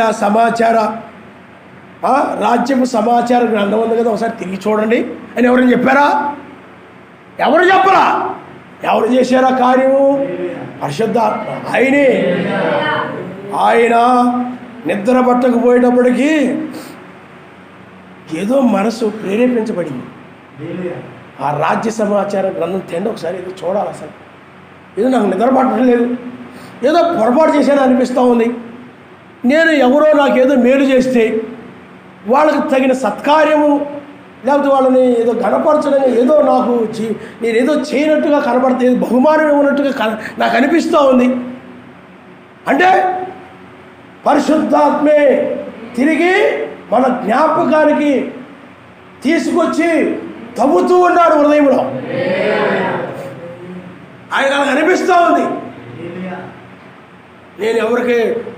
ఆ రాజ్యపు సమాచార గ్రంథం ఉంది కదా, ఒకసారి తిరిగి చూడండి అని ఎవరైనా చెప్పారా? ఎవరు చెప్పరా? ఎవరు చేశారా కార్యము? పరిశుద్ధాత్మ. ఆయన నిద్ర పట్టకపోయేటప్పటికీ ఏదో మనసు ప్రేరేపించబడింది. ఆ రాజ్య సమాచార గ్రంథం తిండి ఒకసారి ఏదో చూడాలి. అసలు ఏదో నాకు నిద్ర పట్టడం లేదు, ఏదో పొరపాటు చేశాను అనిపిస్తూ ఉంది. నేను ఎవరో నాకు ఏదో మేలు చేస్తే వాళ్ళకి తగిన సత్కార్యము, లేకపోతే వాళ్ళని ఏదో గణపరచడం, ఏదో నేను ఏదో చేయనట్టుగా కనపడితే బహుమానం ఇవ్వనట్టుగా నాకు అనిపిస్తూ ఉంది. అంటే పరిశుద్ధాత్మే తిరిగి మన జ్ఞాపకానికి తీసుకొచ్చి తవ్వుతూ ఉన్నాడు హృదయంలో. ఆయన అనిపిస్తూ ఉంది, నేను ఎవరికి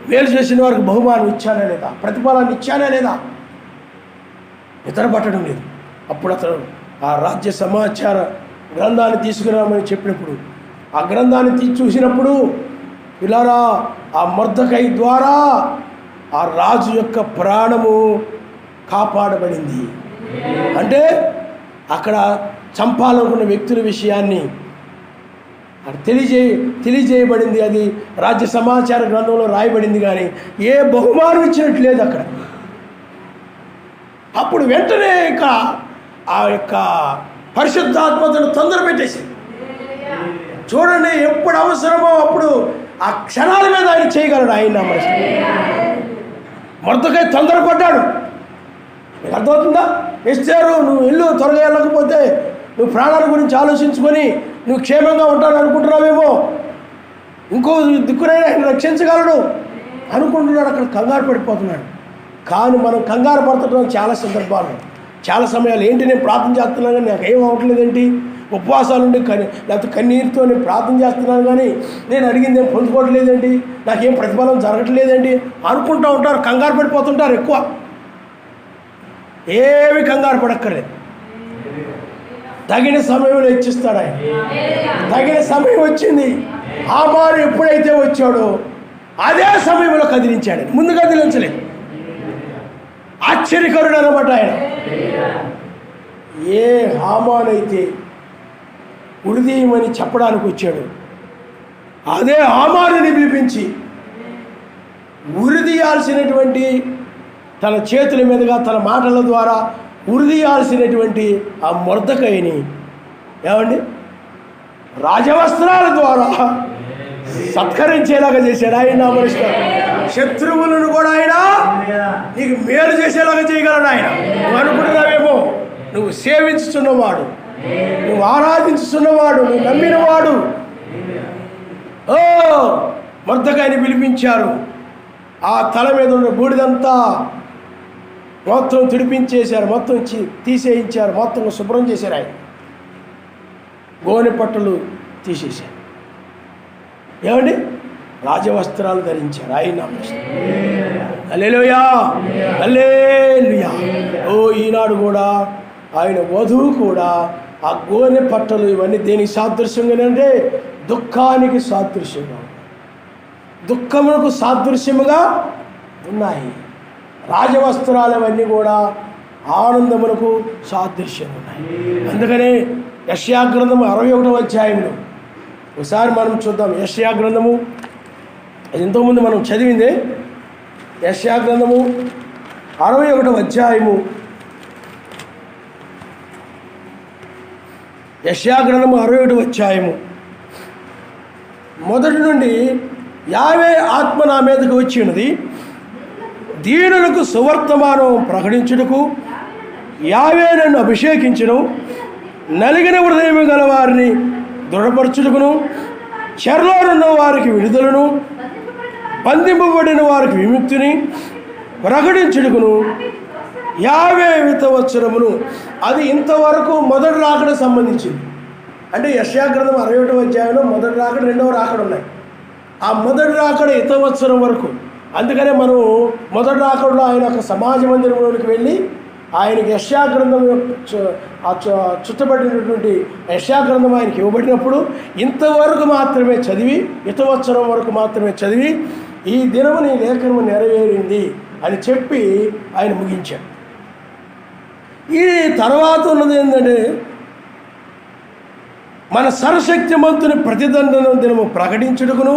మేలు చేసిన వారికి బహుమానం ఇచ్చానా లేదా, ప్రతిఫలాన్ని ఇచ్చానా లేదా, నిద్ర పట్టడం లేదు. అప్పుడు అతను ఆ రాజ్య సమాచార గ్రంథాన్ని తీసుకురామని చెప్పినప్పుడు, ఆ గ్రంథాన్ని చూసినప్పుడు పిల్లరా, ఆ మొర్దెకై ద్వారా ఆ రాజు యొక్క ప్రాణము కాపాడబడింది. అంటే అక్కడ చంపాలనుకున్న వ్యక్తుల విషయాన్ని తెలియజేయబడింది. అది రాజ్య సమాచార గ్రంథంలో రాయబడింది, కానీ ఏ బహుమానం ఇచ్చినట్టు లేదు అక్కడ. అప్పుడు వెంటనే ఆ యొక్క పరిశుద్ధాత్మను తొందర పెట్టేసి, చూడండి ఎప్పుడు అవసరమో అప్పుడు ఆ క్షణాల మీద ఆయన చేయగలడు. ఆయన మొర్దెకై తొందరపడ్డాడు. మీకు అర్థమవుతుందా? ఎస్తేరు, నువ్వు ఇల్లు త్వరగా వెళ్ళకపోతే నువ్వు ప్రాణాల గురించి ఆలోచించుకొని నువ్వు క్షేమంగా ఉంటాను అనుకుంటున్నావేమో, ఇంకో దిక్కునైనా ఆయన రక్షించగలడు అనుకుంటున్నాడు. అక్కడ కంగారు పడిపోతున్నాడు. కానీ మనం కంగారు పడుతున్నాం చాలా సందర్భాల్లో, చాలా సమయాలు. ఏంటి నేను ప్రార్థన చేస్తున్నాను కానీ నాకు ఏం అవ్వట్లేదేంటి, ఉపవాసాలు ఉండి లేకపోతే కన్నీరుతో నేను ప్రార్థన చేస్తున్నాను కానీ నేను అడిగింది ఏం పొందుకోవట్లేదేంటి, నాకేం ప్రతిఫలం జరగట్లేదేంటి అనుకుంటూ ఉంటారు. కంగారు పడిపోతుంటారు ఎక్కువ. ఏమి కంగారు పడక్కర్లేదు. తగిన సమయంలో ఇచ్చిస్తాడు ఆయన. తగిన సమయం వచ్చింది. హామాను ఎప్పుడైతే వచ్చాడో అదే సమయంలో కదిలించాడు. ముందు కదిలించలేదు. ఆశ్చర్యకరుడు అనమాట ఆయన. ఏ హామాను అయితే ఉరిదీయమని చెప్పడానికి వచ్చాడు, అదే హామానుని పిలిపించి ఉరిదీయాల్సినటువంటి, తన చేతుల మీదుగా తన మాటల ద్వారా ఉరిదీయాల్సినటువంటి ఆ మొర్దెకైని ఏమండి రాజవస్త్రాల ద్వారా సత్కరించేలాగా చేశాడు ఆయన. శత్రువులను కూడా ఆయన నీకు మేలు చేసేలాగా చేయగలడు ఆయన. నువ్వు అనుకుంటున్నావేమో, నువ్వు సేవించుతున్నవాడు, నువ్వు ఆరాధించుతున్నవాడు, నువ్వు నమ్మినవాడు. మొర్దెకైని పిలిపించారు. ఆ తల మీద ఉన్న బూడిదంతా మొత్తం తుడిపించేశారు, మొత్తం తీసేయించారు, మొత్తం శుభ్రం చేశారు. ఆయన గోనె పట్టలు తీసేశారు. ఏమండి రాజవస్త్రాలు ధరించారు. ఆయన హల్లెలూయా, హల్లెలూయా. ఈనాడు కూడా ఆయన వధువు కూడా ఆ గోనె పట్టలు ఇవన్నీ దేనికి సాదృశ్యంగానంటే దుఃఖానికి సాదృశ్యంగా, దుఃఖములకు సాదృశ్యముగా ఉన్నాయి. రాజవస్త్రాలు అవన్నీ కూడా ఆనందములకు సాదృశ్యంగా ఉన్నాయి. అందుకనే యెషయా గ్రంథము 61వ అధ్యాయంలో ఒకసారి మనం చూద్దాం. యెషయా గ్రంథము అది ఇంతకుముందు మనం చదివిందే. యెషయా గ్రంథము 61వ అధ్యాయము, యెషయా గ్రంథము 61వ అధ్యాయము మొదటి నుండి యావే ఆత్మ నా మీదకు వచ్చి ఉన్నది, దీనులకు సువర్తమానం ప్రకటించుటకు యావే నన్ను అభిషేకించును, నలిగిన హృదయం గల వారిని దృఢపరచుటకును, చెరలోనున్న వారికి విడుదలను, బంధింపబడిన వారికి విముక్తిని ప్రకటించుటకును యావే సంవత్సరమును. అది ఇంతవరకు మొదటి రాకడ సంబంధించింది. అంటే యెషయా గ్రంథం 61వ అధ్యాయంలో మొదటి రాకడ, రెండవ రాకడ ఉన్నాయి. ఆ మొదటి రాకడ సంవత్సరం వరకు. అందుకనే మనం మొదటి రాకడలో ఆయన ఒక సమాజ మందిరంలోనికి వెళ్ళి ఆయనకి యెషయా గ్రంథం చుట్టబడినటువంటి యెషయా గ్రంథం ఆయనకి ఇవ్వబడినప్పుడు ఇంతవరకు మాత్రమే చదివి, సంవత్సరం వరకు మాత్రమే చదివి, ఈ దినము నీ లేఖనము నెరవేరింది అని చెప్పి ఆయన ముగించాడు. ఈ తర్వాత ఉన్నది ఏంటంటే, మన సర్వశక్తిమంతుని ప్రతిదండన దినము ప్రకటించుటకును,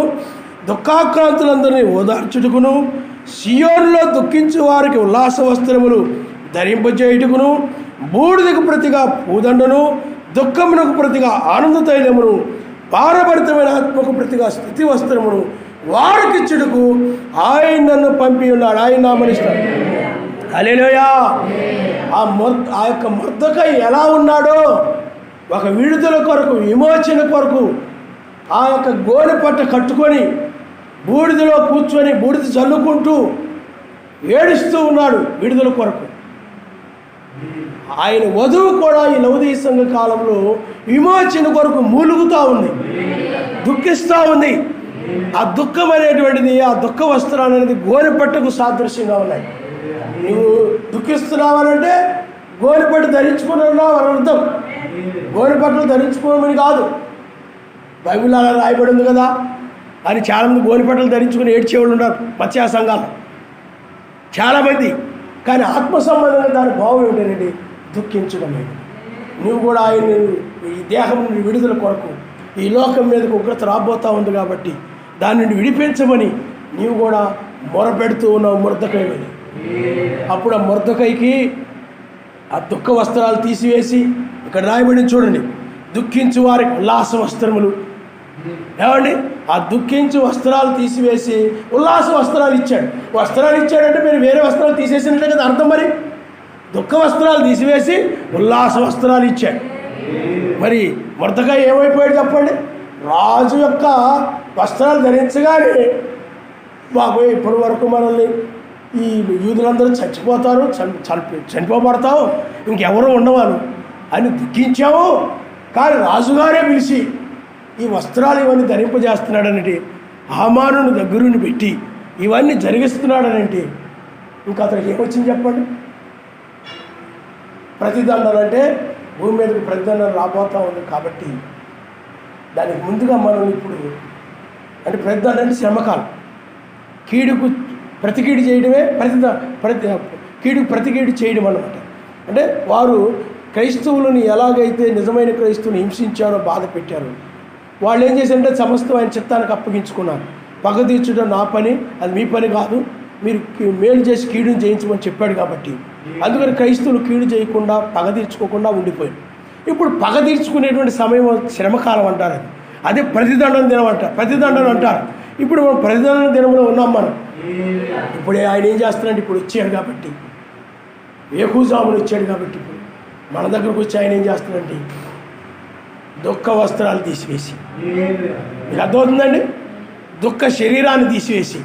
దుఃఖాక్రాంతులందరినీ ఓదార్చుటకును, సియోనులో దుఃఖించు వారికి ఉల్లాస వస్త్రములు ధరింపజేయుటకును, బూడిదకు ప్రతిగా పూదండను, దుఃఖమునకు ప్రతిగా ఆనంద తైలమును, భారభరితమైన ఆత్మకు ప్రతిగా స్థితి వస్త్రమును వారికిచ్చుటకు ఆయన నన్ను పంపి ఉన్నాడు. ఆయన నామనిస్తాడు. హల్లెలూయా. ఆ యొక్క మొర్దెకై ఎలా ఉన్నాడో, ఒక విడుదల కొరకు, విమోచన కొరకు ఆ యొక్క గోనె పట్ట కట్టుకొని బూడిదలో కూర్చొని బూడిద చల్లుకుంటూ ఏడుస్తూ ఉన్నాడు విడుదల కొరకు. ఆయన వధువు కూడా ఈ లౌదీయ సంఘ కాలంలో విమోచన కొరకు మూలుగుతూ ఉంది, దుఃఖిస్తూ ఉంది. ఆ దుఃఖం అనేటువంటిది, ఆ దుఃఖ వస్త్రాలు అనేది గోనె పట్టకు సాదృశ్యంగా ఉన్నాయి. నువ్వు దుఃఖిస్తున్నావనంటే గోనె పట్టు ధరించుకున్నావు అని అర్థం. గోనె పట్టలు ధరించుకోమని కాదు, బైబిల్ అలా రాయబడి ఉంది కదా అని చాలామంది గోనె పట్టలు ధరించుకుని ఏడ్చేవాళ్ళు ఉన్నారు మత్స్య సంఘాలు చాలామంది. కానీ ఆత్మ సంబంధంగా దాని భావం ఏమిటండి? దుఃఖించడమే. నువ్వు కూడా ఆయన ఈ దేహం నుండి విడుదల కొరకు, ఈ లోకం మీదకు ఉగ్రత రాబోతూ ఉంది కాబట్టి దాని నుండి విడిపించమని నీవు కూడా మొరపెడుతూ ఉన్నావు మొర్దెకైని. అప్పుడు ఆ మొర్దెకైకి ఆ దుఃఖ వస్త్రాలు తీసివేసి, ఇక్కడ రాయబడి చూడండి, దుఃఖించు వారికి ఉల్లాస వస్త్రములు. ఏమండి? ఆ దుఃఖించు వస్త్రాలు తీసివేసి ఉల్లాస వస్త్రాలు ఇచ్చాడు. వస్త్రాలు ఇచ్చాడంటే మీరు వేరే వస్త్రాలు తీసేసినట్లే కదా అర్థం. మరి దుఃఖ వస్త్రాలు తీసివేసి ఉల్లాస వస్త్రాలు ఇచ్చాడు. మరి మొర్దెకై ఏమైపోయాడు చెప్పండి? రాజు యొక్క వస్త్రాలు ధరించగానే, బాబోయ్ ఇప్పటి వరకు మనల్ని ఈ యూదులందరూ చచ్చిపోతారు, చనిపోబడతావు, ఇంకెవరూ ఉండవాను అని దుఃఖించావు. కానీ రాజుగారే పిలిచి ఈ వస్త్రాలు ఇవన్నీ ధరింపజేస్తున్నాడనంటే, హామానును దగ్గరుండి పెట్టి ఇవన్నీ జరిగిస్తున్నాడనంటే ఇంకా అతనికి ఏమొచ్చింది చెప్పండి? ప్రతిదండన అంటే భూమి మీదకి ప్రతిదండన రాబోతూ ఉంది కాబట్టి దానికి ముందుగా మనం ఇప్పుడు అంటే ప్రతిదండన అంటే శ్రమకాలం. కీడుకు ప్రతికీడు చేయడమే కీడుకు ప్రతికీడు చేయడం అన్నమాట. అంటే వారు క్రైస్తవులను ఎలాగైతే నిజమైన క్రైస్తవుని హింసించారో, బాధ పెట్టారో, వాళ్ళు ఏం చేశారంటే సమస్తం ఆయన చిత్తానికి అప్పగించుకున్నారు. పగ తీర్చడం నా పని, అది మీ పని కాదు, మీరు మేలు చేసి కీడుని జయించమని చెప్పాడు కాబట్టి అందుకని క్రైస్తవులు కీడు చేయకుండా, పగ తీర్చుకోకుండా ఉండిపోయారు. ఇప్పుడు పగ తీర్చుకునేటువంటి సమయం శ్రమకాలం అంటారు. అదే ప్రతిదండన దినం అంటారు, ప్రతిదండన అంటారు. ఇప్పుడు మనం ప్రతిదండన దినంలో ఉన్నాం. మనం ఇప్పుడు ఆయన ఏం చేస్తున్నాడు? ఇప్పుడు వచ్చాడు కాబట్టి, వేకుజామును వచ్చాడు కాబట్టి ఇప్పుడు మన దగ్గరకు వచ్చి ఆయన ఏం చేస్తున్నాడంటే దుఃఖ వస్త్రాలు తీసివేసి, మీకు అర్థమవుతుందండి? దుఃఖ శరీరాన్ని తీసివేసి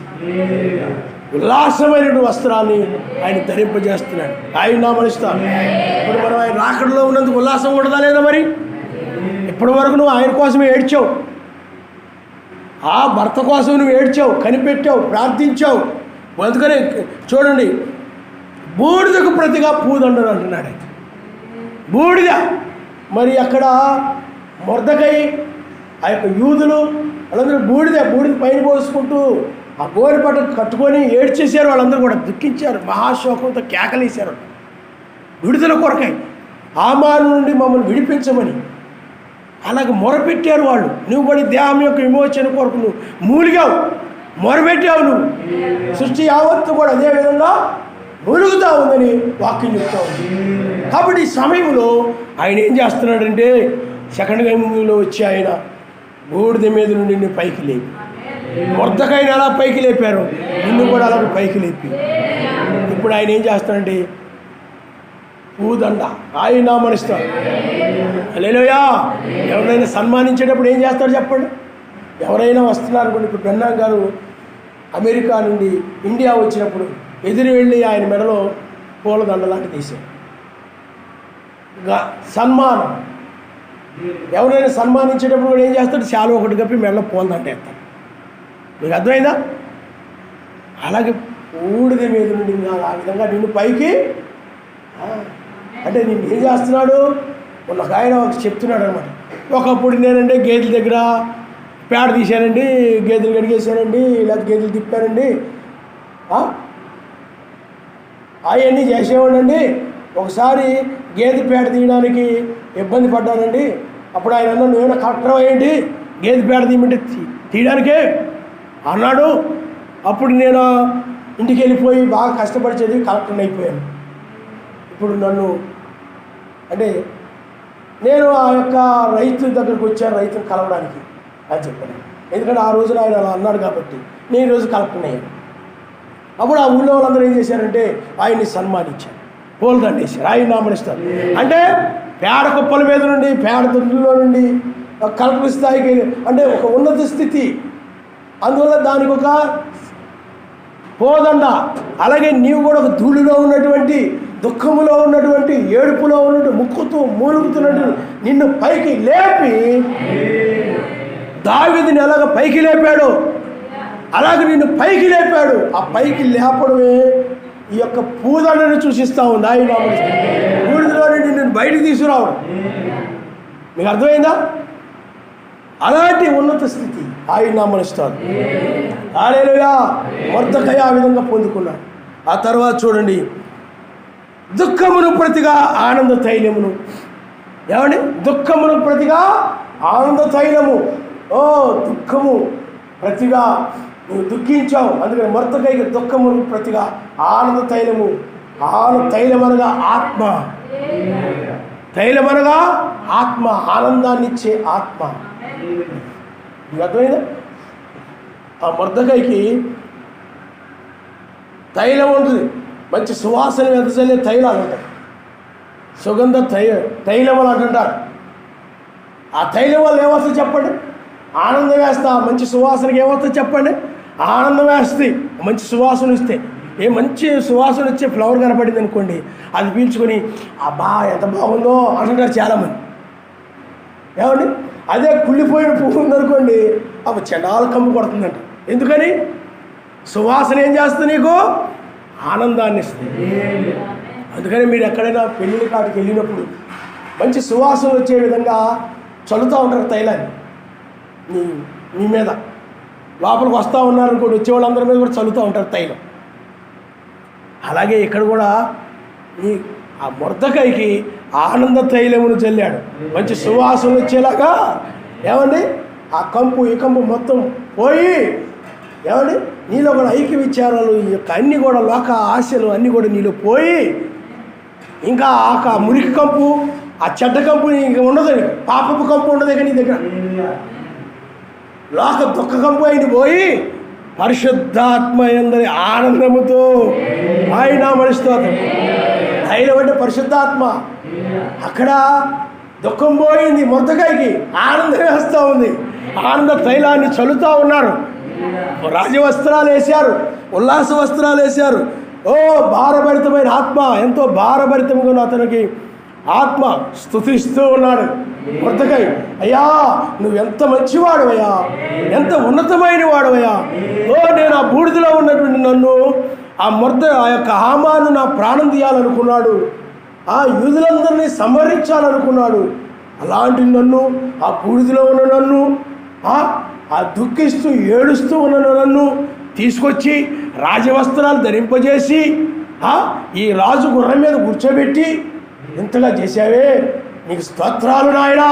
ఉల్లాసమైన వస్త్రాన్ని ఆయన ధరింపజేస్తున్నాడు. ఆయన నామనిస్తాను. ఇప్పుడు మనం ఆయన రాకడలో ఉన్నందుకు ఉల్లాసం ఉండదా లేదా? మరి ఇప్పటి వరకు నువ్వు ఆయన కోసమే ఏడ్చావు, ఆ భర్త కోసం నువ్వు ఏడ్చావు, కనిపెట్టావు, ప్రార్థించావు. అందుకనే చూడండి, బూడిదకు ప్రతిగా పూదండను అంటున్నాడు. బూడిద. మరి అక్కడ మొర్దెకై ఆ యొక్క యూదులు వాళ్ళందరూ బూడిద పైన పోసుకుంటూ ఆ గోనె పట్ట కట్టుకొని ఏడ్చేసారు. వాళ్ళందరూ కూడా దుఃఖించారు, మహాశోకంతో కేకలేశారు విడుదల కొరకై, హామాను నుండి మమ్మల్ని విడిపించమని అలాగే మొరపెట్టారు వాళ్ళు. నువ్వు కూడా దేహం యొక్క విమోచన కొరకు నువ్వు మూలిగావు, మొరపెట్టావు. నువ్వు సృష్టి యావత్తు కూడా అదేవిధంగా మూలుగుతూ ఉందని వాక్యం చెప్తా ఉంది. కాబట్టి ఈ సమయంలో ఆయన ఏం చేస్తున్నాడంటే, సెకండ్ కమింగ్లో వచ్చి ఆయన బూడిద మీద నుండి నిన్ను పైకి లేపి, మొర్దెకైని ఎలా పైకి లేపారు, నిన్ను కూడా అలా పైకి లేపి. ఇప్పుడు ఆయన ఏం చేస్తాడంటే పూదండ ఆయన నామనిస్తాడు. హల్లెలూయా. ఎవరైనా సన్మానించేటప్పుడు ఏం చేస్తాడు చెప్పండి? ఎవరైనా వస్తున్నారు అనుకోండి, ఇప్పుడు బ్రహ్నాం గారు అమెరికా నుండి ఇండియా వచ్చినప్పుడు ఎదురు వెళ్ళి ఆయన మెడలో పూలదండ లాంటి తీశాడు. సన్మానం, ఎవరైనా సన్మానించేటప్పుడు కూడా ఏం చేస్తాడు? శాలువ ఒకటి కప్పి మెడలో పూలదండ వేస్తాడు. మీకు అర్థమైందా? అలాగే బూడిద మీద నుండి ఆ విధంగా నిన్ను పైకి, అంటే నిన్ను ఏం చేస్తున్నాడు? ఒక ఆయన చెప్తున్నాడు అనమాట. ఒకప్పుడు నేనండి గేదెల దగ్గర పేడ తీశానండి, గేదెలు కడిగేసానండి, లేకపోతే గేదెలు తిప్పానండి, అవన్నీ చేసేవాడండి. ఒకసారి గేదె పేడ తీయడానికి ఇబ్బంది పడ్డానండి. అప్పుడు ఆయన అన్నా, నువ్వేమైనా కలెక్టర్ అయ్యండి గేదె పేడ తీయమంటే తీయడానికే అన్నాడు. అప్పుడు నేను ఇంటికి వెళ్ళిపోయి బాగా కష్టపడి చదివి కలెక్టర్ని అయిపోయాను. ఇప్పుడు నన్ను అంటే నేను ఆ యొక్క రైతు దగ్గరకు వచ్చాను, రైతును కలవడానికి అని చెప్పాను. ఎందుకంటే ఆ రోజున ఆయన అలా అన్నాడు కాబట్టి నేను ఈరోజు కలెక్టర్ని అయ్యాను. అప్పుడు ఆ ఊళ్ళో వాళ్ళందరూ ఏం చేశారంటే ఆయన్ని సన్మానించారు, పూలదండ వేశారు, ఆయన నామనిస్తారు. అంటే పేడ కుప్పల మీద నుండి, పేడ దొడ్డులో నుండి కలెక్టర్ స్థాయికి, అంటే ఒక ఉన్నత స్థితి. అందువల్ల దానికి ఒక పూలదండ. అలాగే నీవు కూడా ఒక ధూళిలో ఉన్నటువంటి, దుఃఖములో ఉన్నటువంటి, ఏడుపులో ఉన్నట్టు, ముక్కుతూ మూలుగుతున్నట్టు నిన్ను పైకి లేపి, దావీదుని ఎలాగ పైకి లేపాడు అలాగే నిన్ను పైకి లేపాడు. ఆ పైకి లేపడమే ఈ యొక్క పూదండని సూచిస్తూ ఉంది. ఆయన బూడిదలో నిన్ను బయటికి తీసుకురావడం. మీకు అర్థమైందా? అలాంటి ఉన్నత స్థితి ఆయన నామనిస్తాడు. హల్లెలూయా. మొర్దెకై ఆ విధంగా పొందుకున్నాడు. ఆ తర్వాత చూడండి, దుఃఖమును ప్రతిగా ఆనంద తైలమును. ఏమండి? దుఃఖమును ప్రతిగా ఆనంద తైలము. ఓ దుఃఖము ప్రతిగా నువ్వు దుఃఖించావు, అందుకని మొర్దెకైకి దుఃఖమును ప్రతిగా ఆనంద తైలము. ఆనంద తైలమనగా ఆత్మ, తైలమనగా ఆత్మ, ఆనందాన్ని ఇచ్చే ఆత్మ. అర్థమైందా? ఆ మొర్దెకైకి తైలం ఉంటుంది, మంచి సువాసన వెదజల్లే తైలాలు ఉంటాయి, సుగంధ తైలం అని అంటుంటారు. ఆ తైలం వల్ల ఏమవుతుంది చెప్పండి? ఆనందం వేస్తా. మంచి సువాసనకి ఏమవుతుంది చెప్పండి? ఆనందం వేస్తుంది. మంచి సువాసన ఇస్తే, ఏ మంచి సువాసన వచ్చే ఫ్లవర్ కనపడింది అనుకోండి, అది పీల్చుకొని అబ్బా ఎంత బాగుందో అంటుంటారు చాలామంది. ఏమండి? అదే కుళ్ళిపోయిన పువ్వు ఉందనుకోండి, అప్పుడు చెండాలు కమ్ము కొడుతుందంట. ఎందుకని? సువాసన ఏం చేస్తుంది? నీకు ఆనందాన్ని ఇస్తుంది. అందుకని మీరు ఎక్కడైనా పెళ్ళిళ్ళ కాటికి వెళ్ళినప్పుడు మంచి సువాసన వచ్చే విధంగా చల్లుతూ ఉంటారు తైలాన్ని నీ మీద. లోపలికి వస్తూ ఉన్నారనుకోండి, వచ్చేవాళ్ళందరి మీద కూడా చల్లుతూ ఉంటారు తైలం. అలాగే ఇక్కడ కూడా ఆ మొర్దెకైకి ఆనంద తైలమును చల్లాడు, మంచి సువాసన వచ్చేలాగా. ఏమండి? ఆ కంపు ఈ కంపు మొత్తం పోయి, ఏమండి, నీలో కూడా ఐక్య విచారాలు, ఈ యొక్క అన్నీ కూడా లోక ఆశలు అన్నీ కూడా నీలో పోయి, ఇంకా ఆ మురికి కంపు, ఆ చెడ్డ కంపు ఇంక ఉండదు, పాపపు కంపు ఉండదు ఇక నీ దగ్గర. లోక దుఃఖ కంపు అయిన పోయి పరిశుద్ధాత్మ యందరి ఆనందముతో ఆయన మనిషిస్తోంది. తైలం అంటే పరిశుద్ధాత్మ. అక్కడ దుఃఖం పోయింది, మొర్దెకైకి ఆనందం వేస్తూ ఉంది. ఆనంద తైలాన్ని చల్లుతూ ఉన్నారు. రాజవస్త్రాలు వేశారు, ఉల్లాస వస్త్రాలు వేశారు. ఓ భారభరితమైన ఆత్మ, ఎంతో భారభరితంగా ఉన్న అతనికి ఆత్మ స్తుతిస్తూ ఉన్నాడు మొర్దెకై. అయ్యా నువ్వెంత మంచివాడు అయ్యా, ఎంత ఉన్నతమైన వాడవయ్యా. ఓ నేను ఆ బూడిదలో ఉన్నటువంటి నన్ను ఆ యొక్క హామాను నా ప్రాణం తీయాలనుకున్నాడు, ఆ యూదులందరినీ సంహరించాలనుకున్నాడు. అలాంటి నన్ను, ఆ బూడిదలో ఉన్న నన్ను, ఆ దుఃఖిస్తూ ఏడుస్తూ ఉన్న నన్ను తీసుకొచ్చి రాజవస్త్రాలు ధరింపజేసి ఈ రాజు గుర్రం మీద కూర్చోబెట్టి ఇంతగా చేశావే, నీకు స్తోత్రాలు నాయనా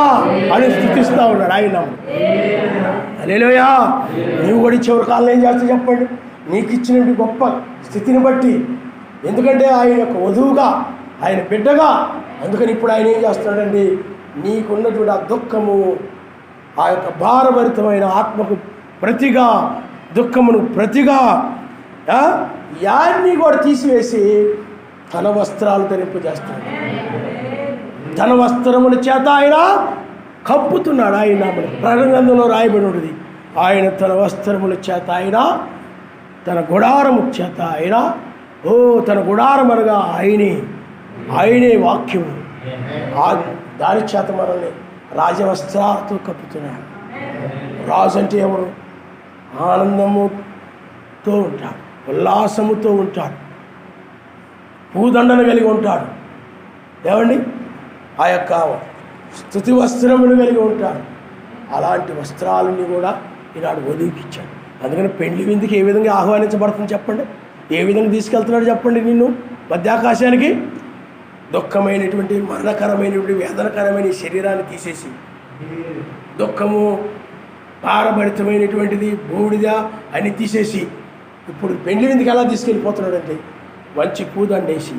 అని స్తుతిస్తూ ఉన్నాడు ఆయన. హల్లెలూయా. నీవు కూడా చివరి కాలంలో ఏం చేస్తా చెప్పండి? నీకు ఇచ్చినటువంటి గొప్ప స్థితిని బట్టి, ఎందుకంటే ఆయన యొక్క వధువుగా, ఆయన బిడ్డగా. అందుకని ఇప్పుడు ఆయన ఏం చేస్తున్నాడండి? నీకున్నటువంటి ఆ దుఃఖము, ఆ యొక్క భారభరితమైన ఆత్మకు ప్రతిగా, దుఃఖమును ప్రతిగా యాన్ని కూడా తీసివేసి తన వస్త్రాలు ధరింపజేస్తున్నాడు. తన వస్త్రముల చేత ఆయన కప్పుతున్నాడు. ఆయన ప్రకటనలో రాయబడి ఉంటుంది, ఆయన తన వస్త్రముల చేత ఆయన, తన గుడారము చేత ఆయన, తన గుడారం అనగా ఆయనే వాక్యము, దాని చేత మనల్ని రాజవస్త్రాలతో కప్పుతున్నాడు. రాజు అంటే ఎవరు? ఆనందముతో ఉంటాడు, ఉల్లాసముతో ఉంటాడు, పూదండను కలిగి ఉంటాడు. ఏమండి? ఆ యొక్క స్తుతి వస్త్రమును కలిగి ఉంటాడు. అలాంటి వస్త్రాలని కూడా ఈనాడు వదిలిపించాడు. అందుకని పెళ్లి విందుకి ఏ విధంగా ఆహ్వానించబడుతుంది చెప్పండి? ఏ విధంగా తీసుకెళ్తున్నాడు చెప్పండి? నిన్ను మధ్యాకాశానికి దుఃఖమైనటువంటి, మరణకరమైనటువంటి, వేదనకరమైన శరీరాన్ని తీసేసి, దుఃఖము, భారభరితమైనటువంటిది, బూడిద అని తీసేసి, ఇప్పుడు పెళ్లి విందుకి ఎలా తీసుకెళ్ళిపోతున్నాడంటే మంచి పూదండేసి,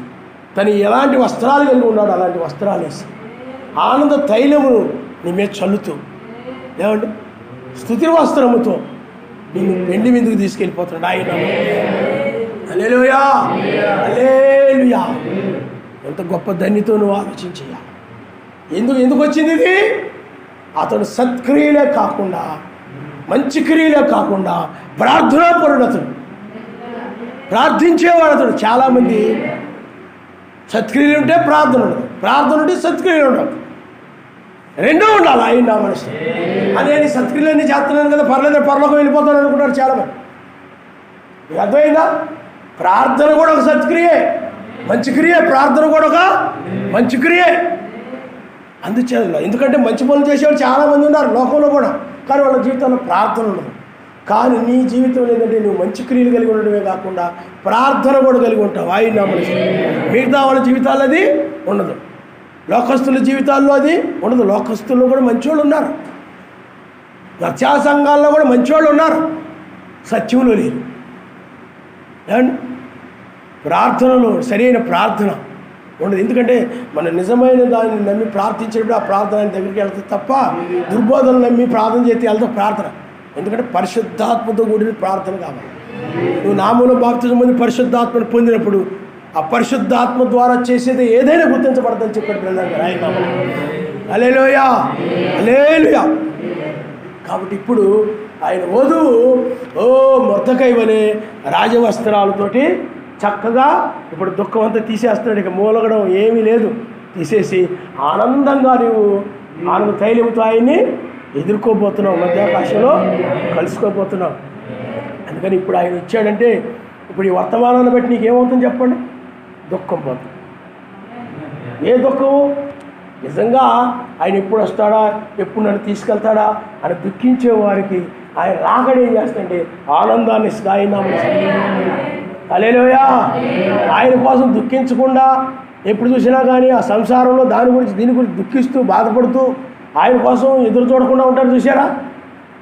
తను ఎలాంటి వస్త్రాలు కలిగి ఉన్నాడు అలాంటి వస్త్రాలు వేసి, ఆనంద తైలమును నీ మీద చల్లుతూ, ఏమండి స్తుతి వస్త్రముతో నిన్ను పెళ్లి విందుకు తీసుకెళ్ళిపోతున్నాడు ఆయన. హల్లెలూయా, హల్లెలూయా. ఎంత గొప్ప ధన్యతో నువ్వు ఆలోచించేయాలి. ఎందుకు వచ్చింది ఇది? అతడు సత్క్రియలే కాకుండా, మంచి క్రియలే కాకుండా ప్రార్థనాపరుడు అతడు, ప్రార్థించేవాడు అతడు. చాలామంది సత్క్రియలు ఉంటే ప్రార్థన ఉండదు, ప్రార్థన ఉంటే సత్క్రియలు ఉండవు, రెండూ ఉండాలి. ఆయన నా మనసు నేను సత్క్రియలన్నీ చేస్తున్నాను కదా, పరలోకం వెళ్ళిపోతాను అనుకుంటారు చాలామంది. మీకు అర్థమైందా? ప్రార్థన కూడా ఒక సత్క్రియే, మంచి క్రియే. ప్రార్థన కూడా ఒక మంచి క్రియే. అందుచేత ఎందుకంటే మంచి పనులు చేసేవాళ్ళు చాలామంది ఉన్నారు లోకంలో కూడా, కానీ వాళ్ళ జీవితంలో ప్రార్థన ఉండదు. కానీ నీ జీవితంలో ఏంటంటే నువ్వు మంచి క్రియలు కలిగి ఉండడమే కాకుండా ప్రార్థన కూడా కలిగి ఉంటావు. ఆయన నా మనసు. మిగతా వాళ్ళ జీవితాల్లో అది ఉండదు, లోకస్తుల జీవితాల్లో అది ఉండదు. లోకస్తుల్లో కూడా మంచివాళ్ళు ఉన్నారు, రక్షా సంఘాల్లో కూడా మంచివాళ్ళు ఉన్నారు, సత్యంలో లేరు. ఏమండి? ప్రార్థనలో సరైన ప్రార్థన ఉండదు. ఎందుకంటే మన నిజమైన దాన్ని నమ్మి ప్రార్థించేటప్పుడు ఆ ప్రార్థన దగ్గరికి వెళ్తుంది తప్ప, దుర్బోధనలు నమ్మి ప్రార్థన చేస్తే వెళ్తాం ప్రార్థన. ఎందుకంటే పరిశుద్ధాత్మతో కూడిన ప్రార్థన కావాలి. నువ్వు నామూల బాప్తిజం పొంది పరిశుద్ధాత్మను పొందినప్పుడు ఆ పరిశుద్ధాత్మ ద్వారా చేసేది ఏదైనా గుర్తించబడదని చెప్పాడు బ్రదర్ గారు. ఆయన హల్లెలూయా, హల్లెలూయా. కాబట్టి ఇప్పుడు ఆయన వధువు మొర్దెకై వలె రాజవస్త్రాలతోటి చక్కగా ఇప్పుడు దుఃఖం అంతా తీసేస్తున్నాడు. ఇక మూలగడం ఏమీ లేదు, తీసేసి ఆనందంగా నువ్వు ఆనంద తైలంతో ఆయన్ని ఎదుర్కోబోతున్నావు, మధ్యాకాశంలో కలుసుకోబోతున్నావు. అందుకని ఇప్పుడు ఆయన ఇచ్చాడంటే ఇప్పుడు ఈ వర్తమానాన్ని బట్టి నీకేమవుతుంది చెప్పండి? దుఃఖం పోతుంది. ఏ దుఃఖము? నిజంగా ఆయన ఎప్పుడు వస్తాడా, ఎప్పుడు నన్ను తీసుకెళ్తాడా అని దుఃఖించే వారికి ఆయన రాకడ ఏం చేస్తాడంటే ఆనందాన్ని ఇస్తాయి. హల్లెలూయా. ఆయన కోసం దుఃఖించకుండా ఎప్పుడు చూసినా కానీ ఆ సంసారంలో దీని గురించి దుఃఖిస్తూ బాధపడుతూ ఆయన కోసం ఎదురు చూడకుండా ఉంటారు చూసారా?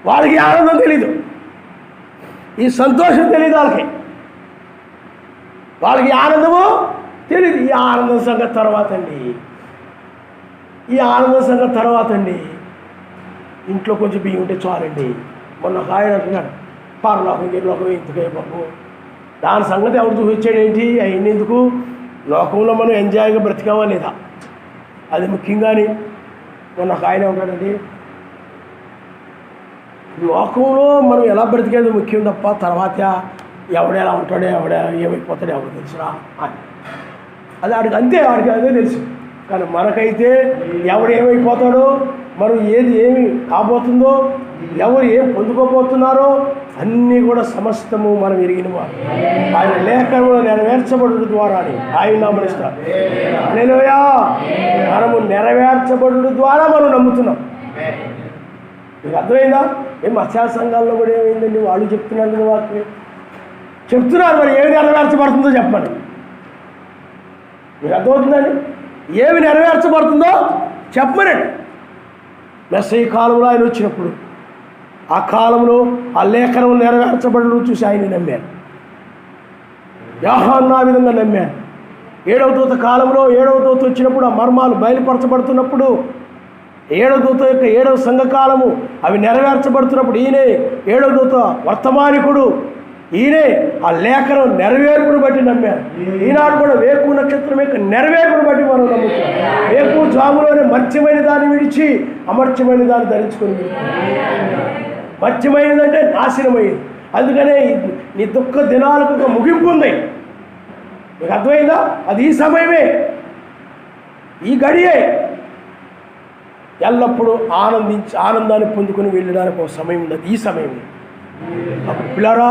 వాళ్ళకి ఆనందం తెలీదు, ఈ సంతోషం తెలియదు వాళ్ళకి ఆనందము తెలియదు. ఈ ఆనందం సంగతి తర్వాత అండి, ఇంట్లో కొంచెం బియ్యం ఉంటే చాలండి. మొన్న ఒక ఆయన అంటున్నాడు, పరలోకం లోకం ఎందుకే బాబు, దాని సంగతి ఎవరు చూపించాడు ఏంటి, అవన్నీ ఎందుకు, లోకంలో మనం ఎంజాయ్గా బ్రతికామా లేదా అది ముఖ్యంగాని. మొన్న ఒక ఆయన ఉంటాడండి, లోకంలో మనం ఎలా బ్రతికేది ముఖ్యం తప్ప తర్వాత ఎవడెలా ఉంటాడో ఏమైపోతాడో ఎవరు తెలుసురా అని. అది వాడికి అదే తెలుసు. కానీ మనకైతే ఎవడు ఏమైపోతాడో, మనం ఏమి కాబోతుందో, ఎవరు ఏం పొందుకోబోతున్నారో అన్నీ కూడా సమస్తము మనం ఎరిగినవారు. ఆయన లేఖనంలో నెరవేర్చబడు ద్వారా ఆయన నమ్మనిస్తారు. హల్లెలూయా. మనము నెరవేర్చబడు ద్వారా మనం నమ్ముతున్నాం. మీకు అర్థమైందా? మత్స్య సంఘాల్లో కూడా ఏమైందండి, వాళ్ళు చెప్తున్నారు వాటిని చెప్తున్నారు. మరి ఏమి నెరవేర్చబడుతుందో చెప్పండి. మీకు అర్థమవుతుందండి? ఏమి నెరవేర్చబడుతుందో చెప్పమనండి. మెస్సయ్య కాలంలో ఆయన వచ్చినప్పుడు ఆ కాలంలో ఆ లేఖనం నెరవేర్చబడడం చూసి ఆయన నమ్మారు. యోహాను ఆ విధంగా నమ్మారు. 7వ దూత కాలంలో 7వ దూత వచ్చినప్పుడు ఆ మర్మాలు బయలుపరచబడుతున్నప్పుడు ఏడవ దూత యొక్క 7వ సంఘకాలము అవి నెరవేర్చబడుతున్నప్పుడు ఈయనే 7వ దూత వర్తమానికుడు, ఈయనే ఆ లేఖనం నెరవేర్పును బట్టి నమ్మారు. ఈనాడు కూడా వేకు నక్షత్రం యొక్క నెరవేర్పును బట్టి మనం నమ్ముతాం. వేకు జాములోనే మత్స్యమైన దాన్ని విడిచి అమర్త్యమైన దాన్ని ధరించుకొని, మత్స్యమైనదంటే నాశనమైంది. అందుకనే నీ దుఃఖ దినాలకు ఒక ముగింపు ఉంది. మీకు అర్థమైందా? అది ఈ సమయమే, ఈ గడియే. ఎల్లప్పుడూ ఆనందాన్ని పొందుకొని వెళ్ళడానికి ఒక సమయం ఉండదు, ఈ సమయం. అప్పుడు పిల్లరా,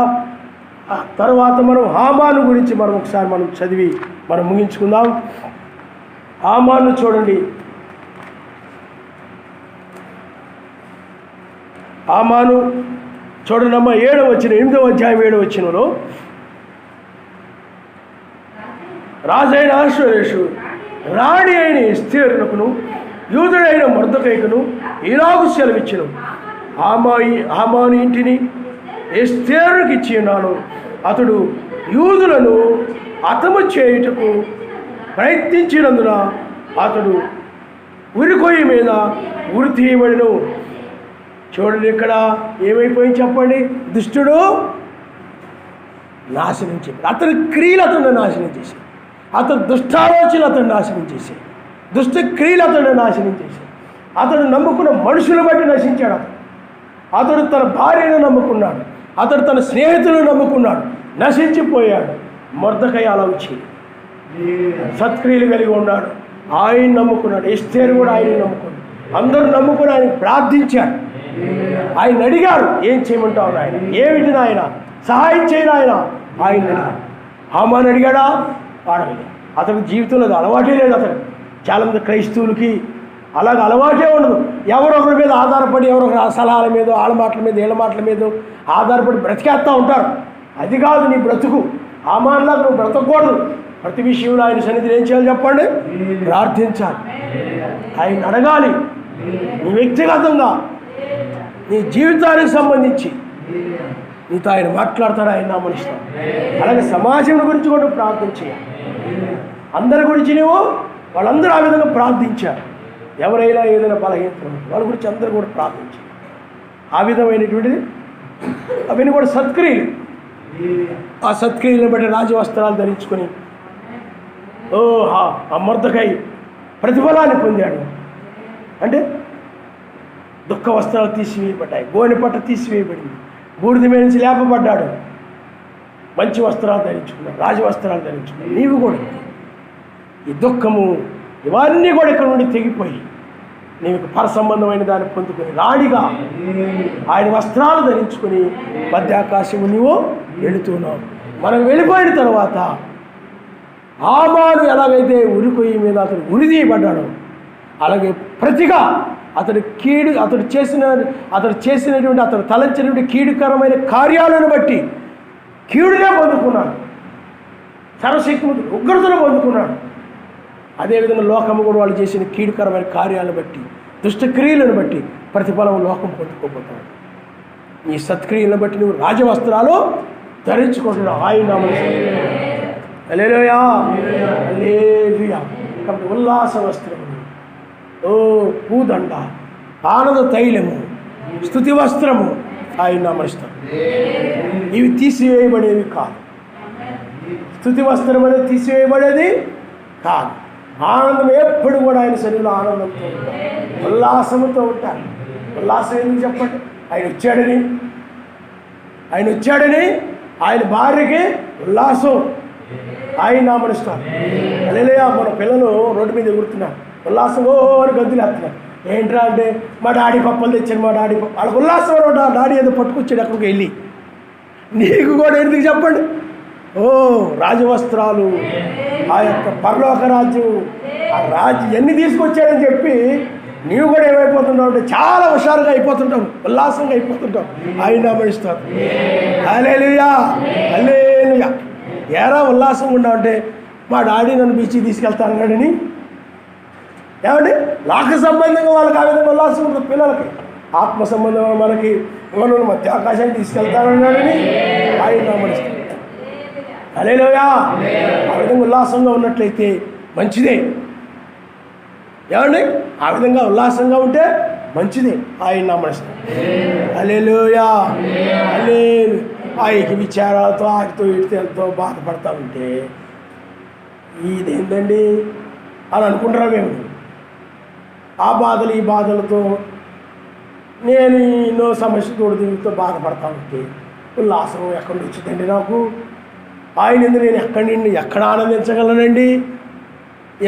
తర్వాత మనం హామాను గురించి ఒకసారి చదివి మనం ముగించుకుందాం. హామాను చూడండి. హామాను చూడండి అమ్మ, 7వ వచనం, 8వ అధ్యాయం 7వ వచనంలో, రాజైన అహష్వేరోషు రాణి అయిన ఎస్తేరునకును యూదుడైన మొర్దెకైకును ఇలాగు సెలవిచ్చెను, హామాను ఇంటిని ఎస్తేరుకి ఇచ్చి ఉన్నాను. అతడు యూదులను హతము చేయుటకు ప్రయత్నించినందున అతడు ఉరికొయ్యి మీద ఉరి తీయబడెను. చూడండి, ఇక్కడ ఏమైపోయింది చెప్పండి. దుష్టుడు నాశనం చేశాడు. అతని క్రియలు అతన్ని నాశనం చేశాడు. అతను దుష్టాలోచనలు అతను నాశనం చేశాడు. దుష్ట క్రియలు అతను నాశనం చేశాడు. అతడు నమ్ముకున్న మనుషులను బట్టి నశించాడు. అతడు తన భార్యను నమ్ముకున్నాడు. అతడు తన స్నేహితులను నమ్ముకున్నాడు, నశించిపోయాడు. మొర్దెకై అలా వచ్చి సత్క్రియలు కలిగి ఉన్నాడు. ఆయన నమ్ముకున్నాడు. ఎస్తేరు కూడా ఆయన నమ్ముకున్నాడు. అందరూ నమ్ముకుని ఆయన ప్రార్థించాడు. ఆయన అడిగారు, ఏం చేయమంటావు ఆయన, ఏమిటి నాయన, సహాయం చేయను ఆయన అడిగాడు. హామాను అడిగాడా? వాడలేదు. అతని జీవితంలో అది అలవాటే లేదు. అతను చాలామంది క్రైస్తవులకి అలాగ అలవాటే ఉండదు. ఎవరొకరి మీద ఆధారపడి, ఎవరొకరి సలహాల మీద, వాళ్ళ మాటల మీద, వీళ్ళ మాటల మీద ఆధారపడి బ్రతికేస్తూ ఉంటారు. అది కాదు నీ బ్రతుకు. హామానులాగా నువ్వు బ్రతకూడదు. ప్రతి విషయంలో ఆయన సన్నిధిని ఏం చేయాలి చెప్పండి? ప్రార్థించాలి. ఆయన అడగాలి. నీ వ్యక్తిగతంగా నీ జీవితానికి సంబంధించి నీతో ఆయన మాట్లాడతాడు, ఆయన నామనిస్తాడు. అలాగే సమాజం గురించి కూడా ప్రార్థన చేయాలి. అందరి గురించి నువ్వు, వాళ్ళందరూ ఆ విధంగా ప్రార్థించారు. ఎవరైనా ఏదైనా బలహీనత వాళ్ళ గురించి అందరూ కూడా ప్రార్థించారు. ఆ విధమైనటువంటిది అవన్నీ కూడా సత్క్రియలు. ఆ సత్క్రియలను బట్టి రాజవస్త్రాలు ధరించుకొని ఆ మొర్దెకై ప్రతిఫలాన్ని పొందాడు. అంటే దుఃఖ వస్త్రాలు తీసివేయబడ్డాయి, గోనె పట్ట తీసివేయబడింది, బూడిద మీద నుంచి లేపబడ్డాడు. మంచి వస్త్రాలు ధరించుకున్నాడు, రాజవస్త్రాలు ధరించుకున్నాడు. నీవు కూడా ఈ దుఃఖము ఇవన్నీ కూడా ఇక్కడ నుండి తెగిపోయి నీకు పర సంబంధమైన దాన్ని పొందుకొని రాణిగా ఆయన వస్త్రాలు ధరించుకొని మధ్యాకాశము నీవు వెళుతున్నావు. మనం వెళ్ళిపోయిన తర్వాత హామాను ఎలాగైతే ఉరికొయ్యి మీద అతను ఉరిదీయబడ్డాడో అలాగే ప్రతిగా అతడు చేసినటువంటి అతడు తలంచినటువంటి కీడుకరమైన కార్యాలను బట్టి కీడునే పొందుకున్నాడు. సర్వశక్తిమంతుడు ఉగ్రతను పొందుకున్నాడు. అదేవిధంగా లోకము కూడా వాళ్ళు చేసిన కీడుకరమైన కార్యాలను బట్టి, దుష్టక్రియలను బట్టి ప్రతిఫలం లోకం పొందుకోబోతున్నాడు. ఈ సత్క్రియలను బట్టి నువ్వు రాజవస్త్రాలు ధరించుకుంటున్నావు. ఆయన హల్లెలూయా, హల్లెలూయా. కాబట్టి ఉల్లాస వస్త్రము, పూదండ, ఆనంద తైలము, స్తుతి వస్త్రము ఆయన నామనిస్తాడు. ఇవి తీసివేయబడేవి కాదు. స్తుతి వస్త్రం అనేది తీసివేయబడేది కాదు. ఆనందం ఎప్పుడు కూడా ఆయన శరీరంలో ఆనందంతో ఉంటారు, ఉల్లాసంతో ఉంటారు. ఉల్లాసం ఎందుకు చెప్పండి? ఆయన వచ్చాడని ఆయన భార్యకి ఉల్లాసం, ఆయన నామనిస్తారు. హల్లెలూయా. మన పిల్లలు రోడ్డు మీద ఎగురుతున్నారు, ఉల్లాసం అని గంతులు వేస్తున్నారు. ఏంట్రా అంటే మా డాడీ పప్పలు తెచ్చాను, మా డాడీ పప్పు. వాళ్ళకి ఉల్లాసం డాడీ ఏదో పట్టుకొచ్చాడు అక్కడికి వెళ్ళి. నీకు కూడా ఎందుకు చెప్పండి? రాజవస్త్రాలు, ఆ యొక్క పరలోక రాజ్యం, ఆ రాజ్యం ఎన్ని తీసుకొచ్చాడని చెప్పి నీవు కూడా ఏమైపోతుంటావు అంటే చాలా హుషారుగా అయిపోతుంటావు, ఉల్లాసంగా అయిపోతుంటావు. ఆయన నామనిస్తారు. హల్లెలూయా, హల్లెలూయా. ఏరా ఉల్లాసంగా ఉన్నావు అంటే మా డాడీ నన్ను బీచ్కి తీసుకెళ్తానన్నాడని. ఏమండి? లోక సంబంధంగా వాళ్ళకి ఆ విధంగా ఉల్లాసం ఉంటుంది. పిల్లలకి ఆత్మ సంబంధంగా మనకి మనల్ని మధ్య ఆకాశానికి తీసుకెళ్తానన్నాడని ఆయన నామనిస్తారు. హల్లెలూయా. ఆ విధంగా ఉల్లాసంగా ఉన్నట్లయితే మంచిదే. ఏమండి? ఆ విధంగా ఉల్లాసంగా ఉంటే మంచిది. ఆయన నమ్మనిస్తాం. హల్లెలూయా, హల్లెలూయా. ఆయనకి విచారాలతో ఆటితో ఇటుతో బాధపడతా ఉంటే ఇదేంటండి అని అనుకుంటారా? ఆ బాధలు ఈ బాధలతో నేను ఎన్నో సమస్యతో దీనితో బాధపడతా ఉంటే ఉల్లాసం ఎక్కడి నుంచి వచ్చిందండి నాకు? ఆయన ఎందుకు నేను ఎక్కడ ఆనందించగలనండి?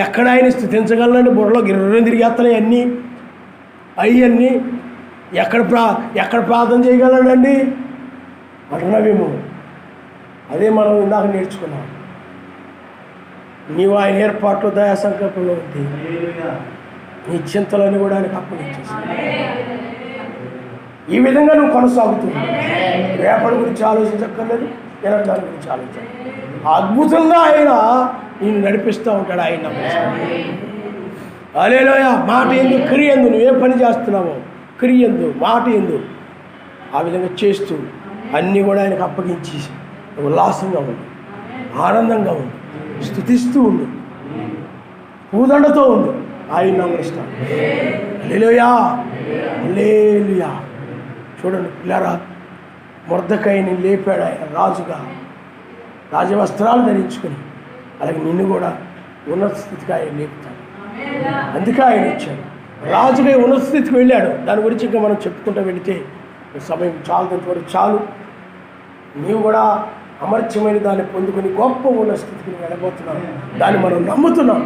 ఎక్కడ ఆయన స్థుతించగలనండి? బుర్రలో గిర్రని తిరిగేస్తున్నాయి అవన్నీ ఎక్కడ ప్రార్థన చేయగలనండి అంటున్నావేమో. అదే మనం ఇందాక నేర్చుకున్నాం. నీవు ఆయన ఏర్పాట్లు దయా సంకల్పంలో ఉంది. నీ చింతలన్నీ కూడా ఆయనకు అప్పగించేసి ఈ విధంగా నువ్వు కొనసాగుతుంది. రేపటి గురించి ఆలోచించక్కర్లేదు, ఎలాంటి దాని గురించి ఆలోచించాలి. అద్భుతంగా ఆయన నేను నడిపిస్తూ ఉంటాడు. ఆయన నమ్మిస్తాడు. హల్లెలూయా. మాట ఎందు క్రియ ఎందు నువ్వే పని చేస్తున్నావో క్రియ ఎందు మాట ఎందు ఆ విధంగా చేస్తూ అన్నీ కూడా ఆయనకు అప్పగించి ఉల్లాసంగా ఉండు, ఆనందంగా ఉండు, స్తుతిస్తూ ఉండు, పూదండతో ఉండు. ఆయన నమ్మిస్తాడు. హల్లెలూయా, హల్లెలూయా. చూడండి పిల్లరా, మొర్దెకైని లేపాడు ఆయన రాజుగా, రాజవస్త్రాలు ధరించుకొని. అలాగే నిన్ను కూడా ఉన్నత స్థితికి ఆయన లేపుతాడు. అందుకే ఆయన వచ్చాడు. రాజుగా ఉన్నత స్థితికి వెళ్ళాడు. దాని గురించి ఇంకా మనం చెప్పుకుంటూ వెళితే సమయం చాలంతవరకు చాలు. నీవు కూడా అమర్త్యమైన దాన్ని పొందుకొని గొప్ప ఉన్న స్థితికి వెళ్ళబోతున్నాం. దాన్ని మనం నమ్ముతున్నాం.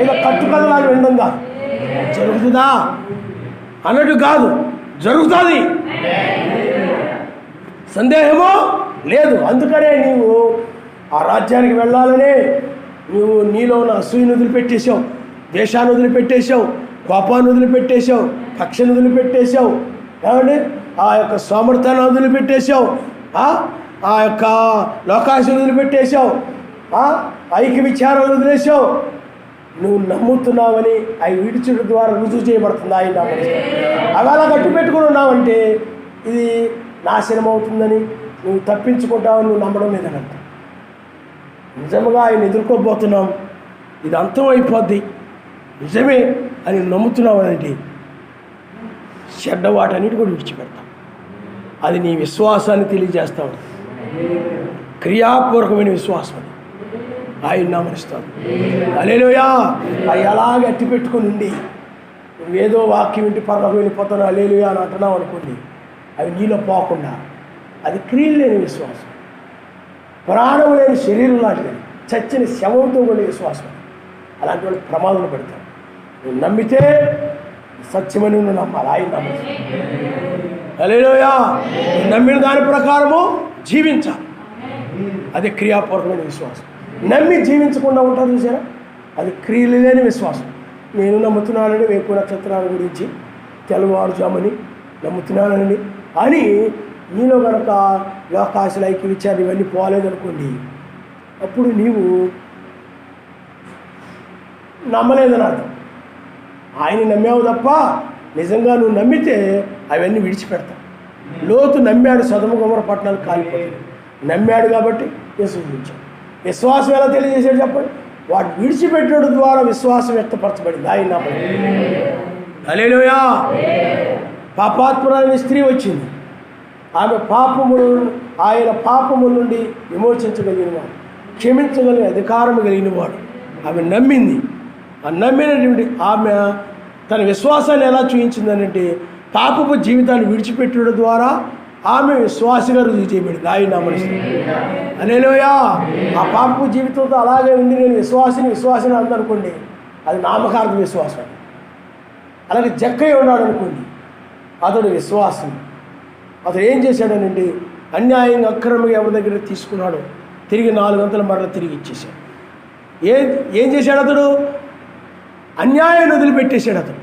ఏదో కట్టుకథలాగా వినడం కాదు, జరుగుతుందా అన్నట్టు కాదు, జరుగుతుంది. సందేహమో లేదు. అందుకనే నీవు ఆ రాజ్యానికి వెళ్ళాలనే నువ్వు నీలో ఉన్న అసూయను వదిలిపెట్టేశావు, దేశాన్ని వదిలిపెట్టేశావు, కోపాన్ని వదిలిపెట్టేశావు, కక్షను వదిలిపెట్టేశావు, ఏమండి ఆ యొక్క సోమర్థాన్ని వదిలిపెట్టేశావు, ఆ యొక్క లోకాశను వదిలిపెట్టేశావు, ఐక్య విచారాలు వదిలేసావు. నువ్వు నమ్ముతున్నావని అవి విడిచడం ద్వారా రుజువు చేయబడుతుంది. ఆయన అవి అలా గట్టి పెట్టుకుని ఉన్నావంటే ఇది నాశనం అవుతుందని, నువ్వు తప్పించుకుంటావని నువ్వు నమ్మడం లేదనంట. నిజంగా ఆయన ఎదుర్కోబోతున్నాం, ఇది అంతం అయిపోద్ది, నిజమే అని నమ్ముతున్నావు అనంటే చెడ్డ వాటన్నిటి కూడా విడిచిపెడతాం. అది నీ విశ్వాసాన్ని తెలియజేస్తా ఉంటుంది. క్రియాపూర్వకమైన విశ్వాసం అది ఆయన నమ్మనిస్తాడు. హల్లెలూయా. అవి అలాగే అట్టి పెట్టుకుని ఉండి నువ్వేదో వాక్యం ఇంటి పర్లకు వెళ్ళిపోతాను హల్లెలూయా అని అంటున్నావు అనుకోండి, అవి నీలో పోకుండా అది క్రియలు లేని విశ్వాసం, ప్రాణం లేని శరీరం లాంటిది, చచ్చిన శవంతో కూడా విశ్వాసం. అలాంటి వాళ్ళు ప్రమాదంలో పెడతారు. నువ్వు నమ్మితే సత్యమని నువ్వు నమ్మాలి. ఆయన నమ్మాలి. హల్లెలూయా. నువ్వు నమ్మిన దాని ప్రకారము జీవించాలి. అది క్రియాపూర్వకమైన విశ్వాసం. నమ్మి జీవించకుండా ఉంటారు చూసారా, అది క్రియలు లేని విశ్వాసం. నేను నమ్ముతున్నానండి వేకు నక్షత్రాల గురించి, తెల్లవారుజామని నమ్ముతున్నానండి అని నీలో కనుక లోకాశలు ఐక్య విచారణ ఇవన్నీ పోలేదనుకోండి, అప్పుడు నీవు నమ్మలేదని అర్థం. ఆయన నమ్మావు తప్ప నిజంగా నువ్వు నమ్మితే అవన్నీ విడిచిపెడతావు. లోతు నమ్మాడు, సొదొమ గొమొర్రా పట్టణాలు కాలిపోతుంది. నమ్మాడు కాబట్టి విశ్వసించాడు. విశ్వాసం ఎలా తెలియజేశాడు చెప్పండి? వాడు విడిచిపెట్టడం ద్వారా విశ్వాసం వ్యక్తపరచబడింది. ఆయన నమ్మకం. హల్లెలూయా. పాపాత్మురాలైన స్త్రీ వచ్చింది. ఆమె ఆయన పాపముల నుండి విమోచించగలిగిన వాడు, క్షమించగలిగిన అధికారం కలిగిన వాడు. ఆమె నమ్మింది. ఆ నమ్మినటువంటి ఆమె తన విశ్వాసాన్ని ఎలా చూపించిందనంటే పాపపు జీవితాన్ని విడిచిపెట్టడం ద్వారా ఆమె విశ్వాసగా రుజువు చేయబడింది. ఆయన నమ్మనిస్తుంది. హల్లెలూయా. ఆ పాపపు జీవితంతో అలాగే ఉంది, నేను విశ్వాసిని అందనుకోండి, అది నామకార్థ విశ్వాసం. అలాగే జక్కయ్య ఉన్నాడు అనుకోండి, అతడు విశ్వాసం. అతడు ఏం చేశాడనంటే అన్యాయంగా అక్రమంగా ఎవరి దగ్గర తీసుకున్నాడు, తిరిగి 4 గంటల మరల తిరిగి ఇచ్చేశాడు. ఏం చేశాడు అతడు? అన్యాయాన్ని వదిలిపెట్టేశాడు అతడు.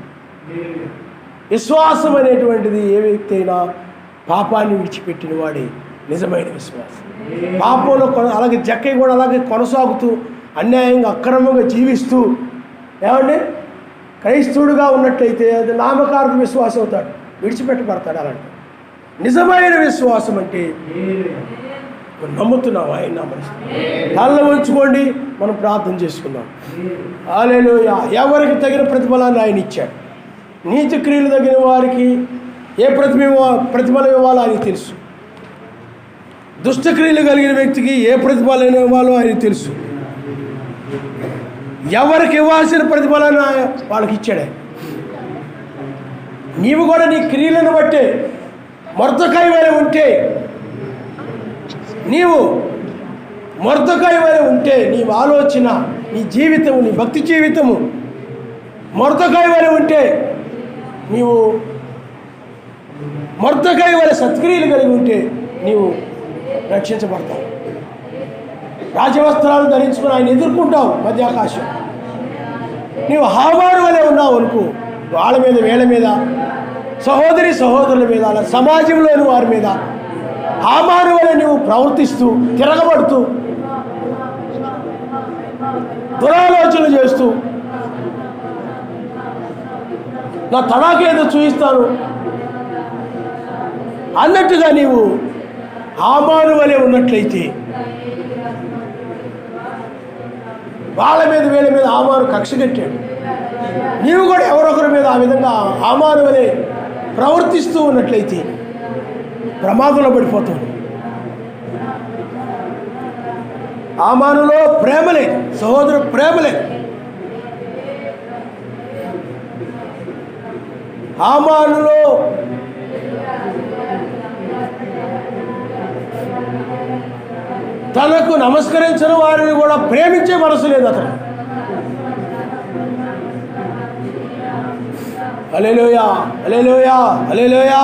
విశ్వాసం అనేటువంటిది ఏ వ్యక్తి అయినా పాపాన్ని విడిచిపెట్టిన వాడే నిజమైన విశ్వాసం. పాపంలో అలాగే జక్కయ్య కూడా అలాగే కొనసాగుతూ అన్యాయంగా అక్రమంగా జీవిస్తూ ఏమండి క్రైస్తవుడుగా ఉన్నట్లయితే అది నామకార్థ విశ్వాసం అవుతాడు, విడిచిపెట్టబడతాడు. అలాంటి నిజమైన విశ్వాసం అంటే నమ్ముతున్నాం ఆయన నమ్మరిస్తాం. తల్ల ఉంచుకోండి, మనం ప్రార్థన చేసుకుందాం. హల్లెలూయా. ఎవరికి తగిన ప్రతిఫలాన్ని ఆయన ఇచ్చాడు. నీతి క్రియలు తగిన వారికి ఏ ప్రతిఫలం ఇవ్వాలో ఆయనకు తెలుసు. దుష్టక్రియలు కలిగిన వ్యక్తికి ఏ ప్రతిఫలం ఇవ్వాలో ఆయనకు తెలుసు. ఎవరికి ఇవ్వాల్సిన ప్రతిఫలాన్ని వాళ్ళకి ఇచ్చాడే. నీవు కూడా నీ క్రియలను బట్టే మొర్దెకాయి వలె ఉంటే, నీవు మొర్దెకాయి వలె ఉంటే, నీ ఆలోచన, నీ జీవితము, నీ భక్తి జీవితము మొర్దెకాయి వలె ఉంటే, నీవు మొర్దెకాయి వలె సత్క్రియలు కలిగి ఉంటే నీవు రక్షించబడతావు. రాజవస్త్రాలు ధరించుకుని ఆయన ఎదుర్కొంటావు మధ్యాకాశం. నీవు హామాను వలె ఉన్నావు అనుకో, వాళ్ళ మీద, వీళ్ళ మీద, సహోదరుల మీద, అలా సమాజంలోని వారి మీద హామాను వలె నువ్వు ప్రవర్తిస్తూ, తిరగబడుతూ, దురాలోచనలు చేస్తూ, నా తడాకేదో చూపిస్తాను అన్నట్టుగా నీవు హామాను వలె ఉన్నట్లయితే, వాళ్ళ మీద, వీళ్ళ మీద హామాను కక్ష కట్టాడు. నీవు కూడా ఎవరొకరి మీద ఆ విధంగా హామాను వలె ప్రవర్తిస్తూ ఉన్నట్లయితే ప్రమాదంలో పడిపోతాడు. హామానులో ప్రేమ లేదు, సహోదరు ప్రేమ లేదు. హామానులో తనకు నమస్కరించిన వారిని కూడా ప్రేమించే మనసు లేదు అతను. హల్లెలూయా, హల్లెలూయా, హల్లెలూయా.